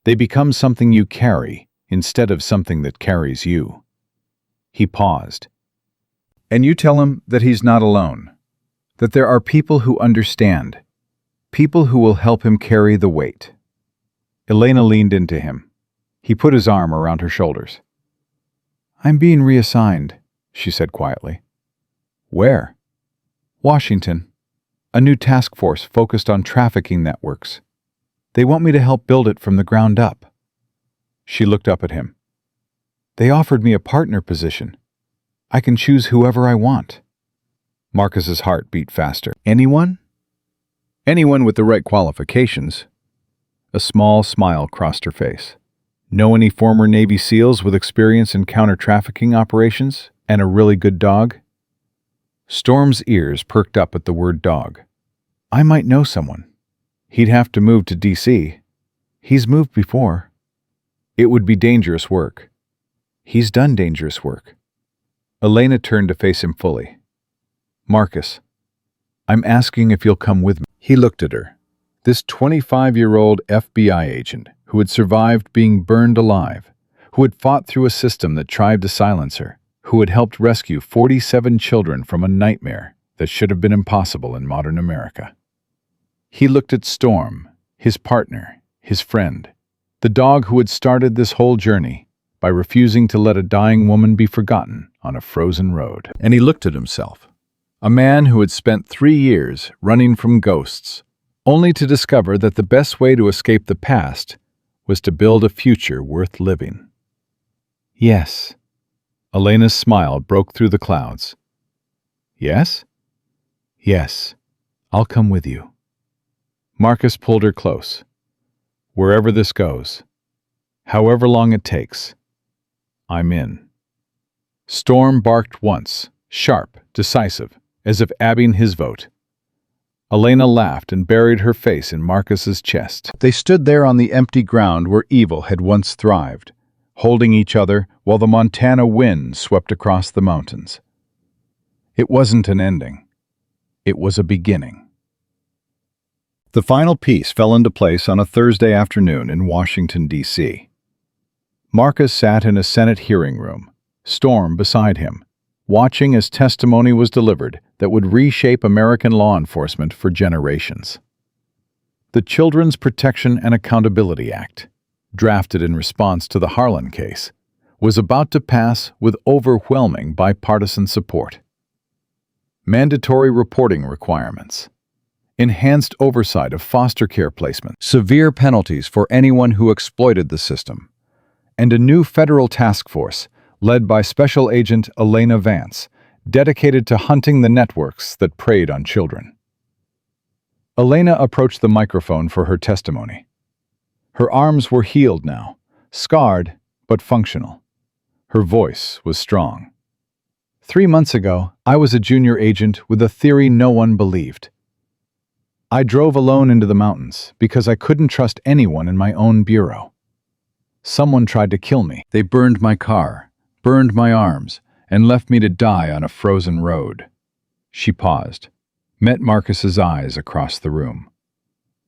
They become something you carry instead of something that carries you. He paused. And you tell him that he's not alone, that there are people who understand, people who will help him carry the weight. Elena leaned into him. He put his arm around her shoulders. I'm being reassigned, she said quietly. Where? Washington. A new task force focused on trafficking networks. They want me to help build it from the ground up. She looked up at him. They offered me a partner position. I can choose whoever I want. Marcus's heart beat faster. Anyone? Anyone with the right qualifications. A small smile crossed her face. Know any former Navy SEALs with experience in counter-trafficking operations and a really good dog? Storm's ears perked up at the word dog. I might know someone. He'd have to move to D.C. He's moved before. It would be dangerous work. He's done dangerous work. Elena turned to face him fully. Marcus, I'm asking if you'll come with me. He looked at her. This 25-year-old FBI agent who had survived being burned alive, who had fought through a system that tried to silence her, who had helped rescue 47 children from a nightmare that should have been impossible in modern America. He looked at Storm, his partner, his friend, the dog who had started this whole journey by refusing to let a dying woman be forgotten on a frozen road. And he looked at himself, a man who had spent 3 years running from ghosts, only to discover that the best way to escape the past was to build a future worth living. Yes. Elena's smile broke through the clouds. Yes? Yes. I'll come with you. Marcus pulled her close. Wherever this goes, however long it takes, I'm in. Storm barked once, sharp, decisive, as if abbing his vote. Elena laughed and buried her face in Marcus's chest. They stood there on the empty ground where evil had once thrived, holding each other while the Montana wind swept across the mountains. It wasn't an ending. It was a beginning. The final piece fell into place on a Thursday afternoon in Washington, D.C. Marcus sat in a Senate hearing room, Storm beside him, watching as testimony was delivered that would reshape American law enforcement for generations. The Children's Protection and Accountability Act, drafted in response to the Harlan case, was about to pass with overwhelming bipartisan support. Mandatory reporting requirements, enhanced oversight of foster care placement, severe penalties for anyone who exploited the system, and a new federal task force led by Special Agent Elena Vance, dedicated to hunting the networks that preyed on children. Elena approached the microphone for her testimony. Her arms were healed now, scarred but functional. Her voice was strong. 3 months ago, I was a junior agent with a theory no one believed. I drove alone into the mountains because I couldn't trust anyone in my own bureau. Someone tried to kill me. They burned my car, burned my arms, and left me to die on a frozen road. She paused, met Marcus's eyes across the room.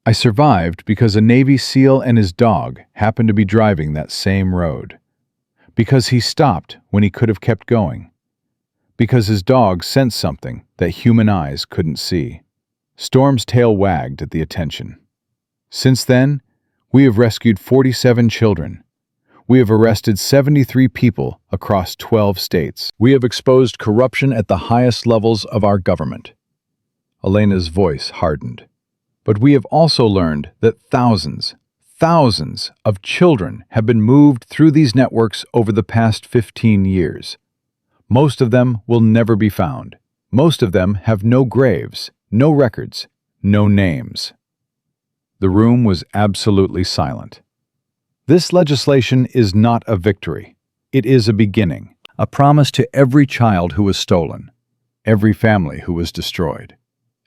I survived because a Navy SEAL and his dog happened to be driving that same road. Because he stopped when he could have kept going. Because his dog sensed something that human eyes couldn't see. Storm's tail wagged at the attention. Since then, we have rescued 47 children. We have arrested 73 people across 12 states. We have exposed corruption at the highest levels of our government. Elena's voice hardened. But we have also learned that thousands of children have been moved through these networks over the past 15 years. Most of them will never be found. Most of them have no graves, no records, no names. The room was absolutely silent. This legislation is not a victory. It is a beginning, a promise to every child who was stolen, every family who was destroyed,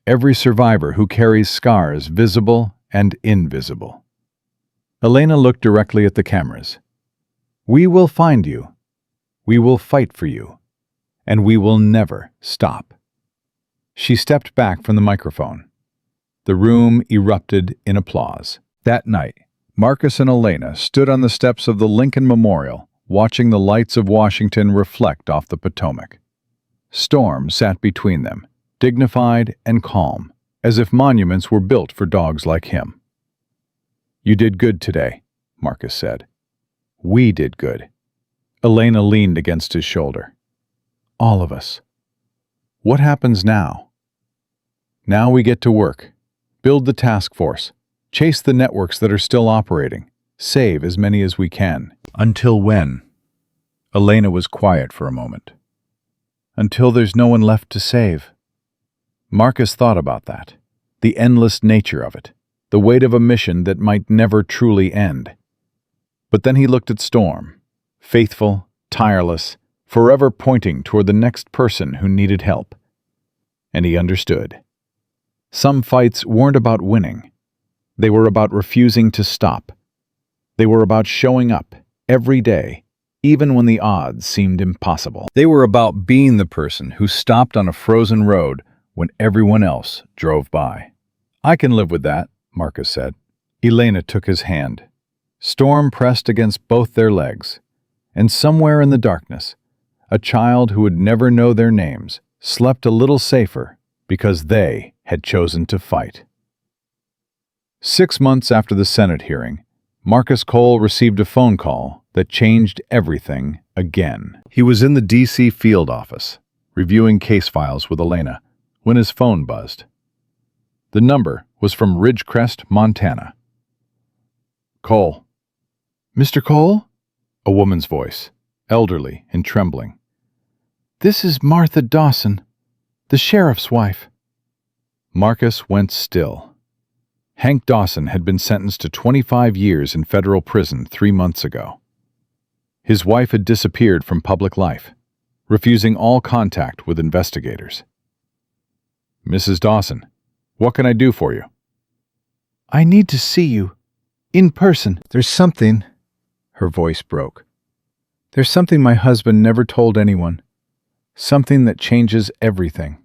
every survivor who carries scars visible and invisible. Elena looked directly at the cameras. We will find you. We will fight for you. And we will never stop. She stepped back from the microphone. The room erupted in applause. That night, Marcus and Elena stood on the steps of the Lincoln Memorial, watching the lights of Washington reflect off the Potomac. Storm sat between them, dignified and calm, as if monuments were built for dogs like him. You did good today, Marcus said. We did good. Elena leaned against his shoulder. All of us. What happens now? Now we get to work. Build the task force. Chase the networks that are still operating. Save as many as we can. Until when? Elena was quiet for a moment. Until there's no one left to save. Marcus thought about that. The endless nature of it. The weight of a mission that might never truly end. But then he looked at Storm. Faithful, tireless, forever pointing toward the next person who needed help. And he understood. Some fights weren't about winning. They were about refusing to stop. They were about showing up every day, even when the odds seemed impossible. They were about being the person who stopped on a frozen road when everyone else drove by. I can live with that, Marcus said. Elena took his hand. Storm pressed against both their legs, and somewhere in the darkness, a child who would never know their names slept a little safer because they had chosen to fight. 6 months after the Senate hearing, Marcus Cole received a phone call that changed everything again. He was in the D.C. field office, reviewing case files with Elena, when his phone buzzed. The number was from Ridgecrest, Montana. Cole. Mr. Cole? A woman's voice, elderly and trembling. This is Martha Dawson, the sheriff's wife. Marcus went still. Hank Dawson had been sentenced to 25 years in federal prison 3 months ago. His wife had disappeared from public life, refusing all contact with investigators. Mrs. Dawson, what can I do for you? I need to see you, in person. There's something, her voice broke. There's something my husband never told anyone. Something that changes everything.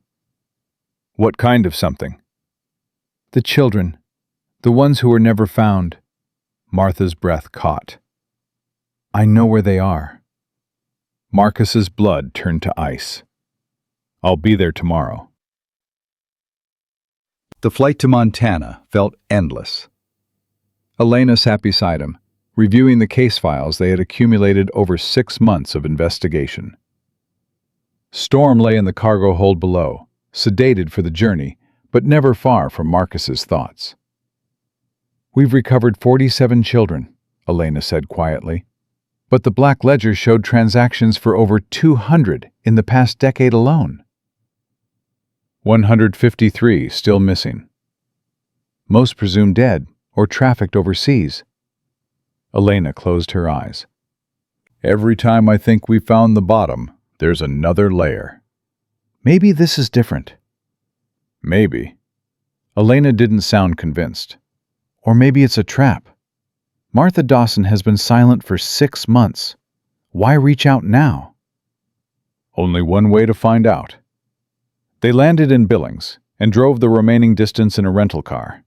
What kind of something? The children. The ones who were never found. Martha's breath caught. I know where they are. Marcus's blood turned to ice. I'll be there tomorrow. The flight to Montana felt endless. Elena sat beside him, reviewing the case files they had accumulated over 6 months of investigation. Storm lay in the cargo hold below, sedated for the journey, but never far from Marcus's thoughts. We've recovered 47 children, Elena said quietly, but the Black Ledger showed transactions for over 200 in the past decade alone. 153 still missing. Most presumed dead or trafficked overseas. Elena closed her eyes. Every time I think we've found the bottom, there's another layer. Maybe this is different. Maybe. Elena didn't sound convinced. Or maybe it's a trap. Martha Dawson has been silent for 6 months. Why reach out now? Only one way to find out. They landed in Billings and drove the remaining distance in a rental car.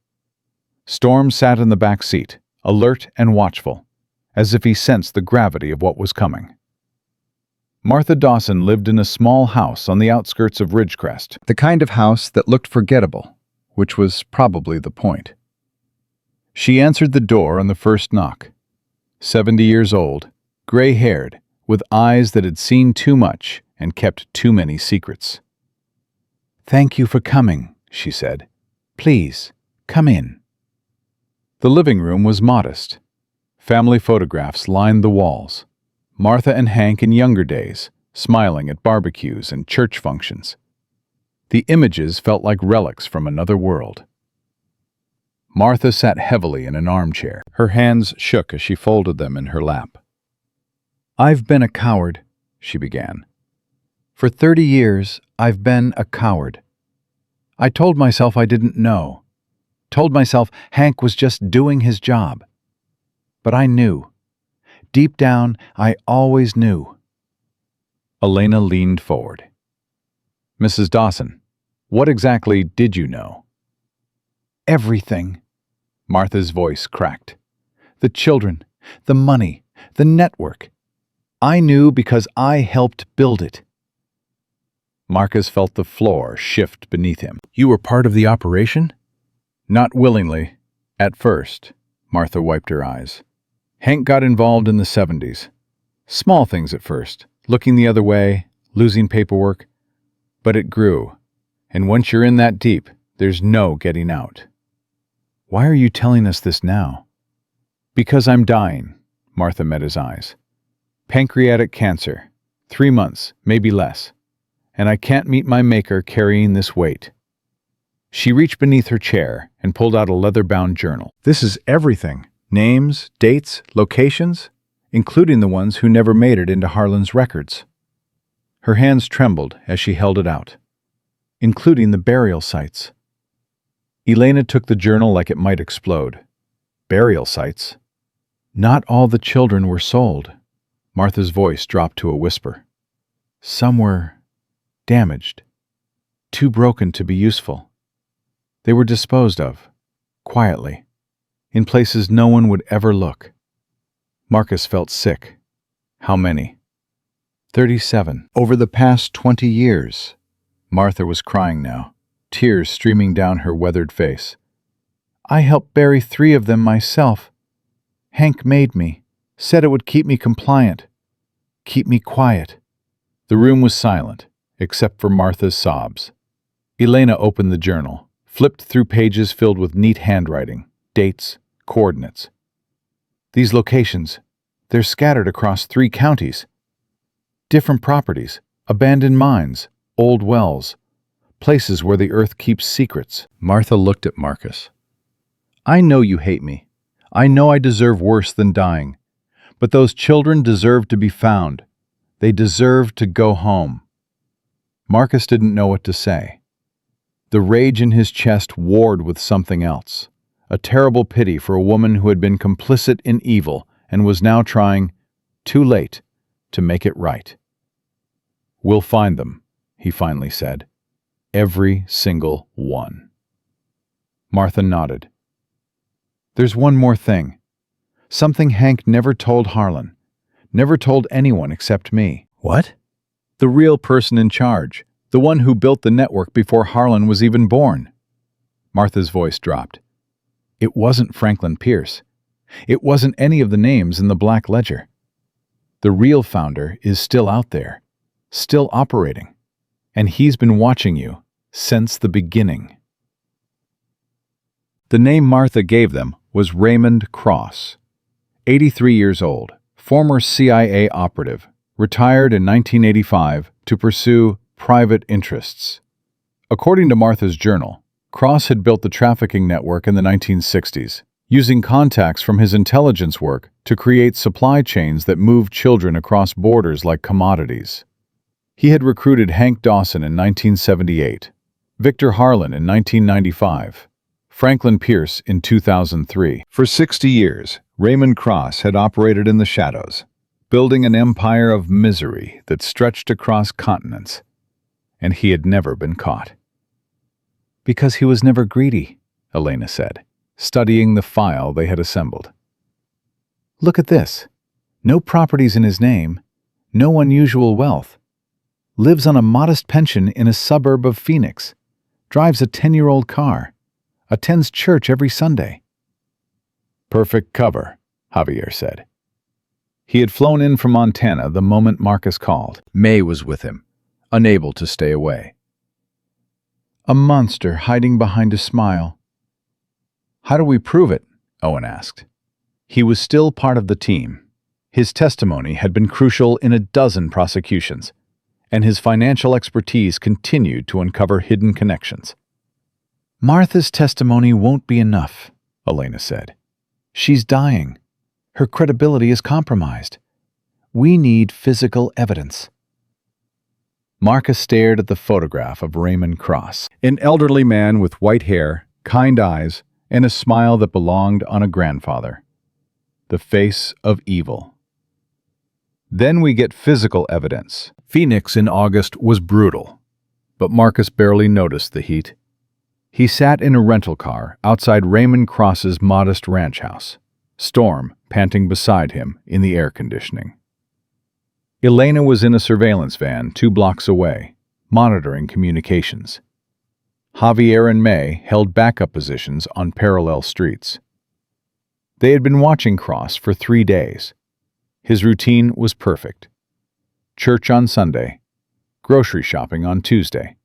Storm sat in the back seat, alert and watchful, as if he sensed the gravity of what was coming. Martha Dawson lived in a small house on the outskirts of Ridgecrest, the kind of house that looked forgettable, which was probably the point. She answered the door on the first knock. 70 years old, gray-haired, with eyes that had seen too much and kept too many secrets. Thank you for coming, she said. Please, come in. The living room was modest. Family photographs lined the walls. Martha and Hank in younger days, smiling at barbecues and church functions. The images felt like relics from another world. Martha sat heavily in an armchair. Her hands shook as she folded them in her lap. "I've been a coward," she began. "For 30 years, I've been a coward. I told myself I didn't know. Told myself Hank was just doing his job. But I knew. Deep down, I always knew." Elena leaned forward. "Mrs. Dawson, what exactly did you know?" "Everything." Martha's voice cracked. "The children, the money, the network. I knew because I helped build it." Marcus felt the floor shift beneath him. "You were part of the operation?" "Not willingly. At first." Martha wiped her eyes. "Hank got involved in the 70s. Small things at first, looking the other way, losing paperwork. But it grew, and once you're in that deep, there's no getting out." "Why are you telling us this now?" "Because I'm dying." Martha met his eyes. "Pancreatic cancer. 3 months, maybe less. And I can't meet my maker carrying this weight." She reached beneath her chair and pulled out a leather-bound journal. "This is everything. Names, dates, locations, including the ones who never made it into Harlan's records." Her hands trembled as she held it out. "Including the burial sites." Elena took the journal like it might explode. "Burial sites?" "Not all the children were sold." Martha's voice dropped to a whisper. "Some were damaged, too broken to be useful. They were disposed of, quietly, in places no one would ever look." Marcus felt sick. "How many?" 37. "Over the past 20 years. Martha was crying now, tears streaming down her weathered face. "I helped bury 3 of them myself. Hank made me, said it would keep me compliant, keep me quiet." The room was silent, except for Martha's sobs. Elena opened the journal, flipped through pages filled with neat handwriting, dates, coordinates. "These locations, they're scattered across 3 counties. Different properties, abandoned mines, old wells, places where the earth keeps secrets." Martha looked at Marcus. "I know you hate me. I know I deserve worse than dying. But those children deserve to be found. They deserve to go home." Marcus didn't know what to say. The rage in his chest warred with something else, a terrible pity for a woman who had been complicit in evil and was now trying, too late, to make it right. "We'll find them," he finally said. "Every single one." Martha nodded. "There's one more thing. Something Hank never told Harlan. Never told anyone except me." "What?" "The real person in charge. The one who built the network before Harlan was even born." Martha's voice dropped. "It wasn't Franklin Pierce. It wasn't any of the names in the Black Ledger. The real founder is still out there, still operating. And he's been watching you since the beginning." The name Martha gave them was Raymond Cross. 83 years old, former CIA operative, retired in 1985 to pursue private interests. According to Martha's journal, Cross had built the trafficking network in the 1960s, using contacts from his intelligence work to create supply chains that moved children across borders like commodities. He had recruited Hank Dawson in 1978, Victor Harlan in 1995, Franklin Pierce in 2003. For 60 years, Raymond Cross had operated in the shadows, building an empire of misery that stretched across continents, and he had never been caught. "Because he was never greedy," Elena said, studying the file they had assembled. "Look at this. No properties in his name, no unusual wealth. Lives on a modest pension in a suburb of Phoenix. Drives a 10-year-old car. Attends church every Sunday." "Perfect cover," Javier said. He had flown in from Montana the moment Marcus called. May was with him, unable to stay away. "A monster hiding behind a smile." "How do we prove it?" Owen asked. He was still part of the team. His testimony had been crucial in a dozen prosecutions, and his financial expertise continued to uncover hidden connections. "Martha's testimony won't be enough," Elena said. She's dying. Her credibility is compromised. We need physical evidence. Marcus stared at the photograph of Raymond Cross, an elderly man with white hair, kind eyes, and a smile that belonged on a grandfather. The face of evil. Then we get physical evidence. Phoenix in August was brutal, but Marcus barely noticed the heat. He sat in a rental car outside Raymond Cross's modest ranch house, Storm panting beside him in the air conditioning. Elena was in a surveillance van 2 blocks away, monitoring communications. Javier and May held backup positions on parallel streets. They had been watching Cross for 3 days. His routine was perfect. Church on Sunday, grocery shopping on Tuesday,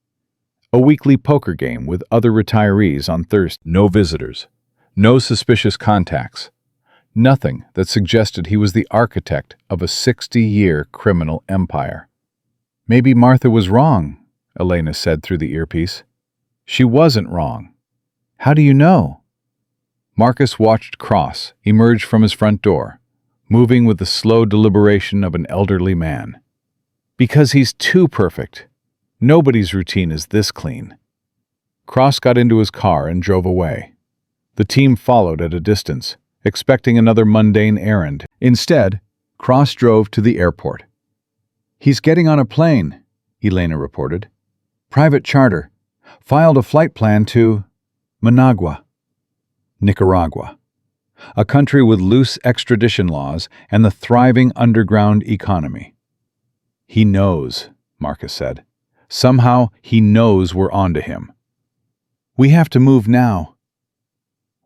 a weekly poker game with other retirees on Thursday. No visitors, no suspicious contacts, nothing that suggested he was the architect of a 60-year criminal empire. Maybe Martha was wrong, Elena said through the earpiece. She wasn't wrong. How do you know? Marcus watched Cross emerge from his front door, moving with the slow deliberation of an elderly man. Because he's too perfect. Nobody's routine is this clean. Cross got into his car and drove away. The team followed at a distance, expecting another mundane errand. Instead, Cross drove to the airport. He's getting on a plane, Elena reported. Private charter. Filed a flight plan to Managua, Nicaragua, a country with loose extradition laws and the thriving underground economy. He knows, Marcus said. Somehow he knows we're onto him. We have to move now.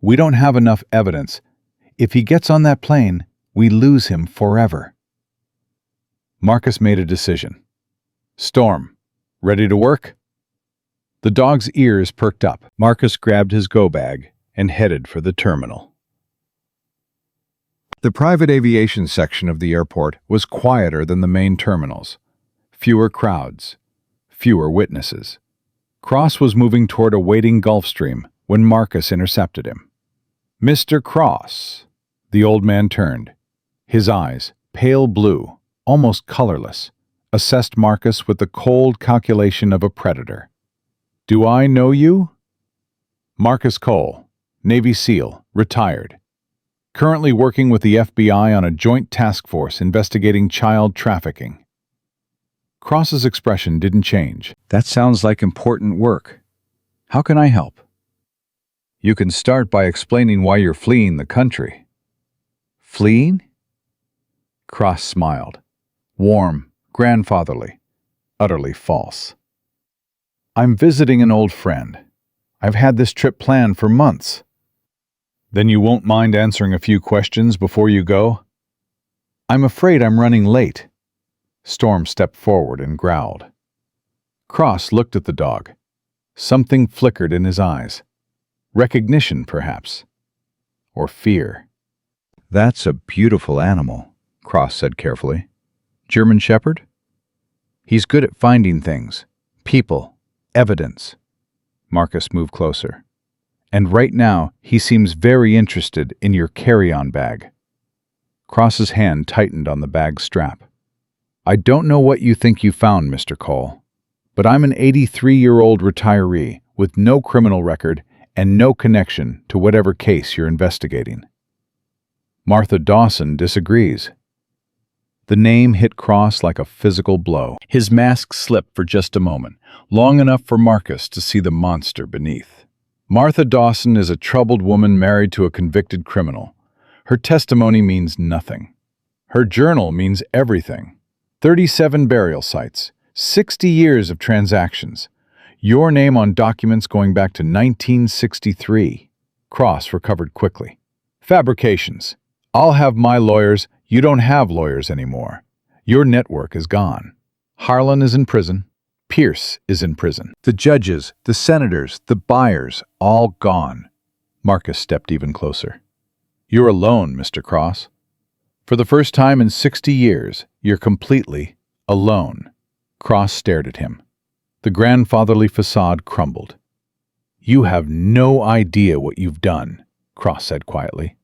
We don't have enough evidence. If he gets on that plane, we lose him forever. Marcus made a decision. Storm, ready to work? The dog's ears perked up. Marcus grabbed his go-bag and headed for the terminal. The private aviation section of the airport was quieter than the main terminals. Fewer crowds, fewer witnesses. Cross was moving toward a waiting Gulfstream when Marcus intercepted him. Mr. Cross. The old man turned. His eyes, pale blue, almost colorless, assessed Marcus with the cold calculation of a predator. Do I know you? Marcus Cole, Navy SEAL, retired. Currently working with the FBI on a joint task force investigating child trafficking. Cross's expression didn't change. That sounds like important work. How can I help? You can start by explaining why you're fleeing the country. Fleeing? Cross smiled. Warm, grandfatherly, utterly false. I'm visiting an old friend. I've had this trip planned for months. Then you won't mind answering a few questions before you go? I'm afraid I'm running late. Storm stepped forward and growled. Cross looked at the dog. Something flickered in his eyes. Recognition, perhaps. Or fear. That's a beautiful animal, Cross said carefully. German Shepherd? He's good at finding things. People. Evidence. Marcus moved closer. And right now, he seems very interested in your carry-on bag. Cross's hand tightened on the bag's strap. I don't know what you think you found, Mr. Cole, but I'm an 83-year-old retiree with no criminal record and no connection to whatever case you're investigating. Martha Dawson disagrees. The name hit Cross like a physical blow. His mask slipped for just a moment, long enough for Marcus to see the monster beneath. Martha Dawson is a troubled woman married to a convicted criminal. Her testimony means nothing. Her journal means everything. 37 burial sites, 60 years of transactions. Your name on documents going back to 1963. Cross recovered quickly. Fabrications. I'll have my lawyers. You don't have lawyers anymore. Your network is gone. Harlan is in prison. Pierce is in prison. The judges, the senators, the buyers, all gone. Marcus stepped even closer. You're alone, Mr. Cross. For the first time in 60 years, you're completely alone. Cross stared at him. The grandfatherly facade crumbled. You have no idea what you've done. Cross said quietly.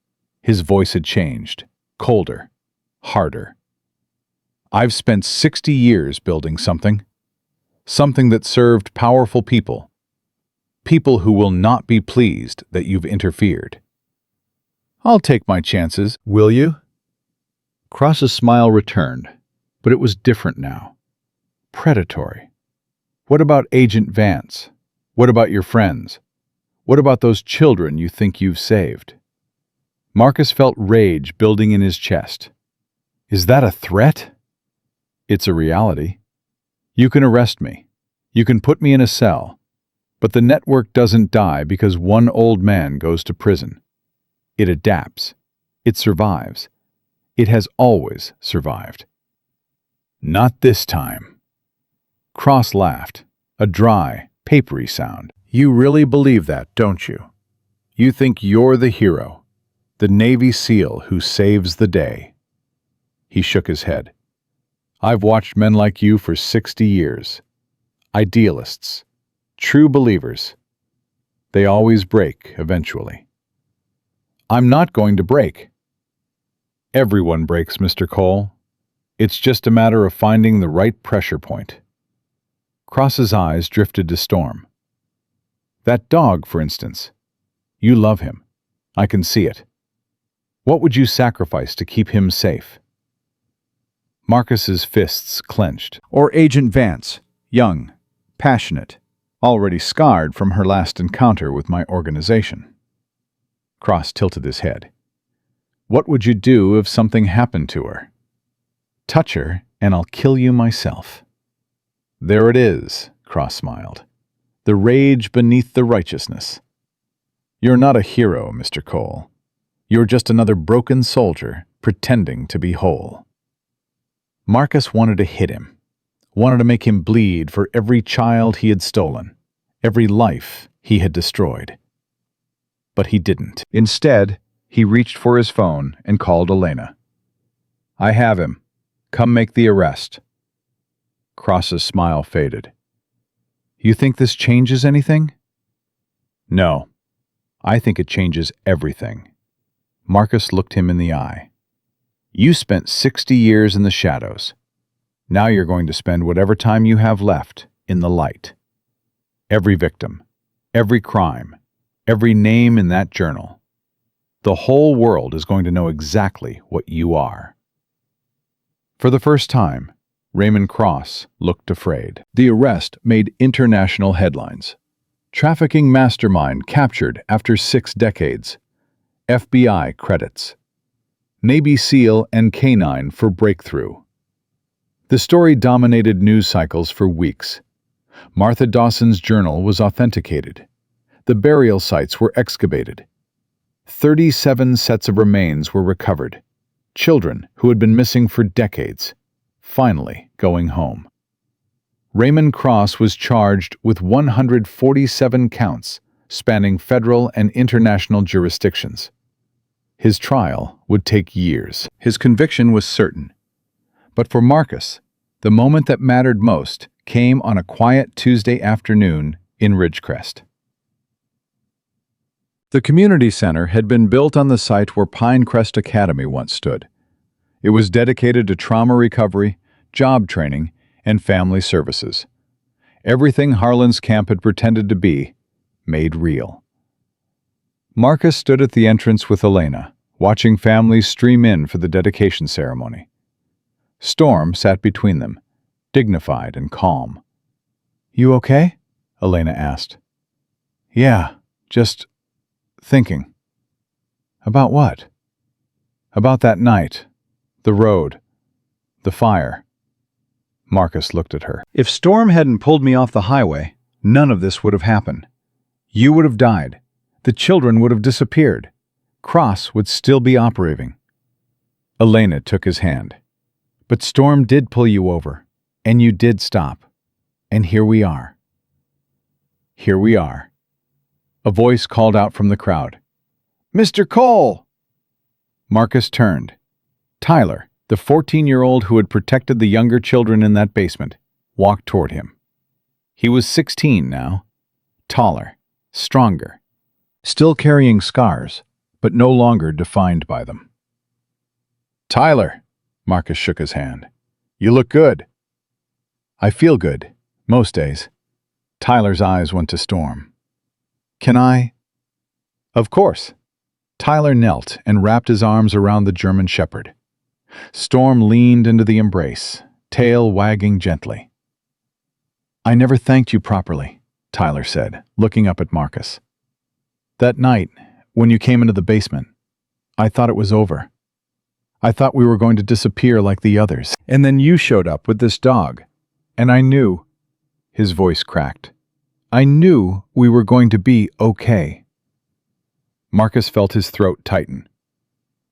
His voice had changed, colder, harder. I've spent 60 years building something that served powerful people, people who will not be pleased that you've interfered. I'll take my chances, will you? Cross's smile returned, but it was different now. Predatory. What about Agent Vance? What about your friends? What about those children you think you've saved? Marcus felt rage building in his chest. Is that a threat? It's a reality. You can arrest me. You can put me in a cell. But the network doesn't die because one old man goes to prison. It adapts. It survives. It has always survived. Not this time. Cross laughed, a dry, papery sound. You really believe that, don't you? You think you're the hero, the Navy SEAL who saves the day. He shook his head. I've watched men like you for 60 years. Idealists. True believers. They always break eventually. I'm not going to break. Everyone breaks, Mr. Cole. It's just a matter of finding the right pressure point. Cross's eyes drifted to Storm. That dog, for instance. You love him. I can see it. What would you sacrifice to keep him safe? Marcus's fists clenched. Or Agent Vance, young, passionate, already scarred from her last encounter with my organization. Cross tilted his head. What would you do if something happened to her? Touch her, and I'll kill you myself. There it is, Cross smiled. The rage beneath the righteousness. You're not a hero, Mr. Cole. You're just another broken soldier pretending to be whole. Marcus wanted to hit him, wanted to make him bleed for every child he had stolen, every life he had destroyed. But he didn't. Instead, he reached for his phone and called Elena. I have him. Come make the arrest. Cross's smile faded. You think this changes anything? No. I think it changes everything. Marcus looked him in the eye. You spent 60 years in the shadows. Now you're going to spend whatever time you have left in the light. Every victim, every crime, every name in that journal. The whole world is going to know exactly what you are. For the first time, Raymond Cross looked afraid. The arrest made international headlines. Trafficking mastermind captured after 6 decades. FBI credits. Navy SEAL and K-9 for breakthrough. The story dominated news cycles for weeks. Martha Dawson's journal was authenticated. The burial sites were excavated. 37 sets of remains were recovered. Children who had been missing for decades, finally going home. Raymond Cross was charged with 147 counts spanning federal and international jurisdictions. His trial would take years. His conviction was certain. But for Marcus, the moment that mattered most came on a quiet Tuesday afternoon in Ridgecrest. The community center had been built on the site where Pinecrest Academy once stood. It was dedicated to trauma recovery, job training, and family services. Everything Harlan's camp had pretended to be, made real. Marcus stood at the entrance with Elena, watching families stream in for the dedication ceremony. Storm sat between them, dignified and calm. You okay? Elena asked. Yeah, just thinking. About what? About that night, the road, the fire. Marcus looked at her. If Storm hadn't pulled me off the highway, none of this would have happened. You would have died. The children would have disappeared. Cross would still be operating. Elena took his hand. But Storm did pull you over, and you did stop. And here we are. Here we are. A voice called out from the crowd. Mr. Cole! Marcus turned. Tyler, the 14-year-old who had protected the younger children in that basement, walked toward him. He was 16 now, taller, stronger, still carrying scars, but no longer defined by them. "Tyler," Marcus shook his hand. "You look good." "I feel good, most days." Tyler's eyes went to Storm. "Can I?" "Of course." Tyler knelt and wrapped his arms around the German shepherd. Storm leaned into the embrace, tail wagging gently. "I never thanked you properly," Tyler said, looking up at Marcus. "That night, when you came into the basement, I thought it was over. I thought we were going to disappear like the others. And then you showed up with this dog, and I knew," his voice cracked, "I knew we were going to be okay." Marcus felt his throat tighten.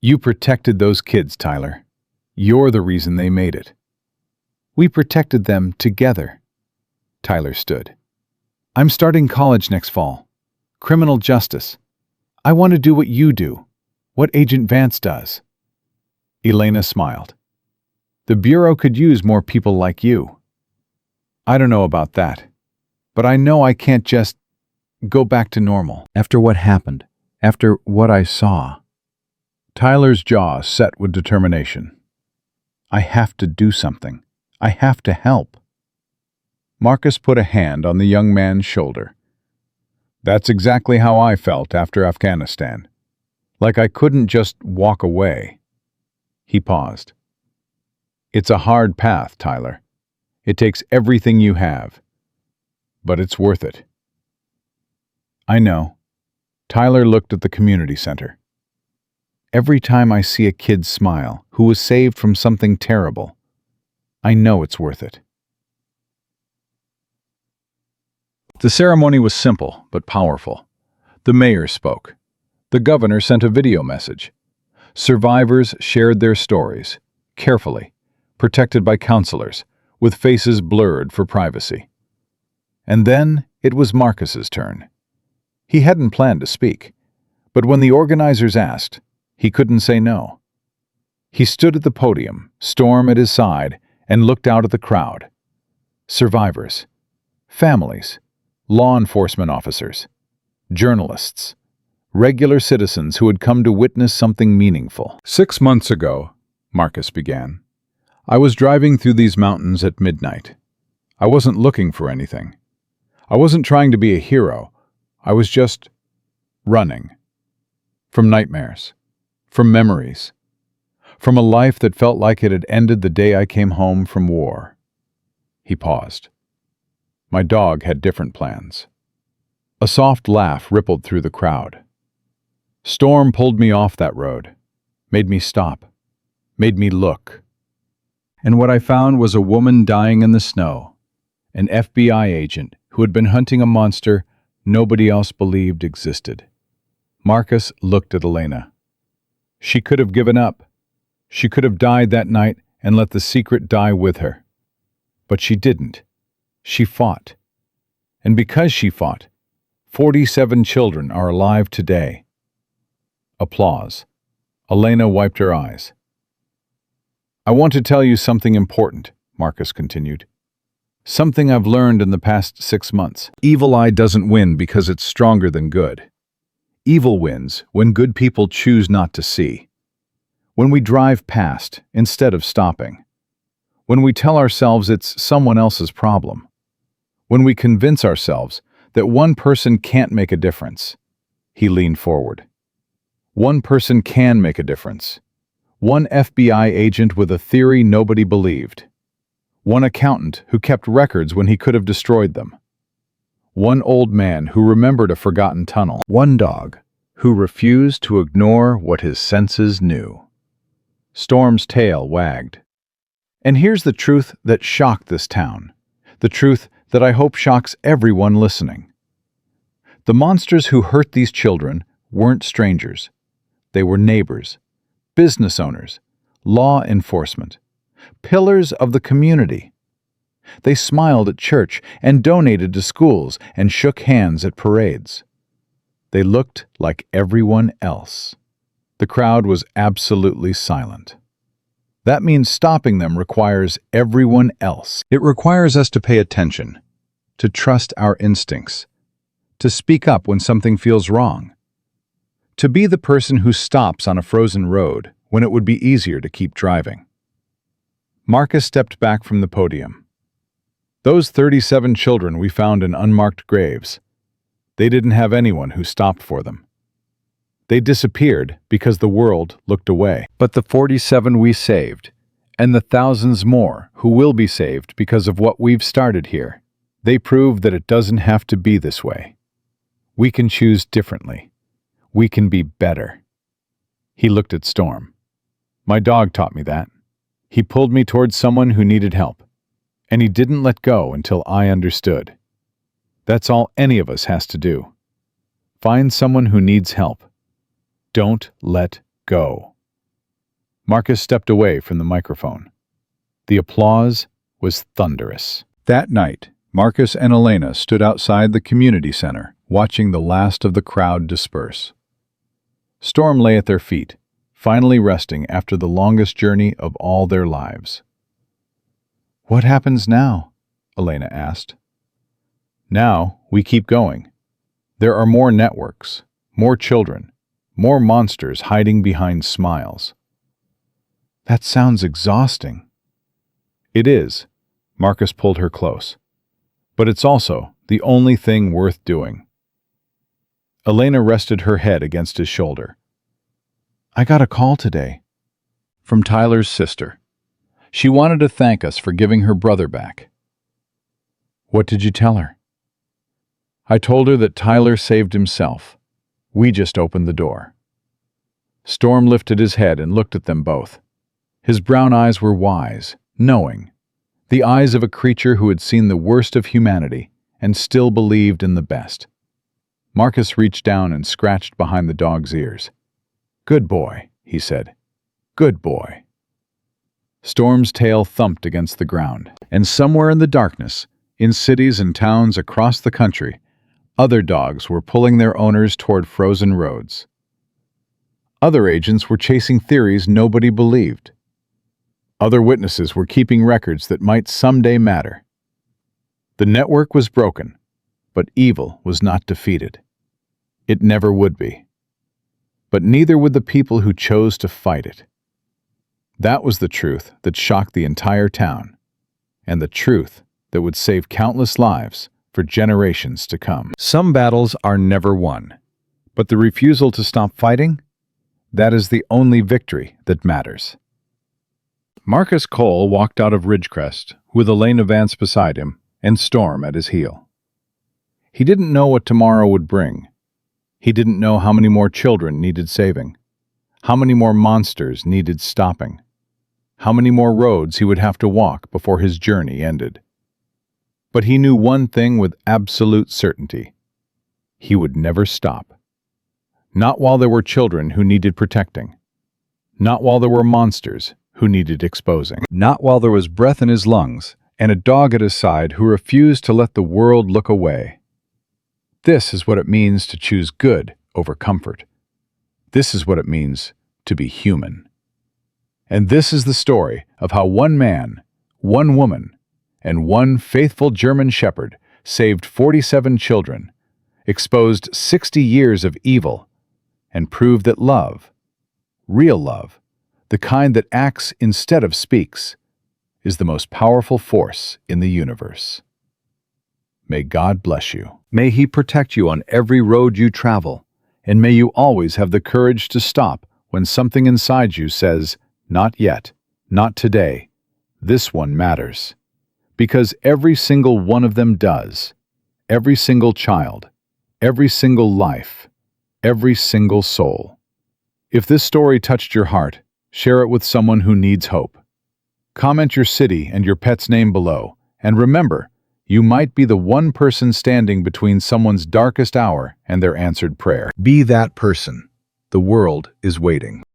"You protected those kids, Tyler. You're the reason they made it." "We protected them together." Tyler stood. "I'm starting college next fall. Criminal justice. I want to do what you do, what Agent Vance does." Elena smiled. "The Bureau could use more people like you." "I don't know about that, but I know I can't just go back to normal. After what happened, after what I saw." Tyler's jaw set with determination. "I have to do something. I have to help." Marcus put a hand on the young man's shoulder. "That's exactly how I felt after Afghanistan. Like I couldn't just walk away." He paused. "It's a hard path, Tyler. It takes everything you have. But it's worth it." "I know." Tyler looked at the community center. "Every time I see a kid smile who was saved from something terrible, I know it's worth it." The ceremony was simple but powerful. The mayor spoke. The governor sent a video message. Survivors shared their stories, carefully, protected by counselors, with faces blurred for privacy. And then it was Marcus's turn. He hadn't planned to speak, but when the organizers asked, he couldn't say no. He stood at the podium, Storm at his side, and looked out at the crowd. Survivors, families, law enforcement officers, journalists, regular citizens who had come to witness something meaningful. "6 months ago," Marcus began, "I was driving through these mountains at midnight. I wasn't looking for anything. I wasn't trying to be a hero. I was just running. From nightmares, from memories, from a life that felt like it had ended the day I came home from war." He paused. "My dog had different plans." A soft laugh rippled through the crowd. "Storm pulled me off that road, made me stop, made me look. And what I found was a woman dying in the snow, an FBI agent who had been hunting a monster nobody else believed existed." Marcus looked at Elena. She could have given up. She could have died that night and let the secret die with her. But she didn't. She fought. And because she fought, 47 children are alive today. Applause. Elena wiped her eyes. "I want to tell you something important," Marcus continued. "Something I've learned in the past 6 months. Evil eye doesn't win because it's stronger than good. Evil wins when good people choose not to see. When we drive past instead of stopping. When we tell ourselves it's someone else's problem. When we convince ourselves that one person can't make a difference." He leaned forward. "One person can make a difference. One FBI agent with a theory nobody believed. One accountant who kept records when he could have destroyed them. One old man who remembered a forgotten tunnel. One dog who refused to ignore what his senses knew." Storm's tail wagged. "And here's the truth that shocked this town. The truth that I hope shocks everyone listening. The monsters who hurt these children weren't strangers. They were neighbors, business owners, law enforcement, pillars of the community. They smiled at church and donated to schools and shook hands at parades. They looked like everyone else." The crowd was absolutely silent. "That means stopping them requires everyone else. It requires us to pay attention, to trust our instincts, to speak up when something feels wrong, To be the person who stops on a frozen road when it would be easier to keep driving. Marcus stepped back from the podium. Those 37 children we found in unmarked graves, they didn't have anyone who stopped for them. They disappeared because the world looked away. But the 47 we saved, and the thousands more who will be saved because of what we've started here, they prove that it doesn't have to be this way. We can choose differently. We can be better. He looked at Storm. My dog taught me that. He pulled me towards someone who needed help, and he didn't let go until I understood. That's all any of us has to do. Find someone who needs help. Don't let go. Marcus stepped away from the microphone. The applause was thunderous. That night, Marcus and Elena stood outside the community center, watching the last of the crowd disperse. Storm lay at their feet, finally resting after the longest journey of all their lives. What happens now? Elena asked. Now, we keep going. There are more networks, more children, more monsters hiding behind smiles. That sounds exhausting. It is. Marcus pulled her close. But it's also the only thing worth doing. Elena rested her head against his shoulder. I got a call today. From Tyler's sister. She wanted to thank us for giving her brother back. What did you tell her? I told her that Tyler saved himself. We just opened the door. Storm lifted his head and looked at them both. His brown eyes were wise, knowing, the eyes of a creature who had seen the worst of humanity and still believed in the best. Marcus reached down and scratched behind the dog's ears. Good boy, he said. Good boy. Storm's tail thumped against the ground, and somewhere in the darkness, in cities and towns across the country, other dogs were pulling their owners toward frozen roads. Other agents were chasing theories nobody believed. Other witnesses were keeping records that might someday matter. The network was broken, but evil was not defeated. It never would be. But neither would the people who chose to fight it. That was the truth that shocked the entire town, and the truth that would save countless lives for generations to come. Some battles are never won, but the refusal to stop fighting, that is the only victory that matters. Marcus Cole walked out of Ridgecrest with Elena Vance beside him and Storm at his heel. He didn't know what tomorrow would bring. He didn't know how many more children needed saving, how many more monsters needed stopping, how many more roads he would have to walk before his journey ended. But he knew one thing with absolute certainty. He would never stop. Not while there were children who needed protecting. Not while there were monsters who needed exposing. Not while there was breath in his lungs and a dog at his side who refused to let the world look away. This is what it means to choose good over comfort. This is what it means to be human. And this is the story of how one man, one woman, and one faithful German shepherd saved 47 children, exposed 60 years of evil, and proved that love, real love, the kind that acts instead of speaks, is the most powerful force in the universe. May God bless you. May He protect you on every road you travel, and may you always have the courage to stop when something inside you says, not yet, not today, this one matters. Because every single one of them does. Every single child, every single life, every single soul. If this story touched your heart, share it with someone who needs hope. Comment your city and your pet's name below, and remember, you might be the one person standing between someone's darkest hour and their answered prayer. Be that person. The world is waiting.